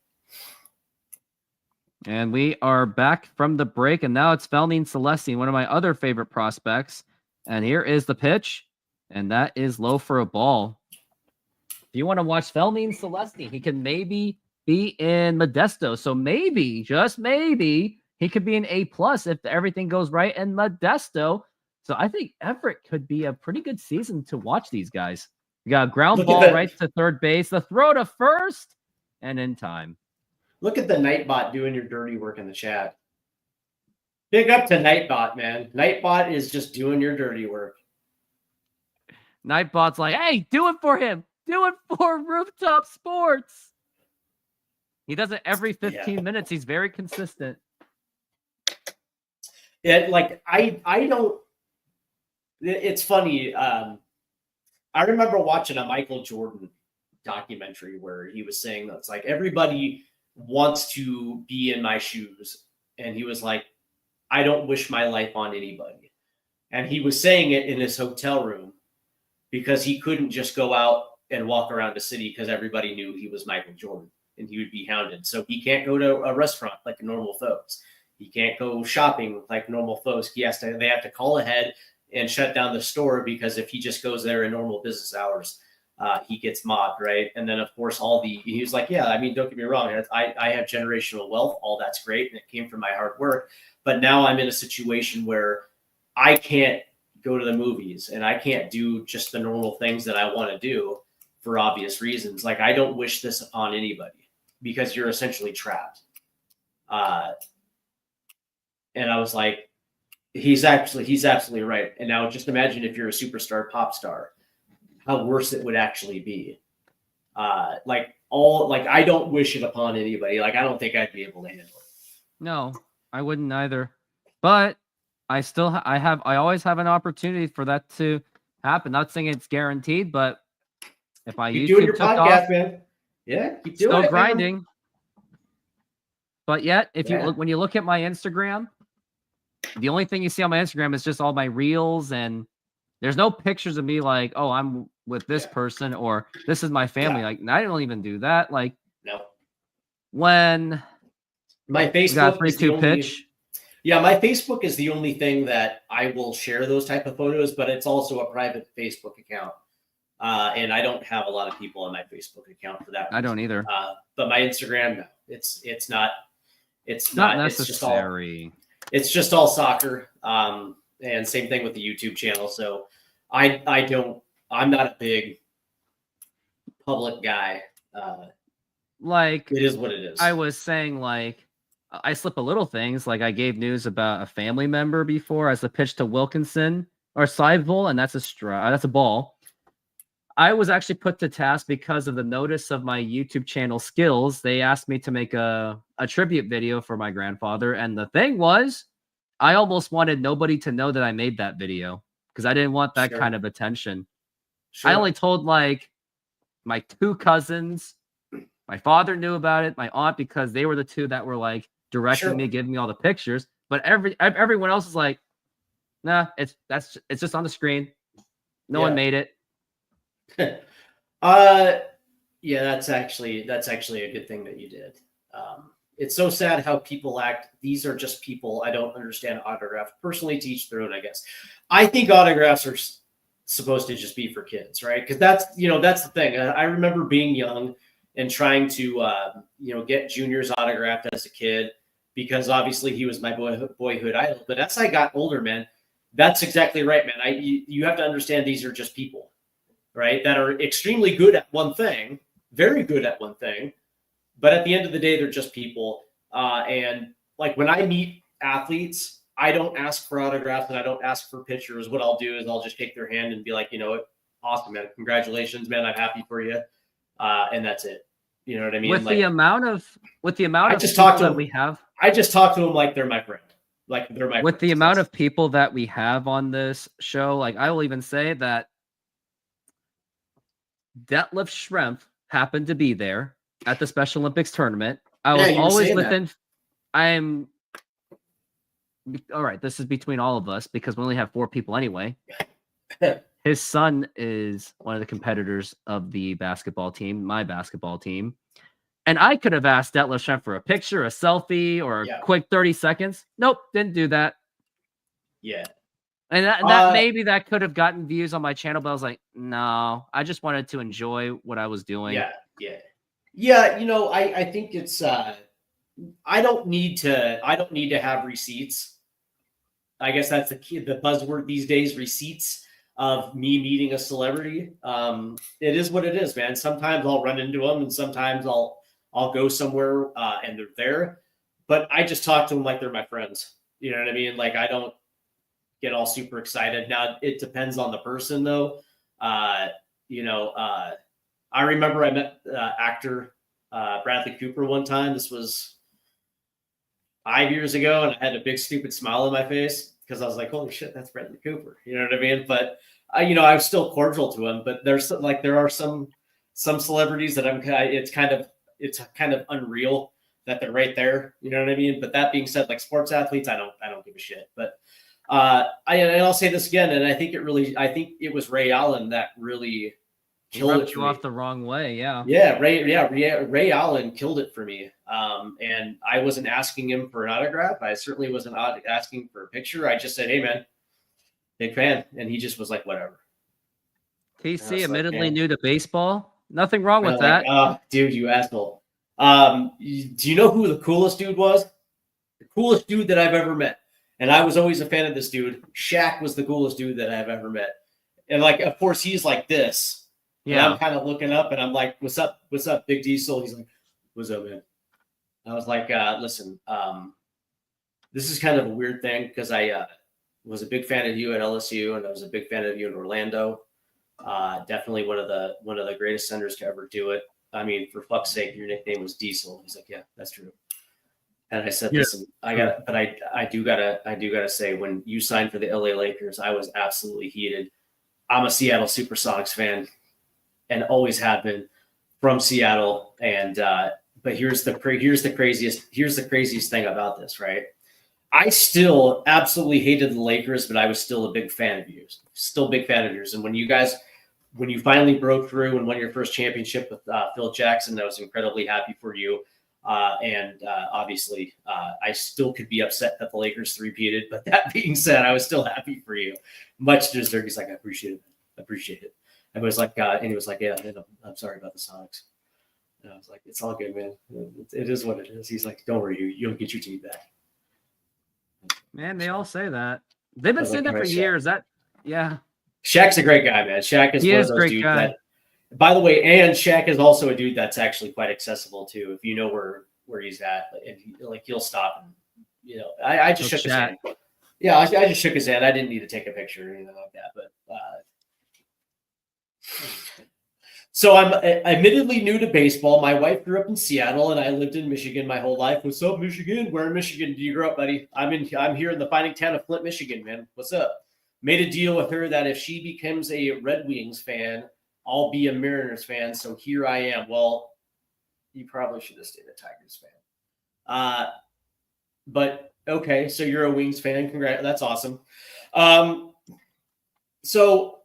A: And we are back from the break, and now it's Felnine Celestine, one of my other favorite prospects. And here is the pitch, and that is low for a ball. If you want to watch Felnine Celestine, he can maybe be in Modesto. So maybe, just maybe, he could be an A+ if everything goes right in Modesto. So I think Everett could be a pretty good season to watch these guys. You got a ground ball right to third base, the throw to first, and in time.
B: Look at the Nightbot doing your dirty work in the chat. Big up to Nightbot, man. Nightbot is just doing your dirty work.
A: Nightbot's like, hey, do it for him. Do it for Rooftop Sports. He does it every 15 minutes. He's very consistent.
B: Yeah, like I don't. It's funny. I remember watching a Michael Jordan documentary where he was saying that it's like everybody wants to be in my shoes, and he was like, I don't wish my life on anybody. And he was saying it in his hotel room because he couldn't just go out and walk around the city because everybody knew he was Michael Jordan and he would be hounded. So he can't go to a restaurant like normal folks. He can't go shopping like normal folks. They have to call ahead and shut down the store because if he just goes there in normal business hours, he gets mobbed, right? And then, of course, he was like, yeah, I mean, don't get me wrong. I have generational wealth. All that's great. And it came from my hard work. But now I'm in a situation where I can't go to the movies and I can't do just the normal things that I want to do for obvious reasons. Like, I don't wish this upon anybody because you're essentially trapped. And I was like, he's absolutely right. And now just imagine if you're a superstar pop star, how worse it would actually be. I don't wish it upon anybody. Like, I don't think I'd be able to handle it.
A: No, I wouldn't either. But I always have an opportunity for that to happen. Not saying it's guaranteed, but if I
B: keep doing your podcast, man. Yeah, keep doing
A: still
B: it,
A: grinding.
B: Man.
A: But yet, when you look at my Instagram, the only thing you see on my Instagram is just all my reels, and there's no pictures of me like, oh, I'm with this person or this is my family. Like, I don't even do that. Like,
B: no.
A: When
B: my Facebook
A: is the pitch.
B: Yeah, my Facebook is the only thing that I will share those type of photos, but it's also a private Facebook account. And I don't have a lot of people on my Facebook account for that reason.
A: I don't either.
B: But my Instagram, no, it's not
A: necessary.
B: It's just all soccer. And same thing with the YouTube channel. So I'm not a big public guy.
A: Like,
B: it is what it is.
A: I was saying, like, I slip a little things. Like, I gave news about a family member before as a pitch to Wilkinson or Seibel, and that's a ball. I was actually put to task because of the notice of my YouTube channel skills. They asked me to make a tribute video for my grandfather. And the thing was, I almost wanted nobody to know that I made that video because I didn't want that kind of attention. Sure. I only told like my 2 cousins. My father knew about it, my aunt, because they were the 2 that were like directing me, giving me all the pictures. But everyone else is like, nah, it's just on the screen. No one made it.
B: Yeah, that's actually a good thing that you did. It's so sad how people act. These are just people. I don't understand autographs. Personally, to each their own, I guess. I think autographs are supposed to just be for kids, right? Because that's the thing. I remember being young and trying to get Junior's autographed as a kid because obviously he was my boyhood idol. But as I got older, man, That's exactly right, man. You have to understand these are just people, right? That are extremely good at one thing, very good at one thing, but at the end of the day, they're just people. And like when I meet athletes, I don't ask for autographs and I don't ask for pictures. What I'll do is I'll just take their hand and be like, you know what, awesome, man, congratulations, man, I'm happy for you, and that's it. You know what I mean?
A: With the amount of
B: I just talk to them. We have. I just talk to them like they're my friend. Like they're my
A: with friends. The amount of people that we have on this show, like I will even say that Detlef Schrempf happened to be there at the Special Olympics tournament. I was always within. I'm all right. This is between all of us because we only have 4 people anyway. His son is one of the competitors of the basketball team, my basketball team. And I could have asked Detlef Schrempf for a picture, a selfie, or a quick 30 seconds. Nope, didn't do that.
B: Yeah.
A: And that maybe that could have gotten views on my channel, but I was like, no, I just wanted to enjoy what I was doing.
B: Yeah. You know, I think it's I don't need to have receipts. I guess that's the buzzword these days, receipts of me meeting a celebrity. It is what it is, man. Sometimes I'll run into them and sometimes I'll go somewhere and they're there, but I just talk to them like they're my friends. You know what I mean? Like I don't get all super excited. Now it depends on the person though. You know, I remember I met actor Bradley Cooper one time. This was 5 years ago, and I had a big stupid smile on my face because I was like, "Holy shit, that's Bradley Cooper!" You know what I mean? But you know, I'm still cordial to him. But there are some celebrities that it's kind of unreal that they're right there. You know what I mean? But that being said, like sports athletes, I don't give a shit. But I'll say this again, and I think it was Ray Allen that really killed it
A: you off the wrong way.
B: Ray Allen killed it for me. And I wasn't asking him for an autograph. I certainly wasn't asking for a picture. I just said, "Hey man, big fan." And he just was like, "Whatever."
A: TC, admittedly new to baseball. Nothing wrong with that.
B: Oh, dude, you asshole. Do you know who the coolest dude was? The coolest dude that I've ever met. And I was always a fan of this dude. Shaq was the coolest dude that I've ever met. And like, of course, he's like this. Yeah. And I'm kind of looking up and I'm like, "What's up? What's up, Big Diesel?" He's like, "What's up, man?" I was like, "Listen, this is kind of a weird thing because I was a big fan of you at LSU and I was a big fan of you in Orlando. Definitely one of the greatest centers to ever do it. I mean, for fuck's sake, your nickname was Diesel." He's like, "Yeah, that's true." And I said, "Listen, I do gotta say, when you signed for the LA Lakers, I was absolutely heated. I'm a Seattle SuperSonics fan and always have been, from Seattle. And but here's the craziest thing about this, right? I still absolutely hated the Lakers, but I was still a big fan of yours. Still a big fan of yours. And when you finally broke through and won your first championship with Phil Jackson, I was incredibly happy for you. And obviously, I still could be upset that the Lakers three-peated. But that being said, I was still happy for you. Much deserved." He's like, "I appreciate it. I appreciate it." And he was like, "Yeah, I'm sorry about the Sonics." And I was like, "It's all good, man. It is what it is." He's like, "Don't worry, you'll get your team back."
A: Man, they all say that. They've been saying that for years.
B: Shaq's a great guy, man. Shaq is one of those dudes that, by the way, and Shaq is also a dude that's actually quite accessible too. If you know where he's at, and he'll stop and, you know, I just shook his hand. Yeah, I just shook his hand. I didn't need to take a picture or anything like that, but. So I'm admittedly new to baseball. My wife grew up in Seattle, and I lived in Michigan my whole life. What's up, Michigan? Where in Michigan do you grow up, buddy? I'm here in the fighting town of Flint, Michigan, man. What's up? Made a deal with her that if she becomes a Red Wings fan, I'll be a Mariners fan. So here I am. Well, you probably should have stayed a Tigers fan. But okay, so you're a Wings fan. Congrats. That's awesome. So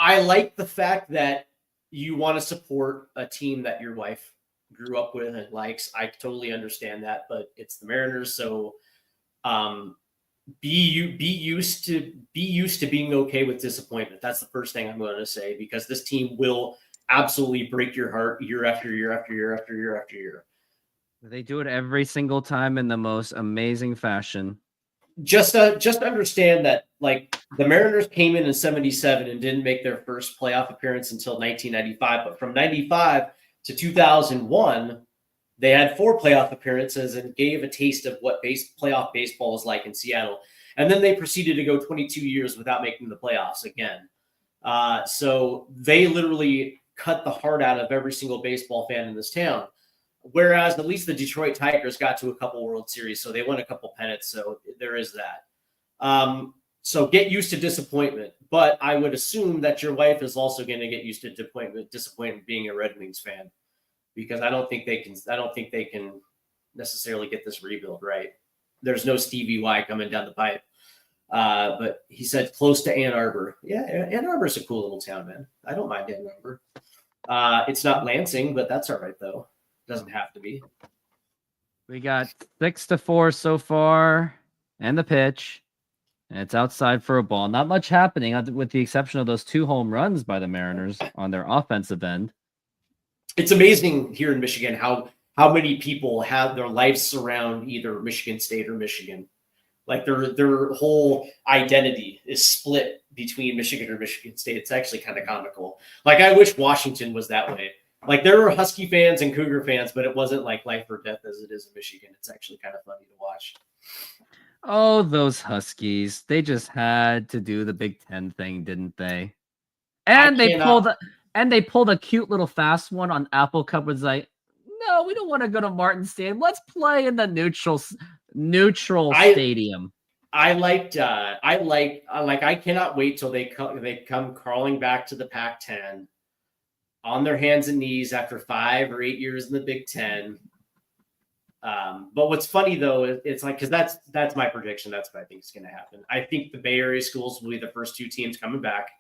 B: I like the fact that you want to support a team that your wife grew up with and likes. I totally understand that, but it's the Mariners. So be used to being okay with disappointment. That's the first thing I'm going to say, because this team will absolutely break your heart year after year after year after year after year.
A: They do it every single time in the most amazing fashion.
B: just understand that, like, the Mariners came in '77 and didn't make their first playoff appearance until 1995. But from '95 to 2001, they had 4 playoff appearances and gave a taste of what playoff baseball was like in Seattle. And then they proceeded to go 22 years without making the playoffs again. So they literally cut the heart out of every single baseball fan in this town. Whereas at least the Detroit Tigers got to a couple World Series, so they won a couple pennants. So there is that. So get used to disappointment. But I would assume that your wife is also going to get used to disappointment being a Red Wings fan, because I don't think they can necessarily get this rebuild right. There's no Stevie Y coming down the pipe. But he said close to Ann Arbor. Yeah, Ann Arbor's a cool little town, man. I don't mind Ann Arbor. It's not Lansing, but that's all right though. Doesn't have to be.
A: We got 6-4 so far, and the pitch, and it's outside for a ball. Not much happening, with the exception of those 2 home runs by the Mariners on their offensive end.
B: It's amazing here in Michigan how many people have their lives surround either Michigan State or Michigan. Like their whole identity is split between Michigan or Michigan State. It's actually kind of comical. Like, I wish Washington was that way. Like, there were Husky fans and Cougar fans, but it wasn't like life or death as it is in Michigan. It's actually kind of funny to watch.
A: Oh, those Huskies. They just had to do the Big Ten thing, didn't they? And they pulled a cute little fast one on Apple Cup. Was like, no, we don't want to go to Martin Stadium. Let's play in the neutral stadium.
B: I cannot wait till they come crawling back to the Pac-10 on their hands and knees after 5 or 8 years in the Big Ten. But what's funny though, it's like, because that's my prediction. That's what I think is going to happen. I think the Bay Area schools will be the first 2 teams coming back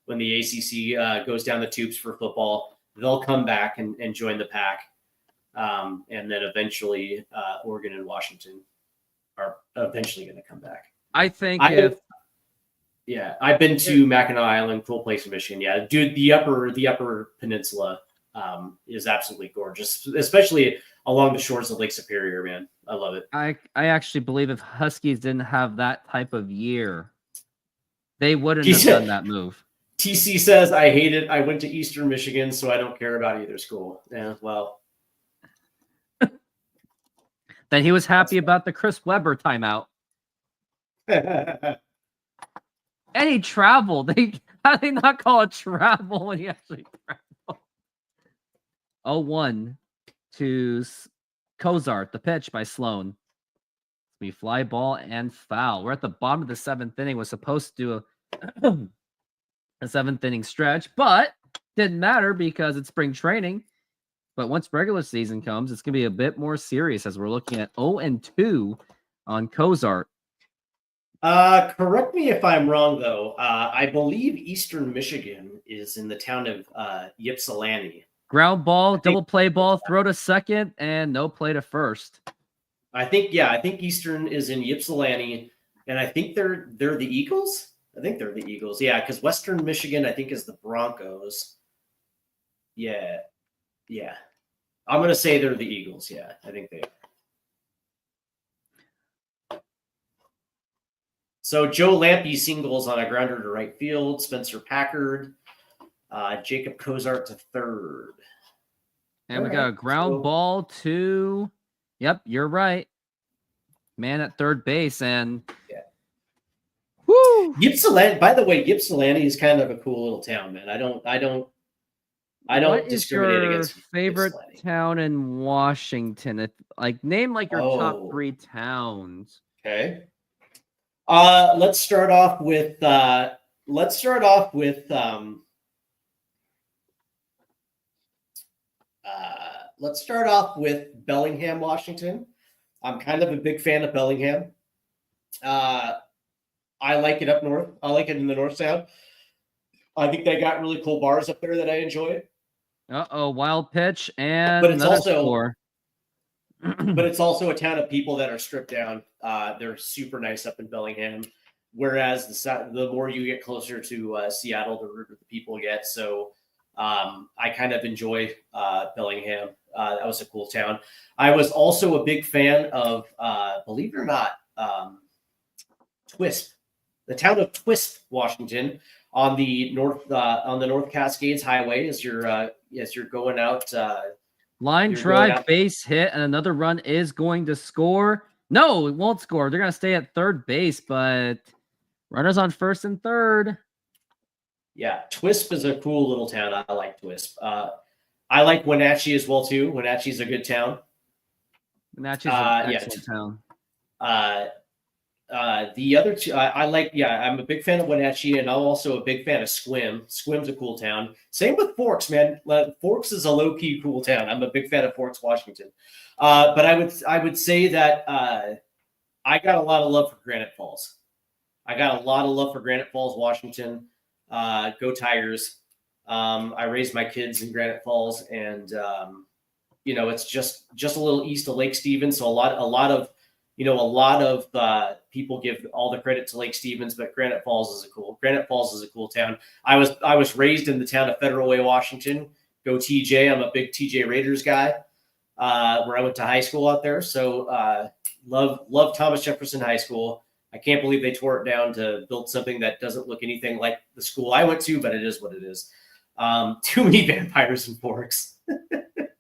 B: when the ACC goes down the tubes for football. They'll come back and join the pack, and then eventually Oregon and Washington are eventually going to come back.
A: I think
B: I've been to Mackinac Island, cool place in Michigan. Yeah, dude, the upper peninsula is absolutely gorgeous, especially along the shores of Lake Superior, man. I love it.
A: I actually believe if Huskies didn't have that type of year, they wouldn't have done that move.
B: TC says, I hate it. I went to Eastern Michigan, so I don't care about either school. Yeah, well.
A: Then he was happy about the Chris Webber timeout. And he traveled. How do they not call it travel when he actually traveled? 0-1 to Cozart. The pitch by Sloan. We fly ball and foul. We're at the bottom of the 7th inning. We're supposed to do a 7th inning stretch, but didn't matter because it's spring training. But once regular season comes, it's going to be a bit more serious as we're looking at 0-2 on Cozart.
B: Correct me if I'm wrong, though. I believe Eastern Michigan is in the town of Ypsilanti.
A: Ground ball, double play ball, throw to second, and no play to first.
B: I think Eastern is in Ypsilanti, and I think they're the Eagles. I think they're the Eagles. Yeah, because Western Michigan, I think, is the Broncos. Yeah. I'm going to say they're the Eagles. Yeah, I think they are. So Joe Lampe singles on a grounder to right field. Spencer Packard, Jacob Cozart to third.
A: And we got a ground ball to, yep, you're right. Man at third base. And
B: woo! Ypsilanti, by the way, Ypsilanti is kind of a cool little town, man. I don't discriminate against
A: favorite
B: Ypsilanti.
A: Town in Washington. Name your top 3 towns.
B: Okay. Let's start off with Bellingham, Washington. I'm kind of a big fan of Bellingham. I like it up north. I like it in the North Sound. I think they got really cool bars up there that I enjoy.
A: Wild pitch and
B: but it's also
A: score.
B: But it's also a town of people that are stripped down. They're super nice up in Bellingham. Whereas the more you get closer to Seattle, the ruder the people get. So I kind of enjoy Bellingham. That was a cool town. I was also a big fan of, believe it or not, Twisp, Washington, on the North Cascades Highway as you're going out.
A: Line drive, base hit, and another run is going to score. No, it won't score. They're going to stay at third base, but runners on first and third.
B: Yeah, Twisp is a cool little town. I like Twisp. I like Wenatchee as well too. Wenatchee's a good town.
A: Wenatchee's an excellent town.
B: The other two, I like. Yeah, I'm a big fan of Wenatchee, and I'm also a big fan of Sequim. Sequim's a cool town. Same with Forks, man. Forks is a low key cool town. I'm a big fan of Forks, Washington. But I would say that I got a lot of love for Granite Falls. Washington. Go Tigers. I raised my kids in Granite Falls, and it's just a little east of Lake Stevens. So a lot of people give all the credit to Lake Stevens, but Granite Falls is a cool town. I was raised in the town of Federal Way, Washington. Go TJ. I'm a big TJ Raiders guy. Where I went to high school out there. So love Thomas Jefferson High School. I can't believe they tore it down to build something that doesn't look anything like the school I went to, but it is what it is. Too many vampires and Forks.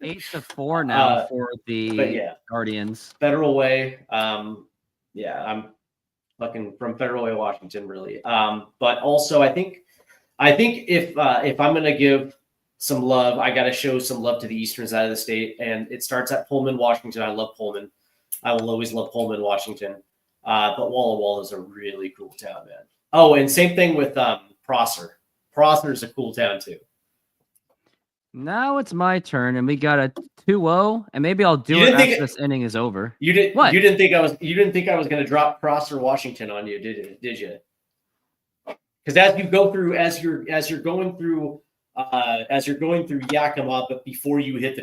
A: 8-4 now for the Guardians.
B: Federal Way. I'm fucking from Federal Way, Washington, really. But also, I think if I'm gonna give some love, I got to show some love to the eastern side of the state, and it starts at Pullman, Washington. I love Pullman. I will always love Pullman, Washington. But Walla Walla is a really cool town, man. Oh, and same thing with Prosser. Prosser is a cool town too.
A: Now it's my turn, and we got a 2-0, and maybe I'll do it after this inning is over.
B: You didn't think I was going to drop Prosser, Washington on you, did you? Because as you're going through Yakima, but before you hit the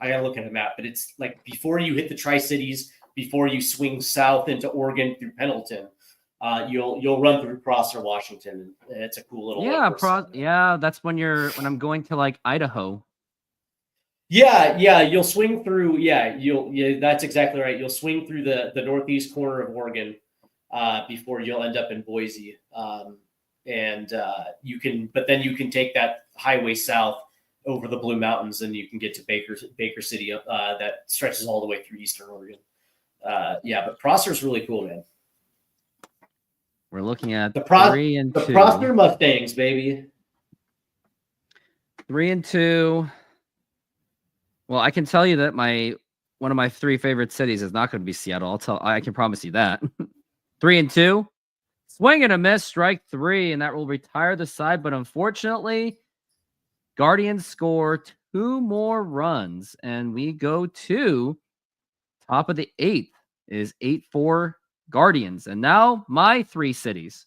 B: I gotta look at a map, but it's like before you hit the Tri-Cities, before you swing south into Oregon through Pendleton, you'll run through Prosser, Washington. And it's a cool little
A: that's when I'm going to like Idaho.
B: You'll swing through. That's exactly right. You'll swing through the northeast corner of Oregon before you'll end up in Boise. And you can take that highway south over the Blue Mountains, and you can get to Baker City that stretches all the way through eastern Oregon. But Prosser's really cool, man.
A: We're looking at
B: the Prosser Mustangs, baby.
A: 3-2. Well, I can tell you that one of my 3 favorite cities is not going to be Seattle. I can promise you that. 3-2. Swing and a miss, strike 3, and that will retire the side. But unfortunately, Guardians score 2 more runs, and we go to top of the 8th is 8-4 Guardians. And now my 3 cities.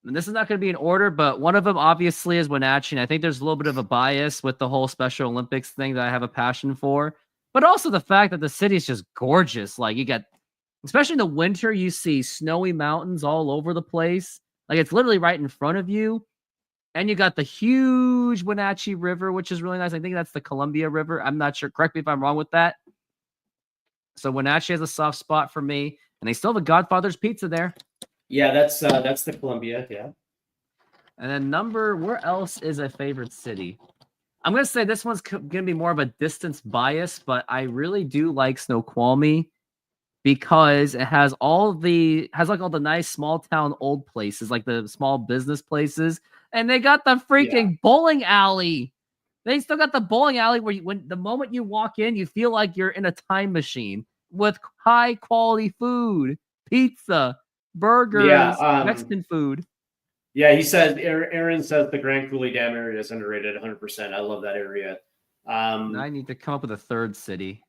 A: And this is not going to be in order, but one of them obviously is Wenatchee. And I think there's a little bit of a bias with the whole Special Olympics thing that I have a passion for, but also the fact that the city is just gorgeous. Like you got, especially in the winter, you see snowy mountains all over the place. Like it's literally right in front of you. And you got the huge Wenatchee River, which is really nice. I think that's the Columbia River. I'm not sure. Correct me if I'm wrong with that. So Wenatchee has a soft spot for me. And they still have a Godfather's Pizza there.
B: Yeah, that's the Columbia, yeah.
A: And then where else is a favorite city? I'm going to say this one's going to be more of a distance bias, but I really do like Snoqualmie because it has all the nice small town old places, like the small business places. And they got the freaking bowling alley. They still got the bowling alley where when the moment you walk in, you feel like you're in a time machine with high quality food, pizza, burgers, Mexican food.
B: Yeah, he said, Aaron says the Grand Coulee Dam area is underrated 100%. I love that area.
A: I need to come up with a third city.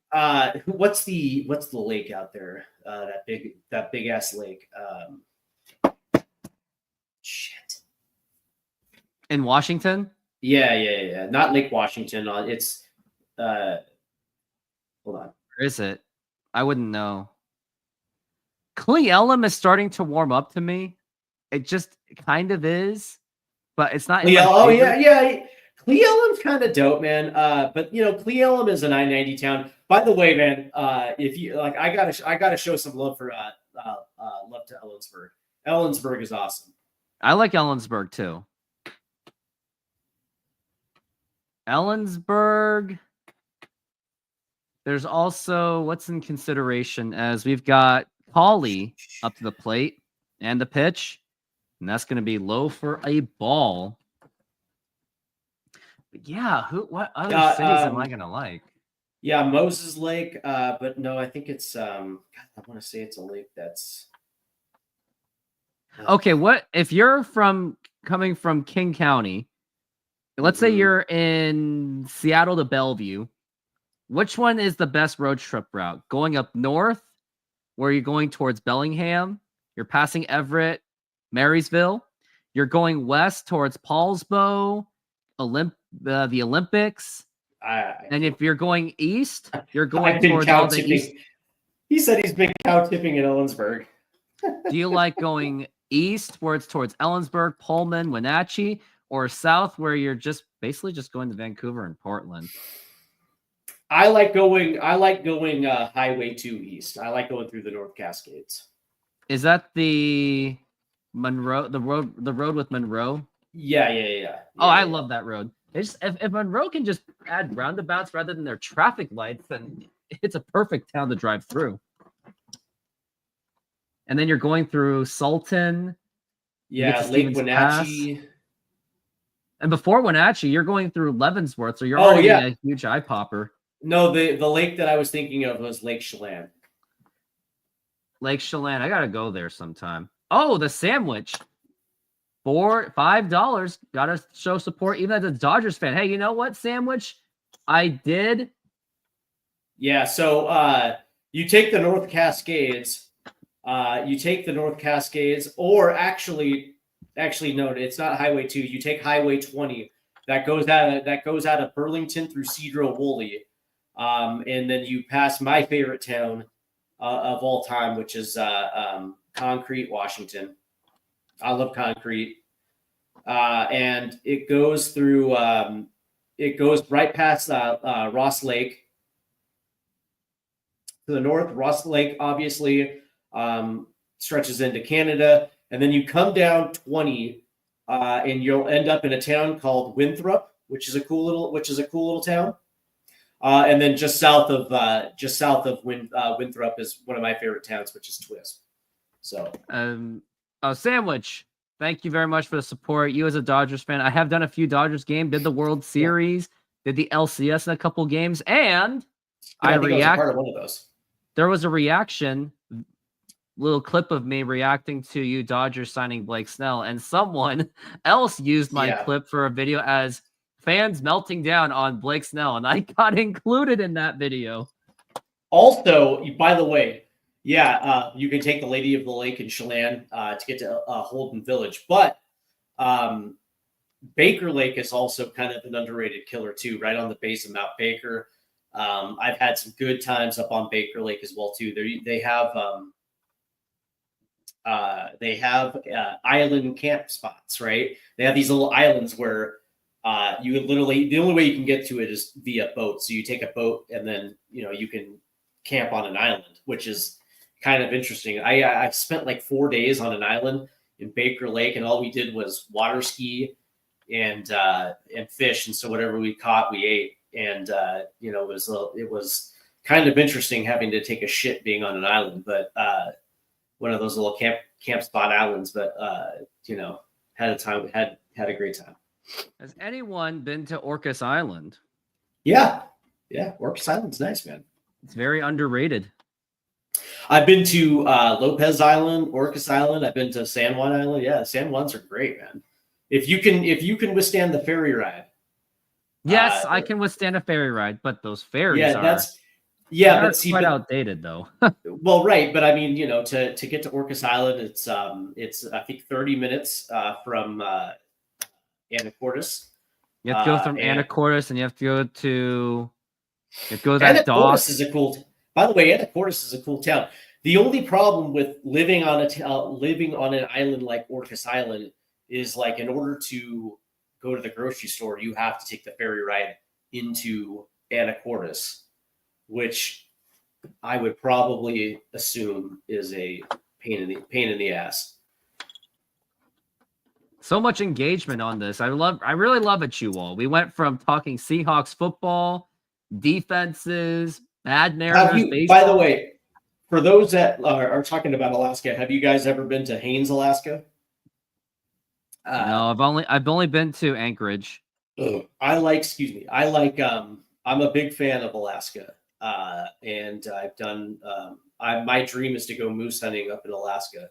B: What's the lake out there? That big ass lake. Shit.
A: In Washington?
B: Yeah. Not Lake Washington. It's hold on.
A: Where is it? I wouldn't know. Cle Elum is starting to warm up to me. It just kind of is, but it's not.
B: Cle Elum's kind of dope, man. But Cle Elum is an I-90 town. By the way, man, if you like, I gotta show some love for love to Ellensburg. Ellensburg is awesome.
A: I like Ellensburg too. Ellensburg. There's also what's in consideration as we've got Pauly up to the plate and the pitch, and that's going to be low for a ball. But yeah, what other cities am I going to like?
B: Yeah, Moses Lake, but no, I think it's I want to say it's a lake that's
A: okay. What if you're coming from King County? Let's say you're in Seattle to Bellevue. Which one is the best road trip route? Going up north, where you're going towards Bellingham, you're passing Everett, Marysville. You're going west towards Paulsbo, the Olympics. And if you're going east, you're going towards all the east.
B: He said he's been cow tipping in Ellensburg.
A: Do you like going east towards Ellensburg, Pullman, Wenatchee, or south where you're basically just going to Vancouver and Portland?
B: I like going Highway 2 east. I like going through the North Cascades.
A: Is that the Monroe, the road with Monroe?
B: Yeah.
A: I love that road. If Monroe can just add roundabouts rather than their traffic lights, then it's a perfect town to drive through. And then you're going through Sultan.
B: Yeah, Lake Wenatchee.
A: Pass. And before Wenatchee, you're going through Leavenworth, so you're already a huge eye popper.
B: No, the lake that I was thinking of was Lake Chelan.
A: Lake Chelan. I gotta go there sometime. Oh, the sandwich. $5. Gotta show support even as a Dodgers fan. Hey, you know what, sandwich? I did.
B: Yeah, so you take the North Cascades. Or actually, no, it's not Highway 2. You take Highway 20. That goes out of Burlington through Cedro-Woolley. And then you pass my favorite town of all time, which is Concrete, Washington. I love Concrete. And it goes through, it goes right past Ross Lake. To the north, Ross Lake obviously stretches into Canada. And then you come down 20 and you'll end up in a town called Winthrop, which is a cool little town. And then just south of Winthrop is one of my favorite towns, which is Twist. So,
A: Sandwich, thank you very much for the support. You as a Dodgers fan, I have done a few Dodgers games, did the World Series, did the LCS in a couple games, and I reacted.
B: Part of one of those.
A: There was a reaction, little clip of me reacting to you Dodgers signing Blake Snell, and someone else used my clip for a video as fans melting down on Blake Snell, and I got included in that video.
B: Also, by the way, you can take the Lady of the Lake in Chelan to get to Holden Village, but Baker Lake is also kind of an underrated killer too, right on the base of Mount Baker. I've had some good times up on Baker Lake as well too. They have island camp spots, right? They have these little islands where you literally, the only way you can get to it is via boat. So you take a boat and then you can camp on an island, which is kind of interesting. I spent like 4 days on an island in Baker Lake, and all we did was water ski and fish. And so whatever we caught, we ate. And it was kind of interesting having to take a shit being on an island, but one of those little camp spot islands. But had a great time.
A: Has anyone been to Orcas Island?
B: Yeah, Orcas Island's nice, man.
A: It's very underrated.
B: I've been to Lopez Island, Orcas Island. I've been to San Juan Island. Yeah, San Juans are great, man. If you can withstand the ferry ride.
A: Yes, I can withstand a ferry ride, but those ferries
B: are
A: quite outdated though.
B: Well, right, but I mean, to get to Orcas Island, it's I think 30 minutes from Anacortes.
A: You have to go from Anacortes, and you have to go to that dock.
B: Anacortes is a cool. By the way, Anacortes is a cool town. The only problem with living on an island like Orcas Island is, like, in order to go to the grocery store, you have to take the ferry ride into Anacortes, which I would probably assume is a pain in the ass.
A: So much engagement on this. I really love it, you all. We went from talking Seahawks football, defenses, bad Mariners baseball.
B: By the way, for those that are talking about Alaska, have you guys ever been to Haines, Alaska?
A: No, I've only been to Anchorage.
B: I'm a big fan of Alaska. And I've done my dream is to go moose hunting up in Alaska.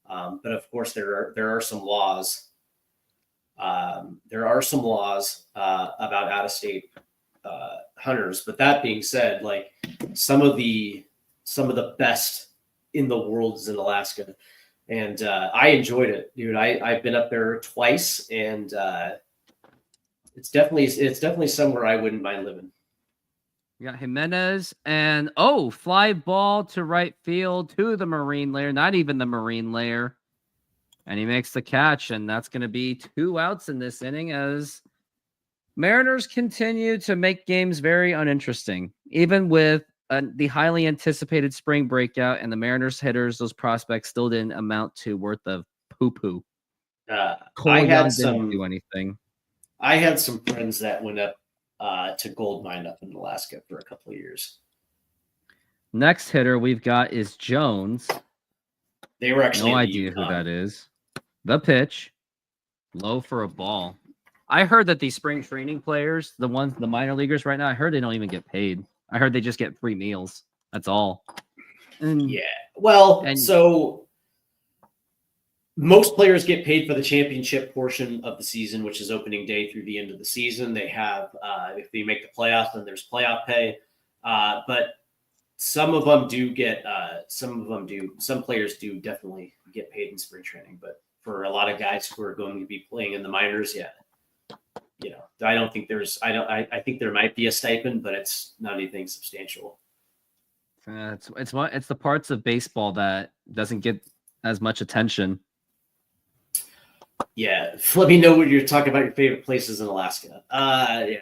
B: But of course there are some laws. There are some laws about out-of-state hunters. But that being said, like some of the best in the world is in Alaska. And I enjoyed it, dude. I've been up there twice, and it's definitely somewhere I wouldn't mind living.
A: We got Jimenez and fly ball to right field to the marine layer, not even the marine layer. And he makes the catch, and that's going to be 2 outs in this inning as Mariners continue to make games very uninteresting, even with the highly anticipated spring breakout and the Mariners hitters. Those prospects still didn't amount to worth of poo-poo.
B: I had
A: didn't do anything.
B: I had some friends that went up to gold mine up in Alaska for a couple of years.
A: Next hitter we've got is Jones.
B: They were actually
A: no idea who that is. The pitch, low for a ball. I heard that these spring training players, the minor leaguers right now, I heard they don't even get paid. I heard they just get free meals. That's all.
B: Yeah. Well, so most players get paid for the championship portion of the season, which is opening day through the end of the season. They have, if they make the playoffs, then there's playoff pay. But some of them do get, some players do definitely get paid in spring training. But for a lot of guys who are going to be playing in the minors, yeah. You know, I don't think I think there might be a stipend, but it's not anything substantial.
A: It's the parts of baseball that doesn't get as much attention.
B: Yeah, let me know what you're talking about. Your favorite places in Alaska. Yeah,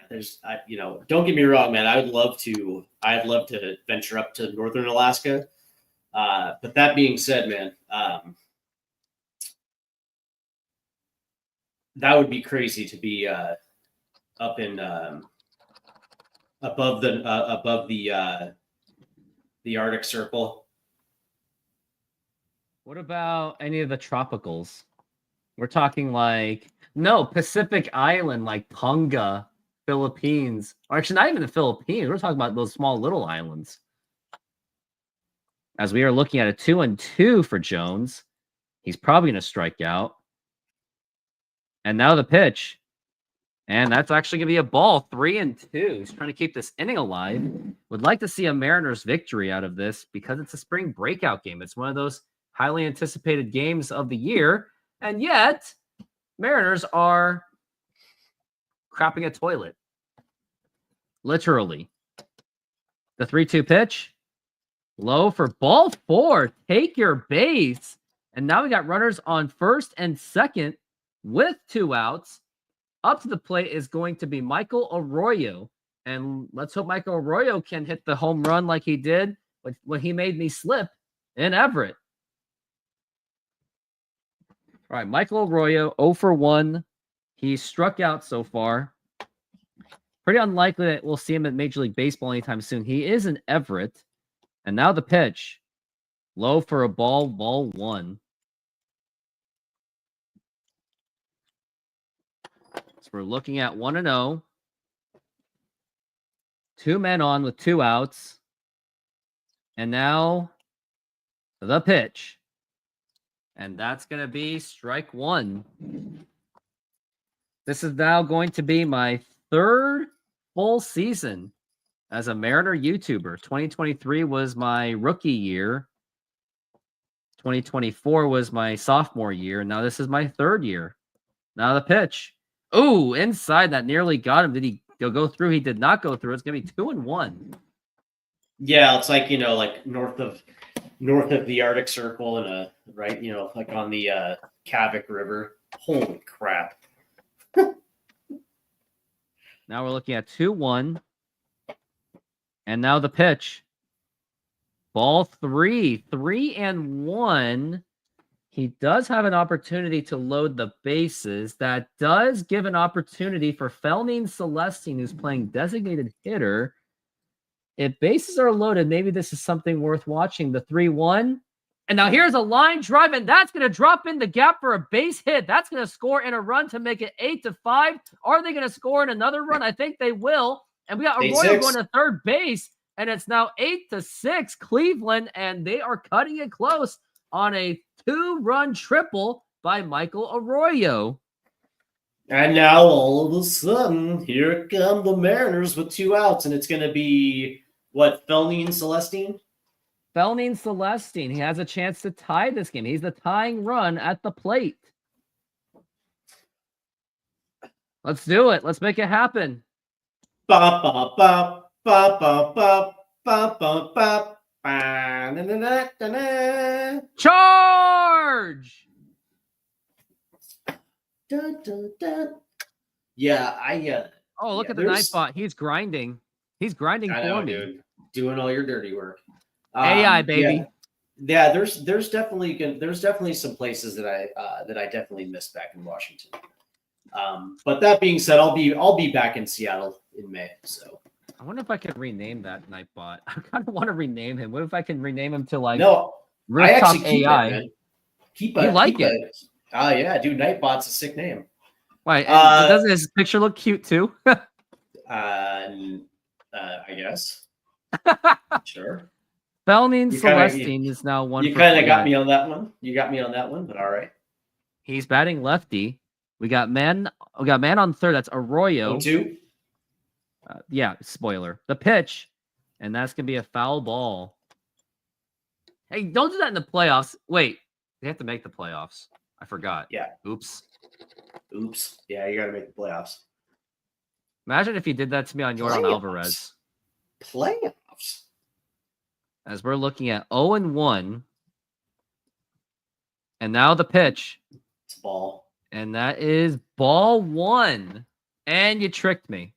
B: don't get me wrong, man. I'd love to venture up to northern Alaska. But that being said, man, that would be crazy to be up in above the Arctic Circle.
A: What about any of the tropicals? We're talking Pacific Island, like Tonga, Philippines. Or actually, not even the Philippines. We're talking about those small little islands. As we are looking at a 2-2 for Jones. He's probably going to strike out. And now the pitch. And that's actually going to be a ball. 3-2. He's trying to keep this inning alive. Would like to see a Mariners victory out of this because it's a spring breakout game. It's one of those highly anticipated games of the year. And yet, Mariners are crapping a toilet. Literally. The 3-2 pitch. Low for ball 4. Take your base. And now we got runners on first and second with 2 outs. Up to the plate is going to be Michael Arroyo. And let's hope Michael Arroyo can hit the home run like he did when he made me slip in Everett. All right, Michael Arroyo, 0 for 1. He struck out so far. Pretty unlikely that we'll see him at Major League Baseball anytime soon. He is in Everett. And now the pitch. Low for a ball 1. So we're looking at 1-0. 2 men on with 2 outs. And now the pitch. And that's going to be strike 1. This is now going to be my 3rd full season as a Mariner YouTuber. 2023 was my rookie year. 2024 was my sophomore year. And now this is my 3rd year. Now the pitch. Oh, inside that nearly got him. Did he go through? He did not go through. It's going to be 2-1.
B: Yeah, it's like, like north of the Arctic Circle and right, like on the Kavik River. Holy crap.
A: Now we're looking at 2-1. And now the pitch. Ball 3, 3-1. He does have an opportunity to load the bases. That does give an opportunity for Felnine Celestine, who's playing designated hitter. If bases are loaded, maybe this is something worth watching. The 3-1. And now here's a line drive, and that's going to drop in the gap for a base hit. That's going to score in a run to make it 8-5. Are they going to score in another run? I think they will. And we got Arroyo going to third base, and it's now 8-6 Cleveland, and they are cutting it close on a 2-run triple by Michael Arroyo.
B: And now all of a sudden, here come the Mariners with 2 outs, and it's going to be, what, Felnine Celestine?
A: Felnine Celestine. He has a chance to tie this game. He's the tying run at the plate. Let's do it. Let's make it happen.
B: Ba, ba, ba, ba, ba, ba, ba, ba, ba, ba, na, na, na, na, na.
A: Charge!
B: Dun, dun, dun. Yeah,
A: look at the Nightbot. He's grinding. He's grinding for me.
B: Dude. Doing all your dirty work.
A: AI, baby.
B: Yeah, there's definitely some places that I definitely missed back in Washington. But that being said, I'll be back in Seattle in May. So
A: I wonder if I can rename that Nightbot. I kind of want to rename him. What if I can rename him to like
B: Rooftop
A: AI?
B: Keep it.
A: You like it?
B: Oh yeah, dude. Nightbot's a sick name.
A: Right? Doesn't his picture look cute too?
B: I guess. Sure.
A: Felnine Celestine is now 1.
B: You kind of got me on that one. You got me on that one, but all right.
A: He's batting lefty. We got man on third. That's Arroyo.
B: 2.
A: Yeah, spoiler. The pitch, and that's gonna be a foul ball. Hey, don't do that in the playoffs. Wait, they have to make the playoffs. I forgot.
B: Yeah.
A: Oops.
B: Yeah, you got to make the playoffs.
A: Imagine if you did that to me on Yordan Alvarez.
B: Playoffs.
A: As we're looking at 0-1, and now the pitch.
B: It's a ball.
A: And that is ball 1. And you tricked me.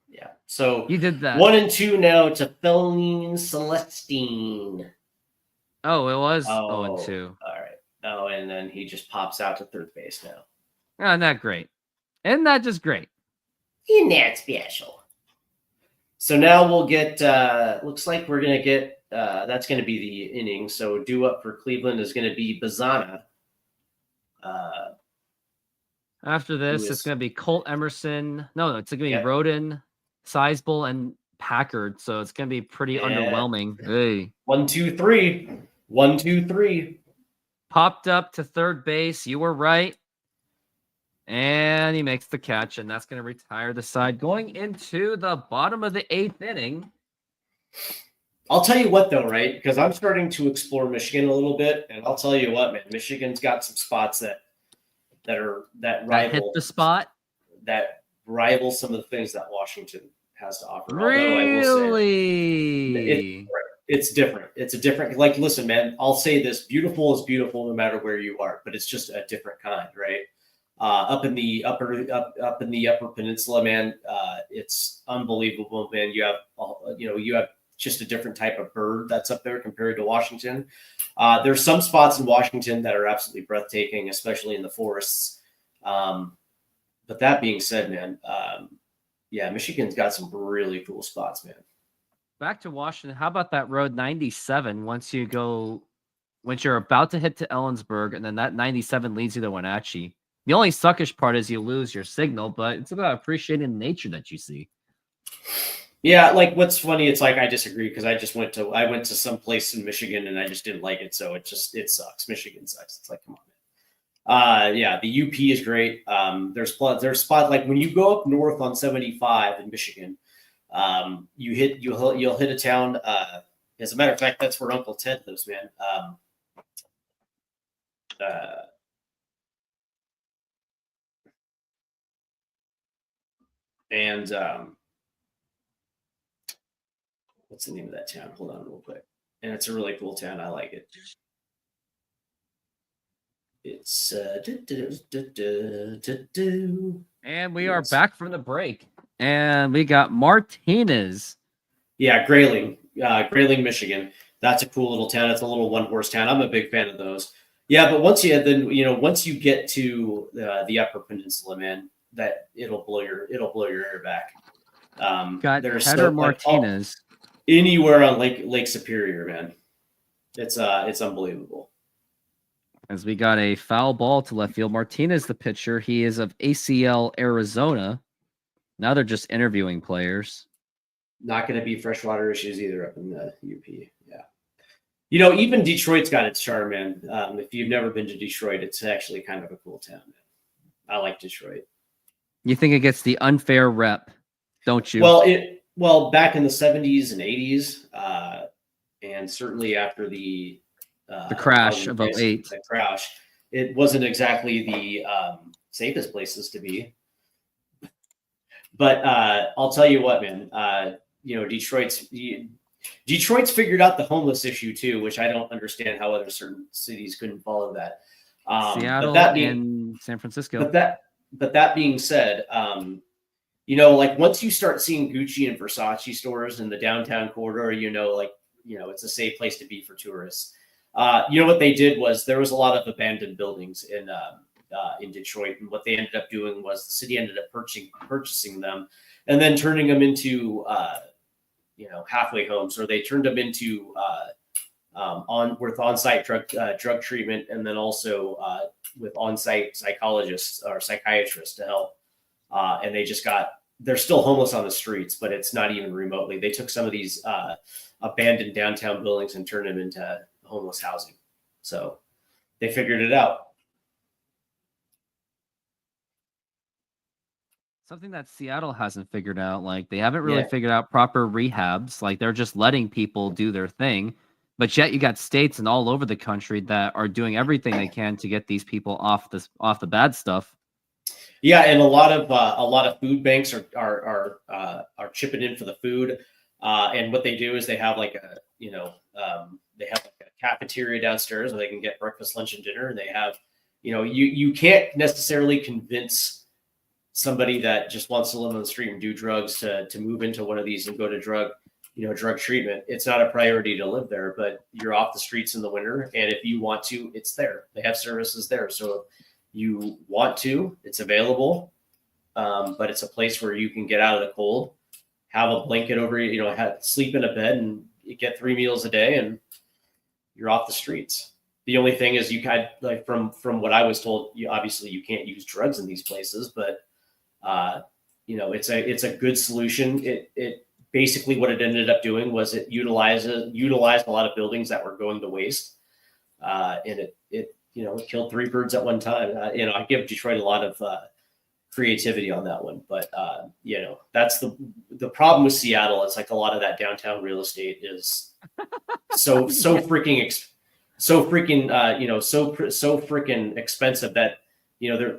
B: Yeah. So
A: you did that.
B: 1-2 now to Felnine Celestine.
A: Oh, it was 0-2.
B: All right. Oh, and then he just pops out to third base now.
A: Oh, isn't that great? Isn't that just great?
B: Isn't that special? So now we'll get, looks like we're going to get, that's going to be the inning. So due up for Cleveland is going to be Bazana.
A: After this, it's going to be Colt Emerson. No, it's going to be Rodin, Sizable, and Packard. So it's going to be pretty underwhelming. Hey.
B: 1, 2, 3. 1, 2, 3.
A: Popped up to third base. You were right. And he makes the catch, and that's going to retire the side. Going into the bottom of the 8th inning.
B: I'll tell you what, though, right? Because I'm starting to explore Michigan a little bit, and I'll tell you what, man. Michigan's got some spots that rival
A: hit the spot,
B: that rival some of the things that Washington has to offer.
A: Really?
B: Although I will say it's different. It's a different. Like, listen, man. I'll say this: beautiful is beautiful, no matter where you are, but it's just a different kind, right? Up in the upper peninsula, man, it's unbelievable, man. You have just a different type of bird that's up there compared to Washington. There's some spots in Washington that are absolutely breathtaking, especially in the forests. But that being said, man, Michigan's got some really cool spots, man.
A: Back to Washington. How about that road 97? Once you're about to hit to Ellensburg, and then that 97 leads you to Wenatchee. The only suckish part is you lose your signal, but it's about appreciating the nature that you see.
B: Yeah, like what's funny, it's like I disagree because I went to some place in Michigan and I just didn't like it, so it sucks. Michigan sucks. It's like, come on, man. The UP is great. There's spots like when you go up north on 75 in Michigan, you'll hit a town. As a matter of fact, that's where Uncle Ted lives, man. And what's the name of that town? Hold on real quick. And it's a really cool town. I like it. It's
A: and we are back from the break. And we got Martinez.
B: Yeah, Grayling. Grayling, Michigan. That's a cool little town. It's a little one-horse town. I'm a big fan of those. Yeah, but once you get to the Upper Peninsula, man, that it'll blow your hair back.
A: Got Header Martinez
B: anywhere on Lake Superior, man. It's unbelievable.
A: As we got a foul ball to left field. Martinez, the pitcher, he is of ACL Arizona. Now they're just interviewing players.
B: Not going to be freshwater issues either up in the UP. Yeah. Even Detroit's got its charm, man. If you've never been to Detroit, it's actually kind of a cool town, man. I like Detroit.
A: You think it gets the unfair rep, don't you?
B: Well, back in the 70s and 80s, and certainly after the
A: crash of 2008.
B: The crash, it wasn't exactly the safest places to be. But I'll tell you what, man. Detroit's figured out the homeless issue too, which I don't understand how other certain cities couldn't follow that.
A: Seattle and San Francisco.
B: But that being said, once you start seeing Gucci and Versace stores in the downtown corridor, it's a safe place to be for tourists. What they did was there was a lot of abandoned buildings in Detroit, and what they ended up doing was the city ended up purchasing them and then turning them into halfway homes, or they turned them into on-site drug treatment, and then also with on-site psychologists or psychiatrists to help. And they're still homeless on the streets, but it's not even remotely. They took some of these abandoned downtown buildings and turned them into homeless housing. So they figured it out.
A: Something that Seattle hasn't figured out. Like, they haven't really figured out proper rehabs. Like, they're just letting people do their thing. But yet you got states and all over the country that are doing everything they can to get these people off the bad stuff.
B: Yeah, and a lot of food banks are chipping in for the food. And what they do is they have a cafeteria downstairs where they can get breakfast, lunch, and dinner. And they have, you can't necessarily convince somebody that just wants to live on the street and do drugs to move into one of these and go to drug treatment. It's not a priority to live there, but you're off the streets in the winter. And if you want to, it's there. They have services there. So if you want to, it's available. But it's a place where you can get out of the cold, have a blanket over you, sleep in a bed, and you get 3 meals a day, and you're off the streets. The only thing is, from what I was told, obviously you can't use drugs in these places, but it's a good solution. It basically what it ended up doing was it utilized a lot of buildings that were going to waste, and it killed 3 birds at one time. I give Detroit a lot of creativity on that one, but that's the problem with Seattle. It's like a lot of that downtown real estate is so freaking expensive that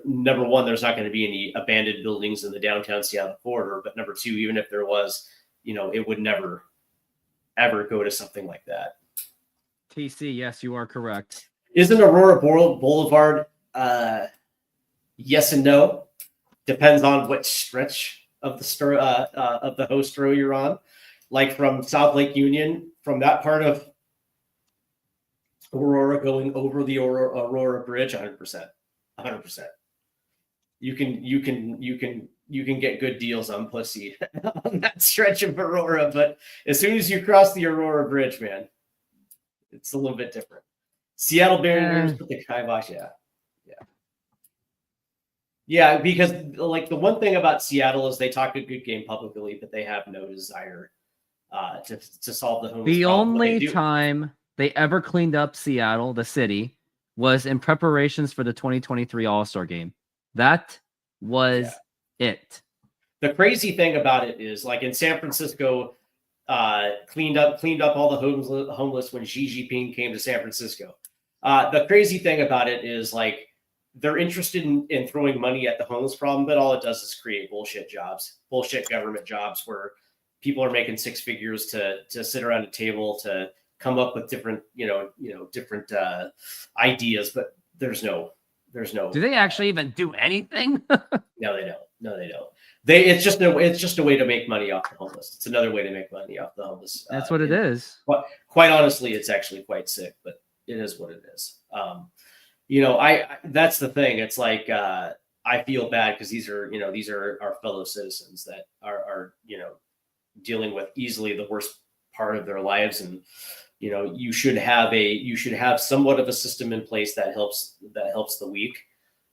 B: number one, there's not going to be any abandoned buildings in the downtown Seattle corridor, but number two, even if there was, it would never ever go to something like that.
A: TC, yes, you are correct.
B: Isn't Aurora Boulevard yes and no? Depends on which stretch of the host row you're on. Like from South Lake Union, from that part of Aurora going over the Aurora Bridge, 100%. You can get good deals on pussy on that stretch of Aurora, but as soon as you cross the Aurora Bridge, man, it's a little bit different. Seattle Mariners put the kibosh, yeah, because like the one thing about Seattle is they talk a good game publicly, but they have no desire to solve the homeless problem.
A: The only time they ever cleaned up Seattle, the city, was in preparations for the 2023 All-Star Game. That was it.
B: The crazy thing about it is, like in San Francisco, cleaned up all the homeless when Xi Jinping came to San Francisco. The crazy thing about it is, like, they're interested in throwing money at the homeless problem, but all it does is create bullshit government jobs where people are making 6 figures to sit around a table to come up with different ideas, but there's no.
A: Do they actually even do anything?
B: No, they don't. It's just a way to make money off the homeless. It's another way to make money off the homeless.
A: That's what it is.
B: But quite honestly, it's actually quite sick, but it is what it is. That's the thing. It's like I feel bad because these are our fellow citizens that are dealing with easily the worst part of their lives, and you should have somewhat of a system in place that helps the weak.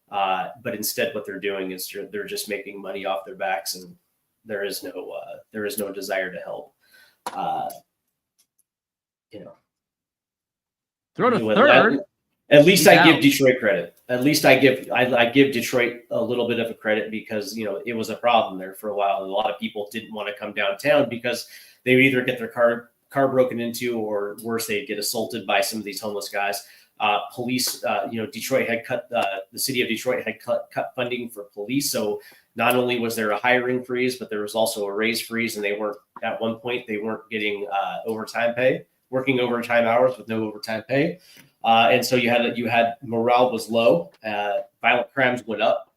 B: But instead, what they're doing is they're just making money off their backs, and there is no desire to help.
A: Throw to third.
B: At least I give Detroit credit. At least I give Detroit a little bit of a credit because it was a problem there for a while, and a lot of people didn't want to come downtown because they would either get their car broken into, or worse, they'd get assaulted by some of these homeless guys. Police, Detroit had the city of Detroit had cut funding for police. So not only was there a hiring freeze, but there was also a raise freeze, and at one point they weren't getting overtime pay, working overtime hours with no overtime pay. And so you had morale was low, violent crimes went up,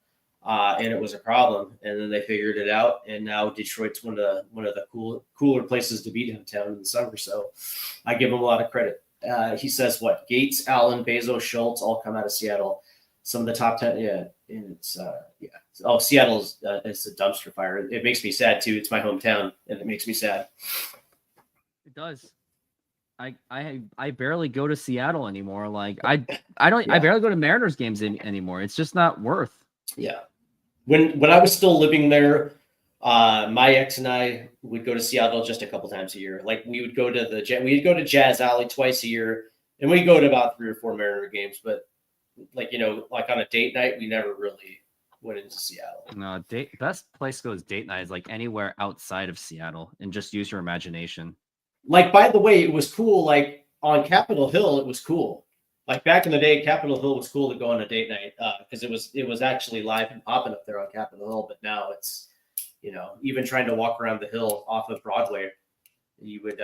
B: and it was a problem. And then they figured it out, and now Detroit's one of the cooler places to be downtown in the summer. So I give them a lot of credit. He says what? Gates, Allen, Bezos, Schultz all come out of Seattle. Some of the top 10, and it's Oh, Seattle's it's a dumpster fire. It makes me sad too. It's my hometown, and it makes me sad.
A: It does. I barely go to Seattle anymore. Like I barely go to Mariners games anymore. It's just not worth.
B: Yeah. When I was still living there, my ex and I would go to Seattle just a couple times a year. Like we'd go to Jazz Alley twice a year, and we'd go to about 3 or 4 Mariner games. But like on a date night, we never really went into Seattle.
A: No, best place to go is date night is like anywhere outside of Seattle, and just use your imagination.
B: Like, by the way, it was cool. Like on Capitol Hill, it was cool. Like back in the day, Capitol Hill was cool to go on a date night because it was actually live and popping up there on Capitol Hill. But now it's, even trying to walk around the hill off of Broadway, you would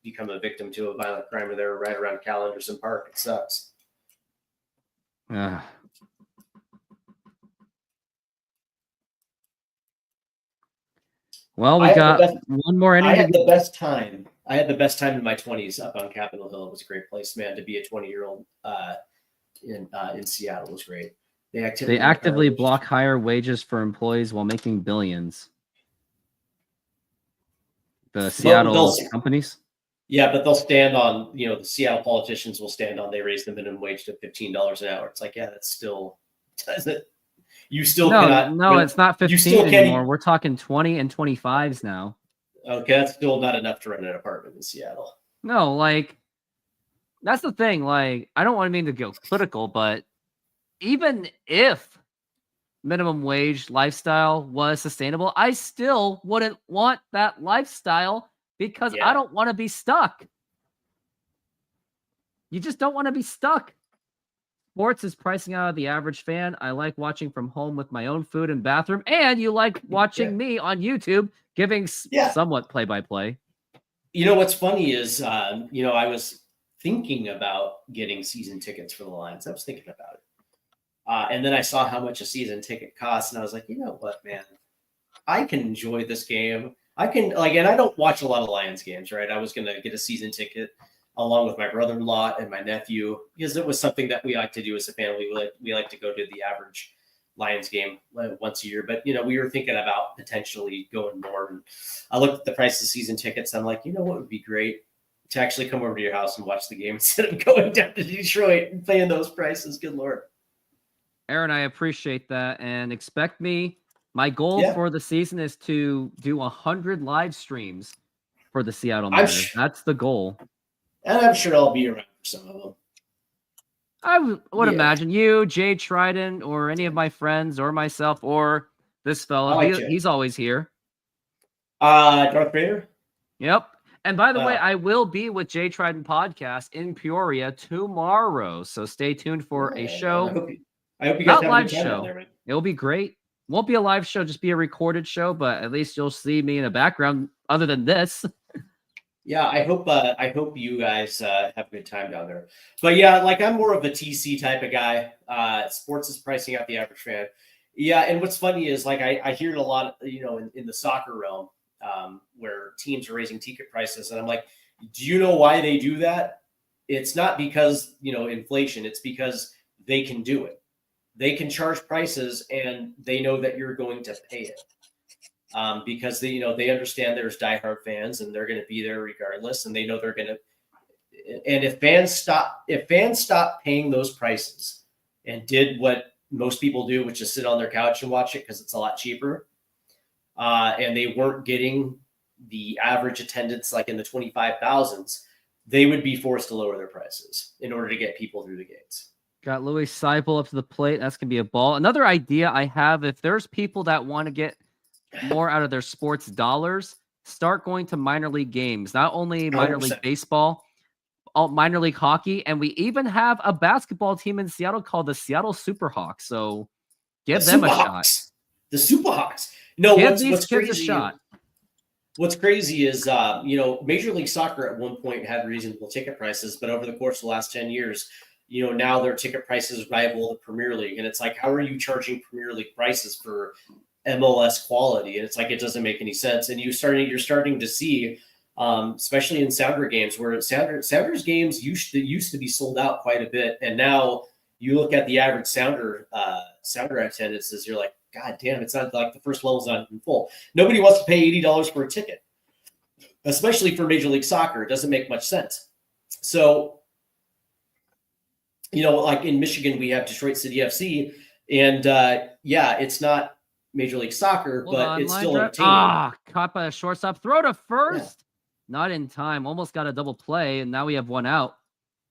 B: become a victim to a violent crime there right around Calenderson Park. It sucks.
A: Well, we got one more inning.
B: I had the best time in my 20s up on Capitol Hill. It was a great place, man. To be a 20-year-old in Seattle was great. They
A: actively block higher wages for employees while making billions. The Seattle companies.
B: Yeah, but they'll stand on, the Seattle politicians will stand on, they raise the minimum wage to $15 an hour. It's like, yeah, that's still doesn't. You still cannot.
A: No, it's not 15 anymore. We're talking 20 and 25s now.
B: Okay, that's still not enough to rent an apartment in Seattle.
A: No, like, that's the thing. Like, I don't want to mean to go political, but even if minimum wage lifestyle was sustainable, I still wouldn't want that lifestyle because I don't want to be stuck. You just don't want to be stuck. Sports is pricing out of the average fan. I like watching from home with my own food and bathroom, and you like watching me on YouTube giving somewhat play-by-play.
B: What's funny is, I was thinking about getting season tickets for the Lions. I was thinking about it. And then I saw how much a season ticket costs, and I was like, you know what, man? I can enjoy this game. And I don't watch a lot of Lions games, right? I was going to get a season ticket along with my brother-in-law and my nephew, because it was something that we like to do as a family. We like to go to the average Lions game once a year, but we were thinking about potentially going more. And I looked at the price of season tickets. I'm like, what would be great to actually come over to your house and watch the game instead of going down to Detroit and paying those prices. Good Lord.
A: Aaron, I appreciate that, and expect me. My goal for the season is to do 100 live streams for the Seattle Mariners. That's the goal.
B: And I'm sure I'll be around for some of them.
A: I would imagine you, Jay Trident, or any of my friends, or myself, or this fella. He's always here.
B: Darth Vader?
A: Yep. And by the way, I will be with Jay Trident Podcast in Peoria tomorrow. So stay tuned for a show.
B: I hope you guys have
A: live show. There, it'll be great. Won't be a live show, just be a recorded show, but at least you'll see me in the background other than this.
B: Yeah, I hope you guys have a good time down there. But yeah, like I'm more of a TC type of guy. Sports is pricing out the average fan. Yeah, and what's funny is like I hear it a lot, in the soccer realm, where teams are raising ticket prices, and I'm like, do you know why they do that? It's not because inflation. It's because they can do it. They can charge prices, and they know that you're going to pay it, because they understand there's diehard fans, and they're going to be there regardless, and they know they're going to. And if fans stop paying those prices and did what most people do, which is sit on their couch and watch it because it's a lot cheaper, and they weren't getting the average attendance like in the 25,000s, they would be forced to lower their prices in order to get people through the gates.
A: Got Louis Seipel up to the plate. That's going to be a ball. Another idea I have, if there's people that want to get more out of their sports dollars, start going to minor league games, not only minor 100%. League baseball, minor league hockey, and we even have a basketball team in Seattle called the Seattle Superhawks. So give them a shot.
B: The Superhawks. No, what's crazy?
A: A shot.
B: What's crazy is, Major League Soccer at one point had reasonable ticket prices, but over the course of the last 10 years, now their ticket prices rival the Premier League, and it's like, how are you charging Premier League prices for MLS quality? And it's like, it doesn't make any sense. And you're starting to see. Especially in Sounder games, where Sounders games used to be sold out quite a bit, and now you look at the average Sounder attendances, you're like, God damn, it's not like the first level's not even full. Nobody wants to pay $80 for a ticket, especially for Major League Soccer. It doesn't make much sense. So, like in Michigan, we have Detroit City FC, and it's not Major League Soccer, but it's still entertaining.
A: Caught by a shortstop. Throw to first. Yeah. Not in time. Almost got a double play, and now we have one out.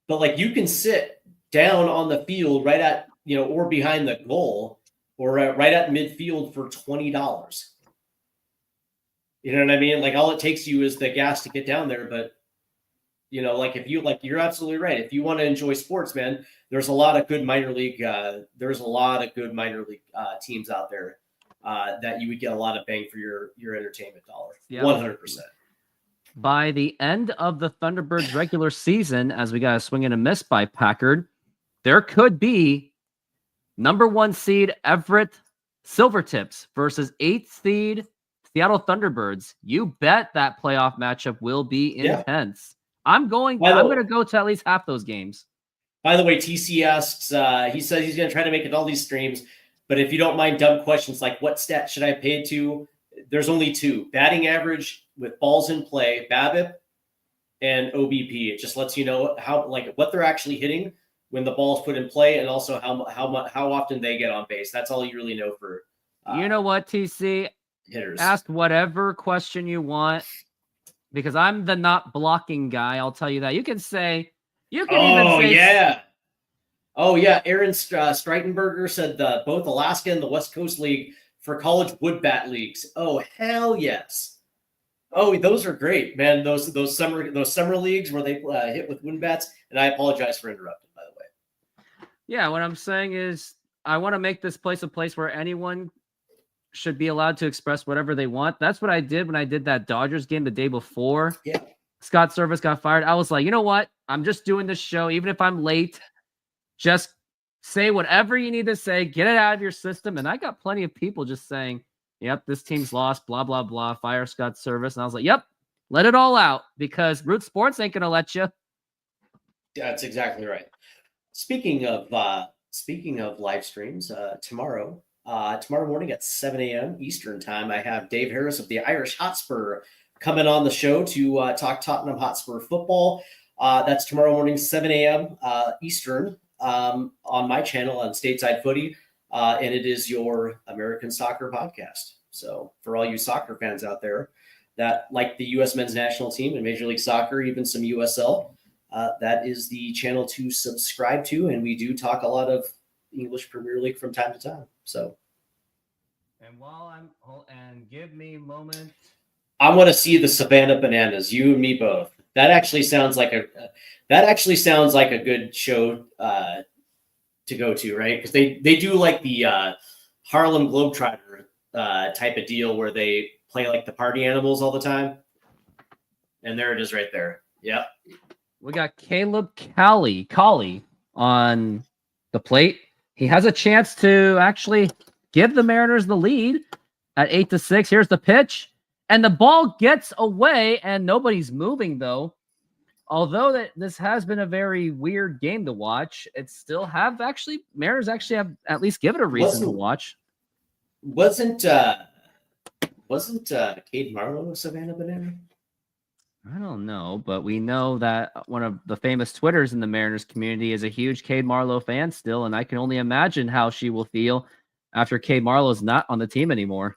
B: But like, you can sit down on the field right at, or behind the goal, or right at midfield for $20. You know what I mean? Like, all it takes you is the gas to get down there. But like, if you you're absolutely right. If you want to enjoy sports, man, there's a lot of good minor league. Teams out there that you would get a lot of bang for your entertainment dollar. 100%.
A: By the end of the Thunderbirds regular season, as we got a swing and a miss by Packard, there could be number 1 seed Everett Silvertips versus 8th seed Seattle Thunderbirds. You bet that playoff matchup will be intense. I'm going to go to at least half those games.
B: By the way, TC asks, he says he's going to try to make it all these streams, but if you don't mind dumb questions like what stat should I pay to, there's only 2: batting average with balls in play, BABIP, and OBP. It just lets you know what they're actually hitting when the ball's put in play, and also how often they get on base. That's all you really know for.
A: You know what, TC?
B: Hitters.
A: Ask whatever question you want, because I'm the not blocking guy. I'll tell you that. You can say. You can even say.
B: Yeah. Oh yeah. Aaron Streitenberger said both Alaska and the West Coast League for college wood bat leagues. Oh hell yes. Oh, those are great, man. Those summer leagues where they hit with wind bats. And I apologize for interrupting, by the way.
A: Yeah, what I'm saying is I want to make this place a place where anyone should be allowed to express whatever they want. That's what I did when I did that Dodgers game the day before.
B: Yeah.
A: Scott Service got fired. I was like, you know what? I'm just doing this show. Even if I'm late, just say whatever you need to say. Get it out of your system. And I got plenty of people just saying, yep, this team's lost, blah, blah, blah, fire Scott Service. And I was like, yep, let it all out, because Root Sports ain't going to let you.
B: That's exactly right. Speaking of live streams, tomorrow morning at 7 a.m. Eastern time, I have Dave Harris of the Irish Hotspur coming on the show to talk Tottenham Hotspur football. That's tomorrow morning, 7 a.m. Eastern on my channel on Stateside Footy. And it is your American soccer podcast. So for all you soccer fans out there that like the U.S. men's national team and Major League Soccer, even some USL, that is the channel to subscribe to. And we do talk a lot of English Premier League from time to time. So.
A: And give me a moment.
B: I want to see the Savannah Bananas, you and me both. That actually sounds like a good show to go to, right? Because they do like the Harlem Globetrotter type of deal where they play like the party animals all the time. And there it is right there. Yep.
A: We got Caleb Colley on the plate. He has a chance to actually give the Mariners the lead at 8-6. Here's the pitch. And the ball gets away, and nobody's moving, though. Although this has been a very weird game to watch, it still Mariners actually have at least give it a reason to watch.
B: Wasn't Cade Marlowe a Savannah Banana?
A: I don't know, but we know that one of the famous Twitters in the Mariners community is a huge Cade Marlowe fan still, and I can only imagine how she will feel after Cade Marlowe's not on the team anymore.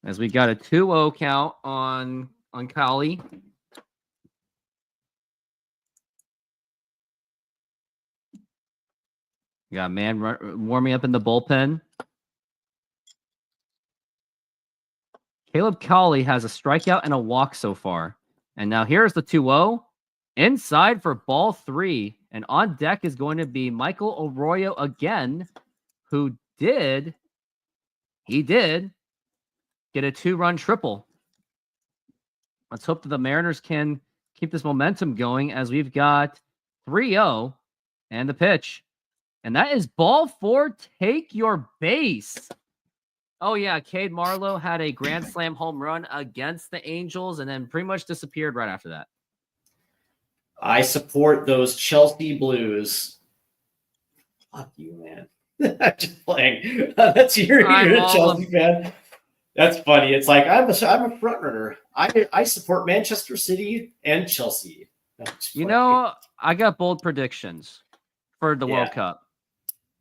A: As we got a 2-0 count on Cali. We got a man warming up in the bullpen. Caleb Cali has a strikeout and a walk so far. And now here's the 2-0. Inside for ball 3. And on deck is going to be Michael Arroyo again, who did get a 2-run triple. Let's hope that the Mariners can keep this momentum going as we've got 3-0 and the pitch. And that is ball 4. Take your base. Oh, yeah. Cade Marlowe had a grand slam home run against the Angels and then pretty much disappeared right after that.
B: I support those Chelsea Blues. Fuck you, man. I'm just playing. That's you're a Chelsea fan. That's funny. It's like I'm a front runner. I support Manchester City and Chelsea.
A: You know, I got bold predictions for the World Cup.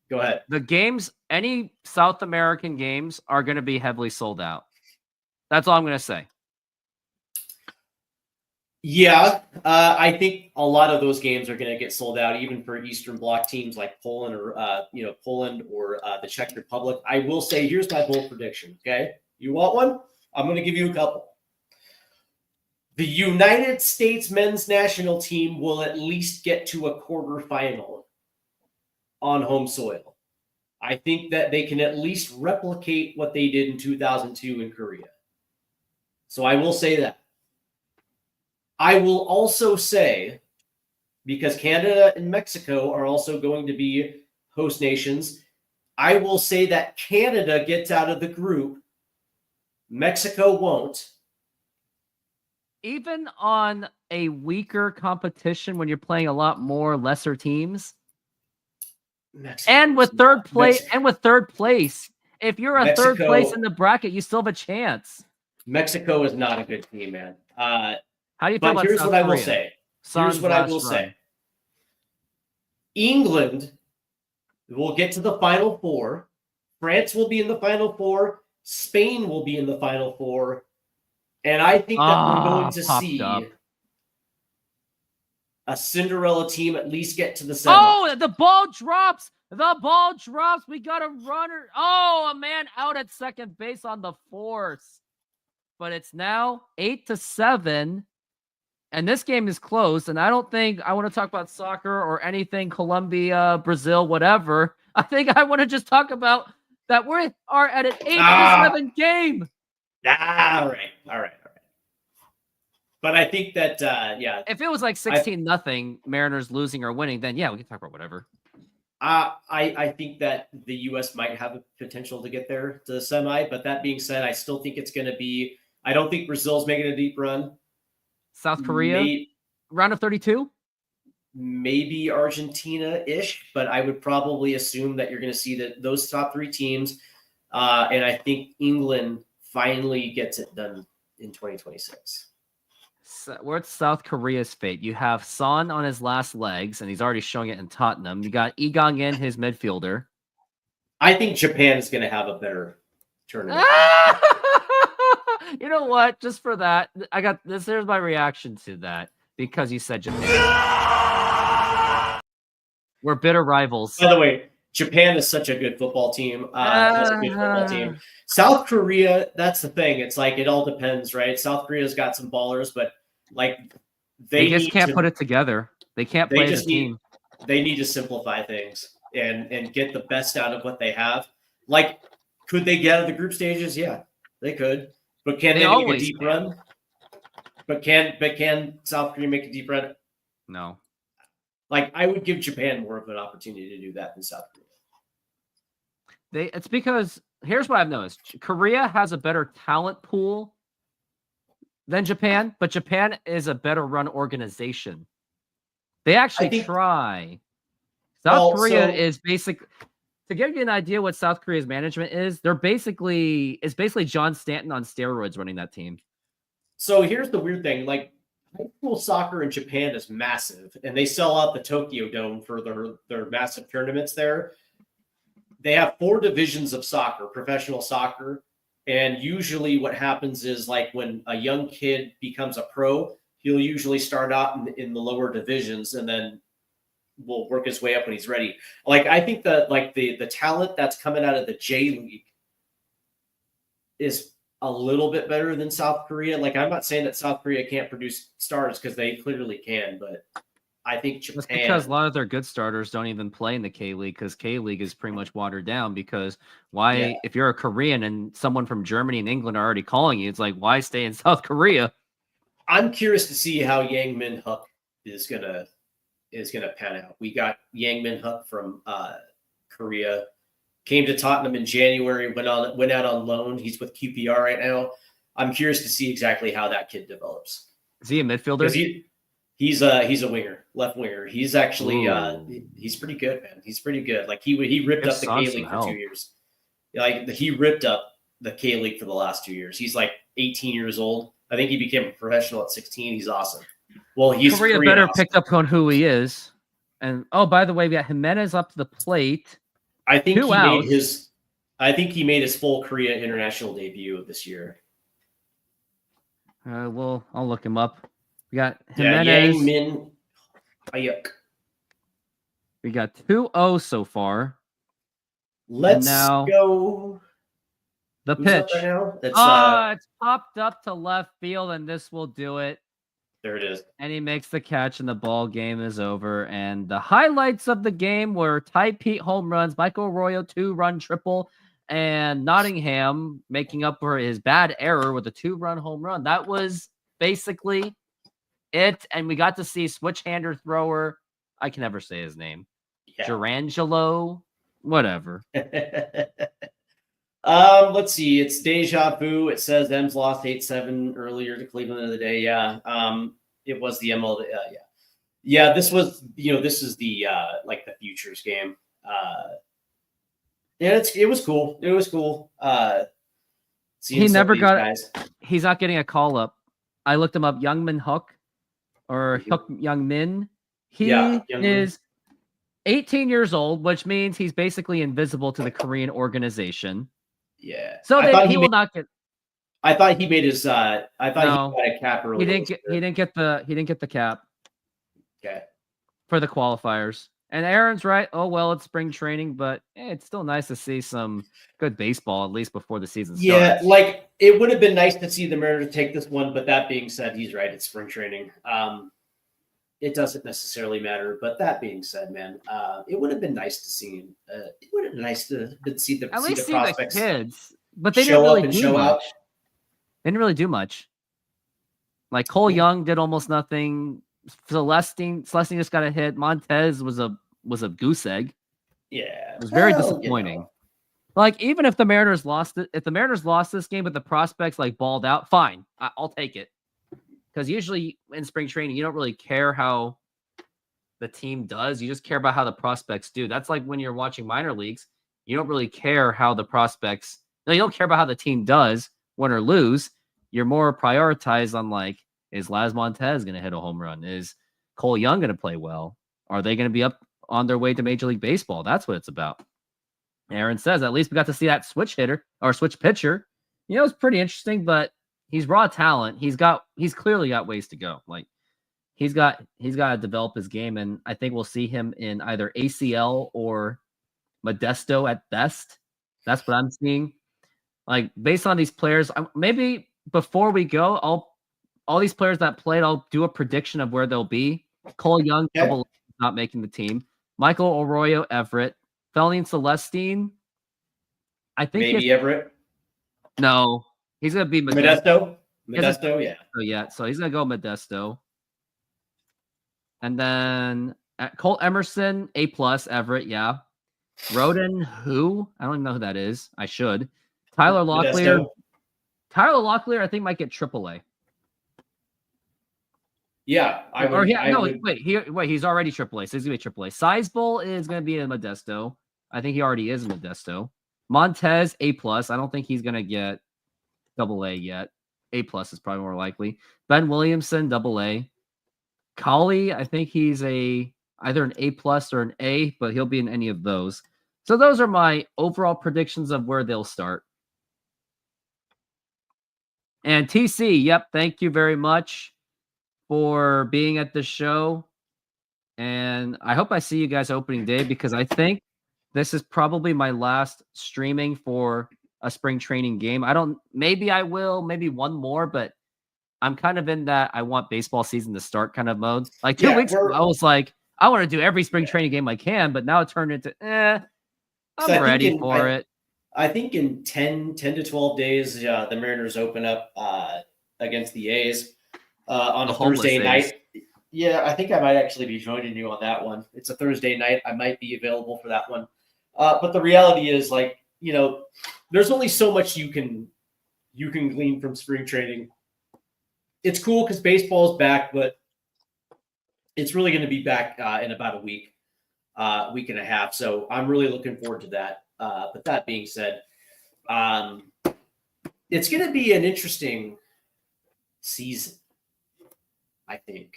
B: Go ahead.
A: The games, any South American games, are going to be heavily sold out. That's all I'm going to say.
B: Yeah, I think a lot of those games are going to get sold out, even for Eastern Bloc teams like Poland or the Czech Republic. I will say, here's my bold prediction. Okay, you want one? I'm going to give you a couple. The United States men's national team will at least get to a quarterfinal on home soil. I think that they can at least replicate what they did in 2002 in Korea. So I will say that. I will also say, because Canada and Mexico are also going to be host nations, I will say that Canada gets out of the group. Mexico won't.
A: Even on a weaker competition when you're playing a lot more lesser teams, and with third place, if you're a third place in the bracket, you still have a chance.
B: Mexico is not a good team, man.
A: How do you feel about
B: here's
A: South
B: what I will
A: Korea?
B: say. Here's what I will say. England will get to the Final Four. France will be in the Final Four. Spain will be in the Final Four. And I think that we're going to see a Cinderella team at least get to the semi.
A: Oh, the ball drops. The ball drops. We got a runner. Oh, a man out at second base on the force. But it's now 8-7. And this game is close. And I don't think I want to talk about soccer or anything Colombia, Brazil, whatever. I think I want to just talk about that we are at an 8-7 game.
B: All right. But I think that,
A: if it was like 16-0, Mariners losing or winning, then yeah, we can talk about whatever.
B: I think that the U.S. might have a potential to get there to the semi. But that being said, I still think it's going to be. I don't think Brazil's making a deep run.
A: South Korea, round of 32.
B: Maybe Argentina-ish, but I would probably assume that you're going to see those top 3 teams, and I think England finally gets it done in 2026.
A: So what's South Korea's fate? You have Son on his last legs, and he's already showing it in Tottenham. You got Egong in, his midfielder.
B: I think Japan is going to have a better tournament.
A: You know what? Just for that, I got this. Here's my reaction to that because you said Japan. We're bitter rivals.
B: By the way, Japan is such a good football team. South Korea, that's the thing. It's like it all depends, right? South Korea's got some ballers, but like
A: they just can't put it together. They can't play as a team.
B: They need to simplify things and get the best out of what they have. Like, could they get out of the group stages? Yeah, they could. But can they make a deep run? But can South Korea make a deep run?
A: No.
B: Like, I would give Japan more of an opportunity to do that than South Korea.
A: It's because here's what I've noticed. Korea has a better talent pool than Japan, but Japan is a better run organization. They actually try. South Korea is basic. To give you an idea what South Korea's management is, it's basically John Stanton on steroids running that team.
B: So here's the weird thing. Like, high school soccer in Japan is massive, and they sell out the Tokyo Dome for their massive tournaments there. They have 4 divisions of soccer, professional soccer. And usually what happens is, like, when a young kid becomes a pro, he'll usually start out in the lower divisions and then will work his way up when he's ready. Like, I think that, like, the talent that's coming out of the J League is a little bit better than South Korea. Like, I'm not saying that South Korea can't produce stars, because they clearly can, but I think Japan.
A: That's because a lot of their good starters don't even play in the K League, because K League is pretty much watered down. Because if you're a Korean and someone from Germany and England are already calling you, it's like, why stay in South Korea?
B: I'm curious to see how Yang Min Huk is gonna pan out. We got Yang Min Huk from Korea, came to Tottenham in January, went out on loan. He's with QPR right now. I'm curious to see exactly how that kid develops.
A: Is he a midfielder?
B: He's a winger, left winger. He's actually he's pretty good, man. He's pretty good. Like, he ripped up the K League for 2 years. Like, he ripped up the K League for the last 2 years. He's like 18 years old. I think he became a professional at 16. He's awesome. Well, he's
A: Korea better pick up on who he is. And by the way, we got Jimenez up to the plate.
B: I think he made his full Korea international debut this year.
A: I'll look him up. We got Jimenez.
B: Yang Min Hyuk.
A: We got 2-0 so far.
B: Let's go.
A: The
B: Who's
A: pitch.
B: Right
A: it's popped up to left field, and this will do it.
B: There it is.
A: And he makes the catch, and the ball game is over. And the highlights of the game were Ty Pete home runs, Michael Arroyo 2-run triple, and Nottingham making up for his bad error with a 2-run home run. That was basically it. And we got to see switch-hander thrower. I can never say his name. Gerangelo, whatever.
B: Let's see. It's deja vu. It says M's lost 8-7 earlier to Cleveland of the day. Yeah. It was the ML. Yeah. This was, this is the like the futures game. It was cool. It was cool.
A: He never got. He's not getting a call up. I looked him up. Young Min Huk, or Huk Young Min. He is 18 years old, which means he's basically invisible to the Korean organization.
B: Yeah.
A: So he will not get.
B: I thought he made his. I thought he got a cap early.
A: He didn't get the cap.
B: Okay.
A: For the qualifiers. And Aaron's right. Oh well, it's spring training, but it's still nice to see some good baseball at least before the season starts.
B: Yeah, like, it would have been nice to see the Mariners take this one, but that being said, he's right. It's spring training. It doesn't necessarily matter, but that being said, man, it would have been nice to see. It would have been nice to see the prospects,
A: the kids, but they didn't really do much.
B: Out.
A: They didn't really do much. Like Cole Young did almost nothing. Celestine just got a hit. Montez was a goose egg.
B: Yeah,
A: it was very disappointing. Like, even if the Mariners lost it, if the Mariners lost this game, but the prospects like balled out, fine, I'll take it. Because usually in spring training, you don't really care how the team does. You just care about how the prospects do. That's like when you're watching minor leagues. You don't really care how the prospects. No, you don't care about how the team does, win or lose. You're more prioritized on, like, is Laz Montez going to hit a home run? Is Cole Young going to play well? Are they going to be up on their way to Major League Baseball? That's what it's about. Aaron says, at least we got to see that switch hitter or switch pitcher. It's pretty interesting, but he's raw talent. He's clearly got ways to go. Like, he's got to develop his game, and I think we'll see him in either ACL or Modesto at best. That's what I'm seeing. Like, based on these players, maybe before we go, all these players that played, I'll do a prediction of where they'll be. Cole Young, not making the team. Michael Arroyo, Everett. Felling Celestine, I think
B: maybe Everett.
A: No, he's gonna be
B: Modesto. Modesto, yeah.
A: Oh yeah, so he's gonna go Modesto, and then Cole Emerson, A+ Everett, yeah. Roden, who? I don't even know who that is. I should. Tyler
B: Modesto.
A: Locklear. Tyler Locklear, I think, might get AAA.
B: Yeah,
A: wait, he's already AAA, so he's gonna be AAA. Sizable is gonna be a Modesto. I think he already is a Modesto. Montez, A+. I don't think he's gonna get AA yet. A+ is probably more likely. Ben Williamson, AA. Collie, I think he's either an A+ or an A, but he'll be in any of those. So those are my overall predictions of where they'll start. And TC, yep, thank you very much for being at the show. And I hope I see you guys opening day, because I think this is probably my last streaming for a spring training game. Maybe I will, maybe one more, but I'm kind of in that I want baseball season to start kind of mode. Like 2 weeks ago, I was like, I want to do every spring training game I can, but now it turned into, I'm ready for it.
B: I think in 10 to 12 days, the Mariners open up against the A's on a Thursday night. Yeah, I think I might actually be joining you on that one. It's a Thursday night. I might be available for that one. But the reality is, like, you know, there's only so much you can glean from spring training. It's cool because baseball is back, but it's really going to be back in about a week and a half. So I'm really looking forward to that. But that being said, it's going to be an interesting season, I think,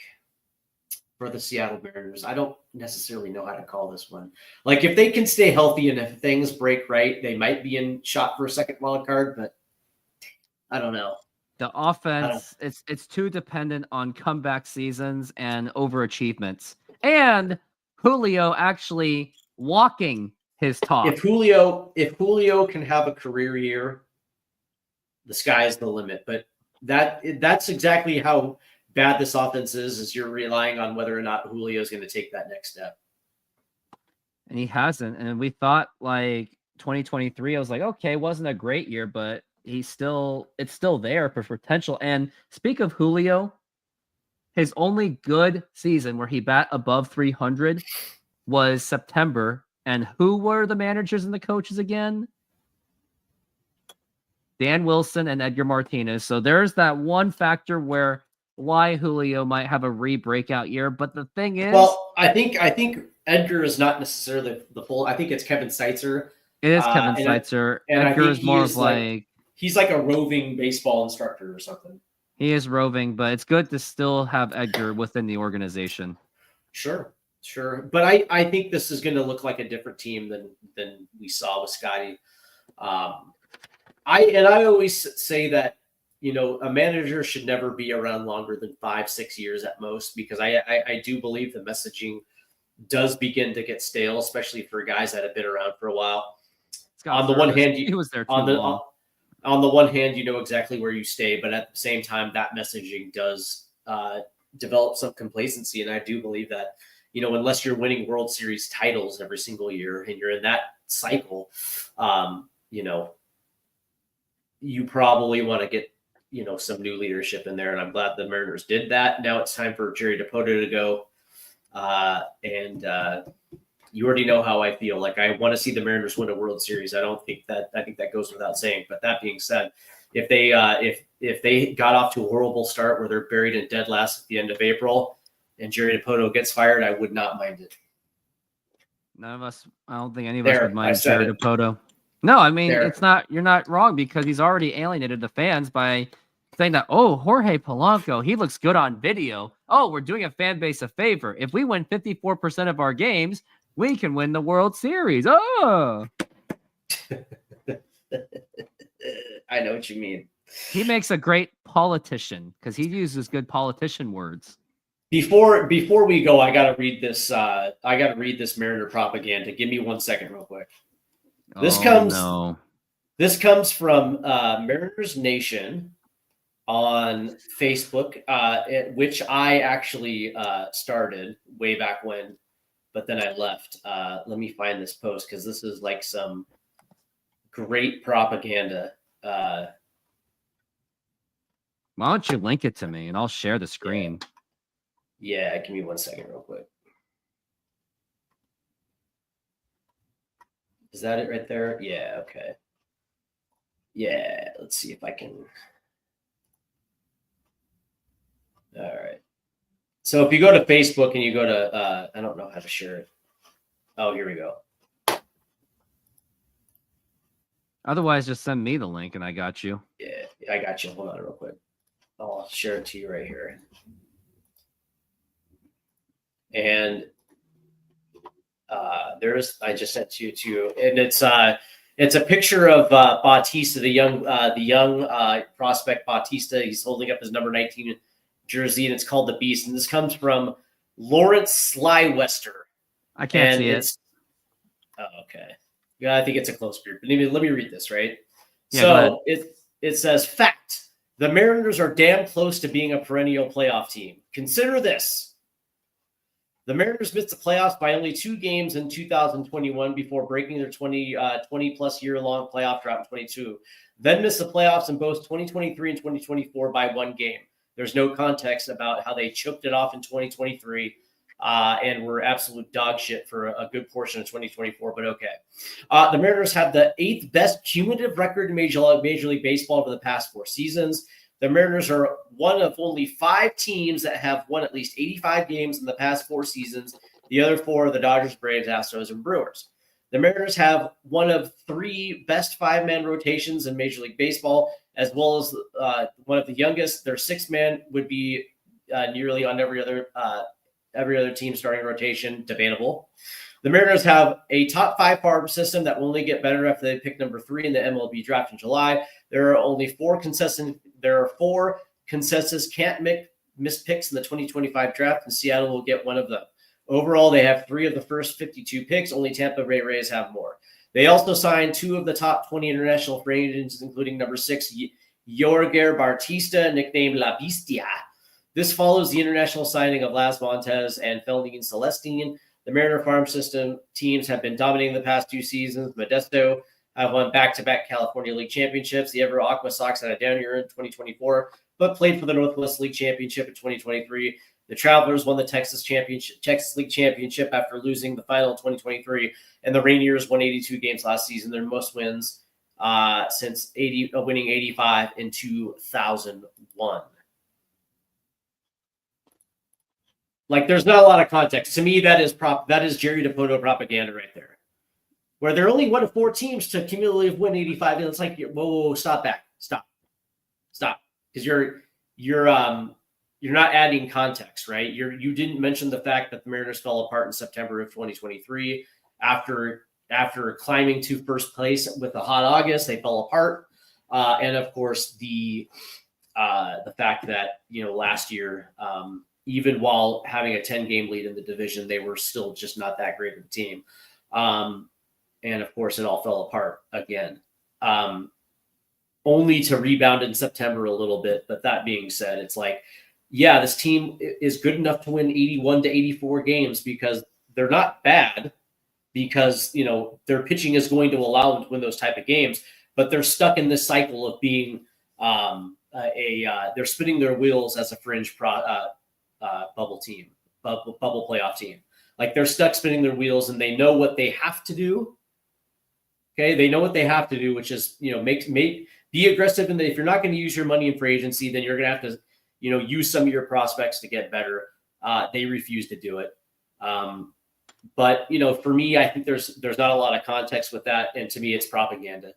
B: for the Seattle Mariners. I don't necessarily know how to call this one. Like, if they can stay healthy and if things break right, they might be in shot for a second wild card, but I don't know.
A: The offense, it's too dependent on comeback seasons and overachievements. And Julio actually walking his talk.
B: If Julio can have a career year, the sky is the limit. But that's exactly how bad this offense is you're relying on whether or not Julio is going to take that next step.
A: And he hasn't. And we thought, like, 2023, I was like, okay, wasn't a great year, but it's still there for potential. And speak of Julio, his only good season where he bat above 300 was September. And who were the managers and the coaches again? Dan Wilson and Edgar Martinez. So there's that one factor why Julio might have a breakout year. But the thing is,
B: well, I think Edgar is not necessarily the full. I think it's Kevin Seitzer.
A: It is Kevin Seitzer.
B: And
A: Edgar is more of like
B: he's like a roving baseball instructor or something.
A: He is roving, but it's good to still have Edgar within the organization.
B: Sure. But I think this is going to look like a different team than we saw with Scotty. I always say that, you know, a manager should never be around longer than 5-6 years at most, because I do believe the messaging does begin to get stale, especially for guys that have been around for a while. On the one hand,
A: he was there too long.
B: On the one hand, you know exactly where you stay, but at the same time, that messaging does develop some complacency. And I do believe that, you know, unless you're winning World Series titles every single year and you're in that cycle, you know, you probably want to get, you know, some new leadership in there. And I'm glad the Mariners did that. Now it's time for Jerry Dipoto to go. You already know how I feel. Like, I want to see the Mariners win a World Series. I think that goes without saying. But that being said, if they got off to a horrible start where they're buried in dead last at the end of April and Jerry Dipoto gets fired, I would not mind it.
A: None of us, I don't think any of us would mind Jerry Dipoto. No, I mean, you're not wrong, because he's already alienated the fans by saying that, oh, Jorge Polanco, he looks good on video. Oh, we're doing a fan base a favor. If we win 54% of our games, we can win the World Series. Oh,
B: I know what you mean.
A: He makes a great politician because he uses good politician words.
B: Before we go, I gotta read this. Mariner propaganda. Give me 1 second, real quick. This comes from Mariners Nation on Facebook, which I actually started way back when, but then I left. Let me find this post, because this is like some great propaganda.
A: Why don't you link it to me and I'll share the screen?
B: Yeah, give me 1 second real quick. Is that it right there? Yeah, okay. Yeah, let's see if I can. All right. So if you go to Facebook and you go to, I don't know how to share it. Oh, here we go.
A: Otherwise, just send me the link and I got you.
B: Yeah, I got you. Hold on real quick. I'll share it to you right here. And I just sent you to, and it's a picture of Bautista, the young prospect Bautista. He's holding up his number 19 jersey, and it's called the Beast. And this comes from Lawrence Slywester.
A: I can't see it.
B: Oh, okay. Yeah, I think it's a close group. But let me read this, right?
A: Yeah,
B: so it says, fact, the Mariners are damn close to being a perennial playoff team. Consider this. The Mariners missed the playoffs by only 2 games in 2021 before breaking their 20-plus year-long playoff drought in 22. Then missed the playoffs in both 2023 and 2024 by 1 game. There's no context about how they choked it off in 2023 and were absolute dog shit for a good portion of 2024, but okay. The Mariners have the 8th best cumulative record in Major League Baseball over the past 4 seasons. The Mariners are one of only 5 teams that have won at least 85 games in the past 4 seasons. The other 4 are the Dodgers, Braves, Astros, and Brewers. The Mariners have one of 3 best 5-man rotations in Major League Baseball, as well as one of the youngest. Their 6-man would be nearly on every other team starting rotation. Debatable. The Mariners have a top 5 farm system that will only get better after they pick number 3 in the MLB draft in July. There are 4 consensus can't miss picks in the 2025 draft, and Seattle will get one of them. Overall, they have 3 of the first 52 picks. Only Tampa Bay Rays have more. They also signed 2 of the top 20 international free agents, including number 6, Yorger Bautista, nicknamed La Bestia. This follows the international signing of Las Montes and Feldine Celestine. The Mariner farm system teams have been dominating the past 2 seasons. Modesto have won back-to-back California League championships. The Ever Aqua Sox had a down year in 2024, but played for the Northwest League Championship in 2023. The Travelers won the Texas League Championship after losing the final in 2023, and the Rainiers won 82 games last season, their most wins since winning 85 in 2001. Like, there's not a lot of context. To me, that is Jerry Dipoto propaganda right there. Where they're only one of 4 teams to cumulatively win 85, and it's like, whoa, stop that, stop, because you're not adding context, right? You didn't mention the fact that the Mariners fell apart in September of 2023 after climbing to first place with a hot August. They fell apart, and of course the fact that last year, even while having a 10-game lead in the division, they were still just not that great of a team. And of course, it all fell apart again, only to rebound in September a little bit. But that being said, it's like, yeah, this team is good enough to win 81 to 84 games because they're not bad, because their pitching is going to allow them to win those type of games. But they're stuck in this cycle of being they're spinning their wheels as a fringe bubble playoff team. Like, they're stuck spinning their wheels, and they know what they have to do. Okay, they know what they have to do, which is be aggressive, and if you're not going to use your money in free agency, then you're going to have to use some of your prospects to get better. They refuse to do it. But for me, I think there's not a lot of context with that, and to me, it's propaganda.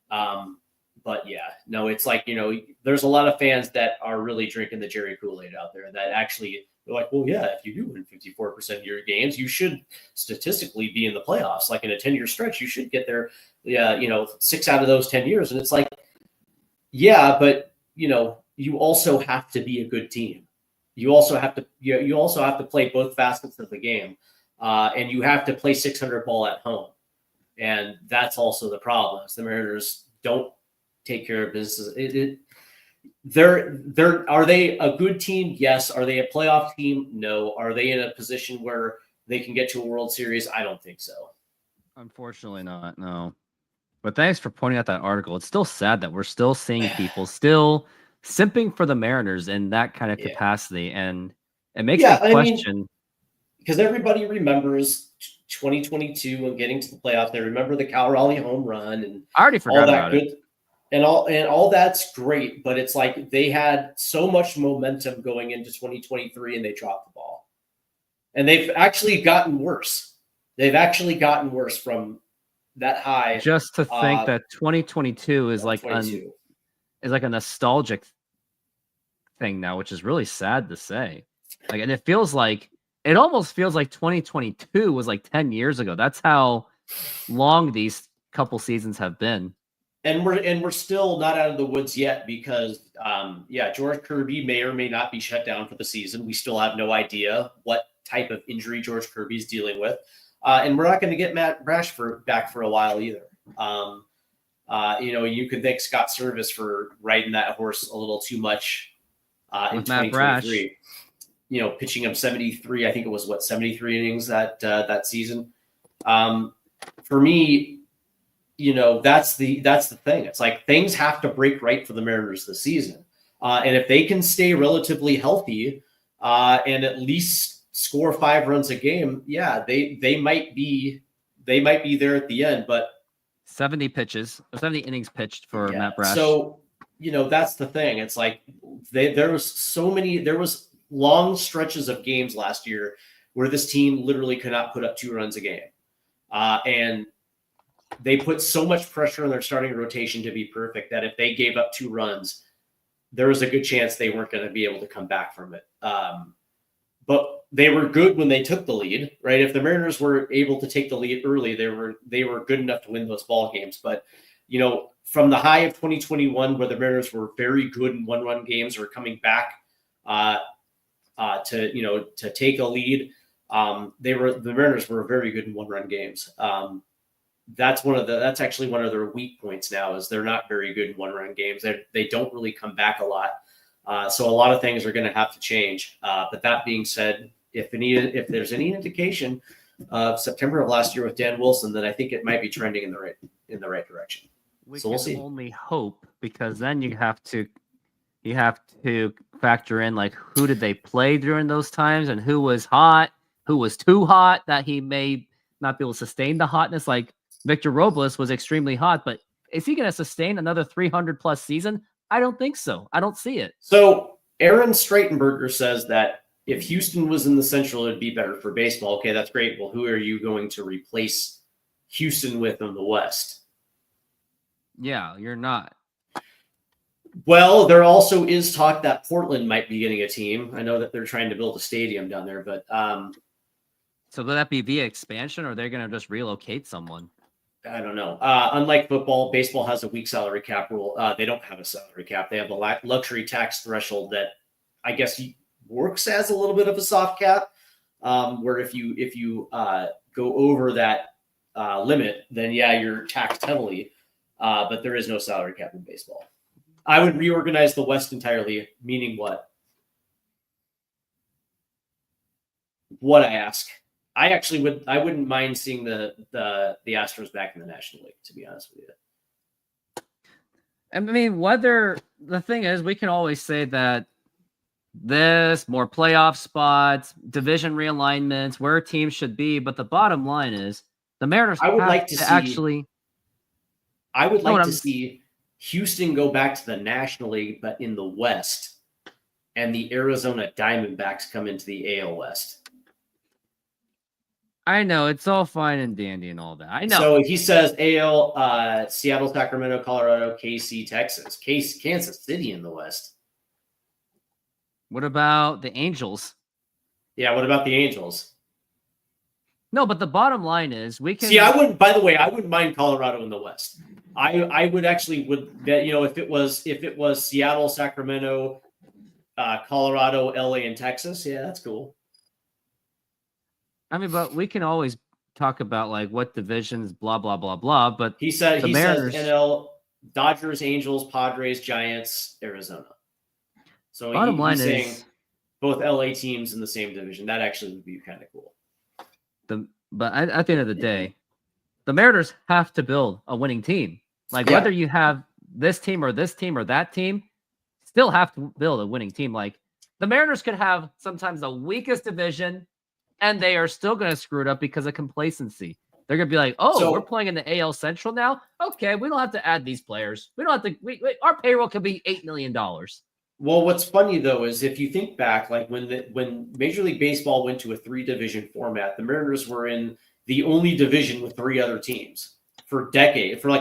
B: But yeah, no, it's like there's a lot of fans that are really drinking the Jerry Kool-Aid out there that actually. They're like, well, yeah, if you do win 54% of your games, you should statistically be in the playoffs. Like, in a 10-year stretch, you should get there. Yeah, 6 out of those 10 years. And it's like, yeah, but you also have to be a good team. You also have to play both facets of the game, and you have to play 600 ball at home. And that's also the problem. The Mariners don't take care of business. Are they a good team? Yes. Are they a playoff team? No. Are they in a position where they can get to a World Series? I don't think so.
A: Unfortunately not, no. But thanks for pointing out that article. It's still sad that we're still seeing people still simping for the Mariners in that kind of capacity. And it makes me question.
B: because everybody remembers 2022 and getting to the playoffs. They remember the Cal Raleigh home run and
A: I already forgot
B: all that
A: about
B: good
A: it.
B: and all that's great, but it's like they had so much momentum going into 2023 and they dropped the ball. And they've actually gotten worse. They've actually gotten worse from that high.
A: Just to think that 2022 is like a nostalgic thing now, which is really sad to say. Like, and it almost feels like 2022 was like 10 years ago. That's how long these couple seasons have been.
B: And we're still not out of the woods yet because George Kirby may or may not be shut down for the season. We still have no idea what type of injury George Kirby's dealing with. And we're not going to get Matt Brash back for a while either. You can thank Scott Service for riding that horse a little too much in 2023. Pitching him 73, I think it was 73 innings that season. For me, that's the thing. It's like things have to break right for the Mariners this season. And if they can stay relatively healthy and at least score 5 runs a game, they might be there at the end. But
A: 70 innings pitched for Matt Brash.
B: So that's the thing. It's like there was long stretches of games last year where this team literally could not put up 2 runs a game, and they put so much pressure on their starting rotation to be perfect that if they gave up 2 runs, there was a good chance they weren't going to be able to come back from it. But they were good when they took the lead, right? If the Mariners were able to take the lead early, they were good enough to win those ball games. But from the high of 2021, where the Mariners were very good in 1-run games, or coming back to take a lead, the Mariners were very good in 1-run games. That's actually one of their weak points now, is they're not very good in 1-run games. They don't really come back a lot. So a lot of things are going to have to change. But that being said, if there's any indication of September of last year with Dan Wilson, then I think it might be trending in the right direction. We'll see.
A: Only hope, because then you have to factor in like who did they play during those times and who was hot, who was too hot that he may not be able to sustain the hotness. Like Victor Robles was extremely hot, but is he going to sustain another 300+ season? I don't think so. I don't see it.
B: So Aaron Streitenberger says that if Houston was in the Central, it'd be better for baseball. Okay, that's great. Well, who are you going to replace Houston with in the West?
A: Yeah, you're not.
B: Well, there also is talk that Portland might be getting a team. I know that they're trying to build a stadium down there, but
A: so will that be via expansion, or are they going to just relocate someone?
B: I don't know. Unlike football, baseball has a weak salary cap rule. They don't have a salary cap. They have a luxury tax threshold that I guess works as a little bit of a soft cap, where if you go over that limit, then you're taxed heavily. But there is no salary cap in baseball. I would reorganize the West entirely, meaning what? What, I ask? I wouldn't mind seeing the Astros back in the National League, to be honest with you.
A: I mean, the thing is, we can always say that more playoff spots, division realignments, where teams should be, but the bottom line is the Mariners
B: I would like to see Houston go back to the National League, but in the West, and the Arizona Diamondbacks come into the AL West.
A: I know, it's all fine and dandy and all that. I know.
B: So he says AL, Seattle, Sacramento, Colorado, KC, Texas, Kansas City in the West.
A: What about the Angels?
B: Yeah, what about the Angels?
A: No, but the bottom line is we can
B: see. I wouldn't mind Colorado in the West. I would if it was Seattle, Sacramento, Colorado, LA, and Texas. Yeah, that's cool.
A: I mean, but we can always talk about like what divisions, blah blah blah blah. But
B: he says NL, Dodgers, Angels, Padres, Giants, Arizona. So
A: bottom line
B: he's saying
A: is
B: both LA teams in the same division. That actually would be kind of cool.
A: But at the end of the day, the Mariners have to build a winning team. Like whether you have this team or that team, still have to build a winning team. Like the Mariners could have sometimes the weakest division and they are still going to screw it up because of complacency. They're going to be like, oh, we're playing in the AL Central now? Okay, we don't have to add these players. We don't have to our payroll could be $8 million.
B: Well, what's funny, though, is if you think back, like when Major League Baseball went to a 3-division format, the Mariners were in the only division with 3 other teams for like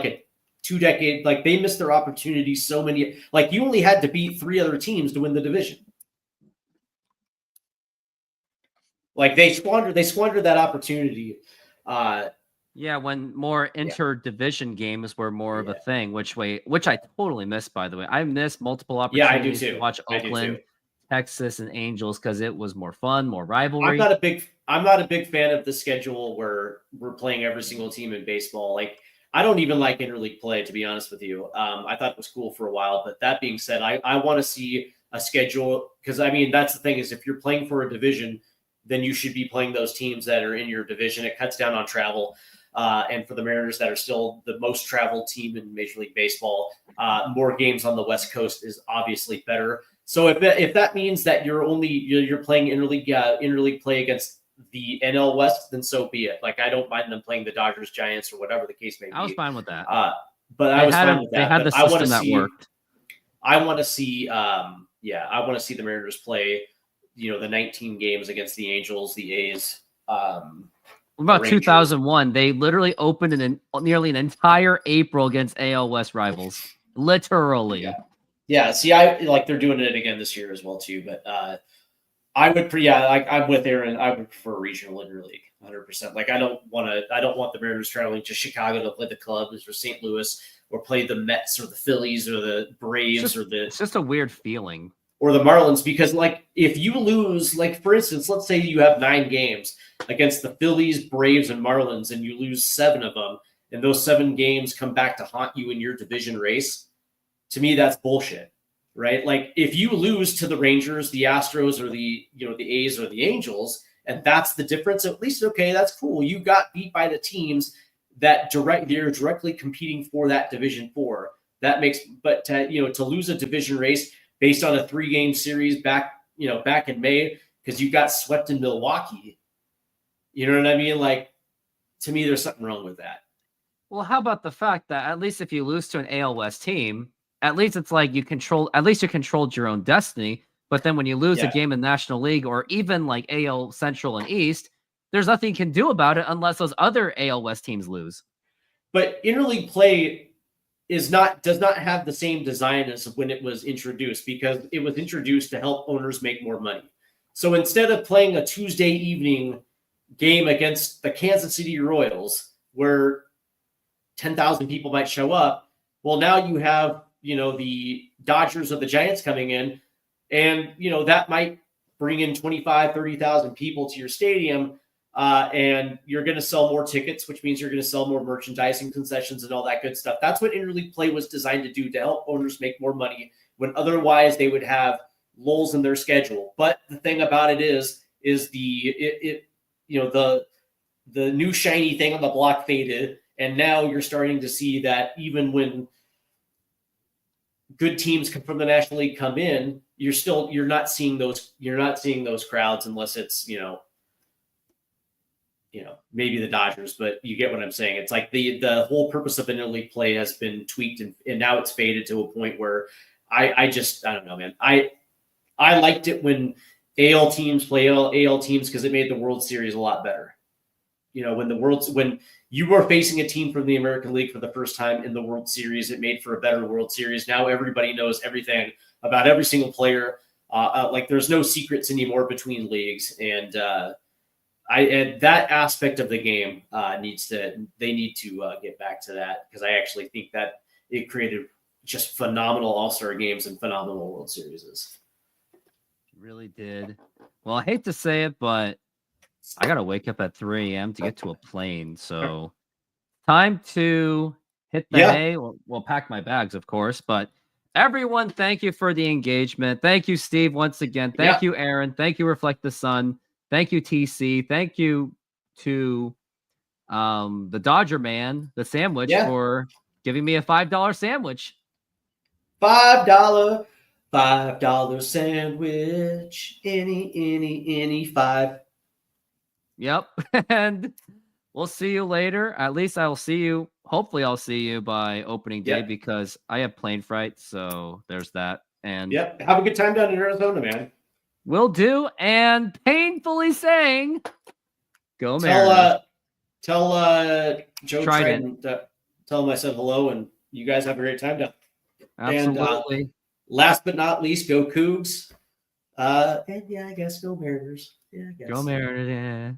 B: a 2-decade. Like, they missed their opportunity so many. Like, you only had to beat 3 other teams to win the division. Like, they squandered that opportunity.
A: When more interdivision games were more of a thing, which I totally missed, by the way. I missed multiple opportunities to watch Oakland, Texas, and Angels because it was more fun, more rivalry.
B: I'm not a big fan of the schedule where we're playing every single team in baseball. Like, I don't even like interleague play, to be honest with you. I thought it was cool for a while, but that being said, I want to see a schedule because, I mean, that's the thing is if you're playing for a division, then you should be playing those teams that are in your division. It cuts down on travel. And for the Mariners that are still the most traveled team in Major League Baseball, more games on the West Coast is obviously better. So if that means that you're playing interleague play against the NL West, then so be it. Like, I don't mind them playing the Dodgers, Giants, or whatever the case may be.
A: I was fine with that.
B: But I was fine with that.
A: They had the system that worked.
B: I want to see the Mariners play, the 19 games against the Angels, the A's.
A: About 2001, they literally opened nearly an entire April against AL West rivals. Literally.
B: Yeah. See, they're doing it again this year as well too. But I'm with Aaron. I would prefer regional interleague, 100%. Like, I don't want the Mariners traveling to Chicago to play the Cubs or St. Louis or play the Mets or the Phillies or the Braves
A: It's just a weird feeling.
B: Or the Marlins, because, like, if you lose, like, for instance, let's say you have 9 games against the Phillies, Braves, and Marlins, and you lose 7 of them, and those 7 games come back to haunt you in your division race, to me, that's bullshit, right? Like, if you lose to the Rangers, the Astros, or the A's or the Angels, and that's the difference, at least, okay, that's cool. You got beat by the teams that they're directly competing for that Division 4. That makes, but to lose a division race based on a 3-game series back in May because you got swept in Milwaukee. You know what I mean? Like, to me, there's something wrong with that.
A: Well, how about the fact that at least if you lose to an AL West team, at least it's like you controlled your own destiny. But then when you lose a game in National League or even like AL Central and East, there's nothing you can do about it unless those other AL West teams lose.
B: But interleague play does not have the same design as when it was introduced because it was introduced to help owners make more money. So instead of playing a Tuesday evening game against the Kansas City Royals where 10,000 people might show up, well, now you have, the Dodgers or the Giants coming in and, that might bring in 25, 30,000 people to your stadium. And you're going to sell more tickets, which means you're going to sell more merchandising concessions and all that good stuff. That's what interleague play was designed to do, to help owners make more money when otherwise they would have lulls in their schedule. But the thing about it is the new shiny thing on the block faded. And now you're starting to see that even when good teams from the National League come in, you're not seeing those crowds unless it's, maybe the Dodgers, but you get what I'm saying. It's like the whole purpose of interleague play has been tweaked and now it's faded to a point where I don't know, man. I liked it when AL teams play AL teams because it made the World Series a lot better. When you were facing a team from the American League for the first time in the World Series, it made for a better World Series. Now everybody knows everything about every single player. Like, there's no secrets anymore between leagues, and that aspect of the game they need to get back to that, because I actually think that it created just phenomenal All-Star games and phenomenal World Series.
A: It really did. Well, I hate to say it, but I got to wake up at 3 a.m. to get to a plane. So time to hit the hay. We'll pack my bags, of course. But everyone, thank you for the engagement. Thank you, Steve, once again. Thank you, Aaron. Thank you, Reflect the Sun. Thank you, TC. Thank you to the Dodger Man, the sandwich, for giving me a $5 sandwich.
B: $5 sandwich. Any 5.
A: Yep. And we'll see you later. At least I'll see you. Hopefully I'll see you by opening day because I have plane fright. So there's that. And
B: yep. Have a good time down in Arizona, man.
A: Will do. And painfully saying, go Mariners.
B: Tell Joe Trident, tell him I said hello, and you guys have a great time down.
A: Absolutely.
B: And last but not least, go Cougs. And yeah, I guess go Mariners. Yeah, I guess.
A: Go Mariners. Yeah.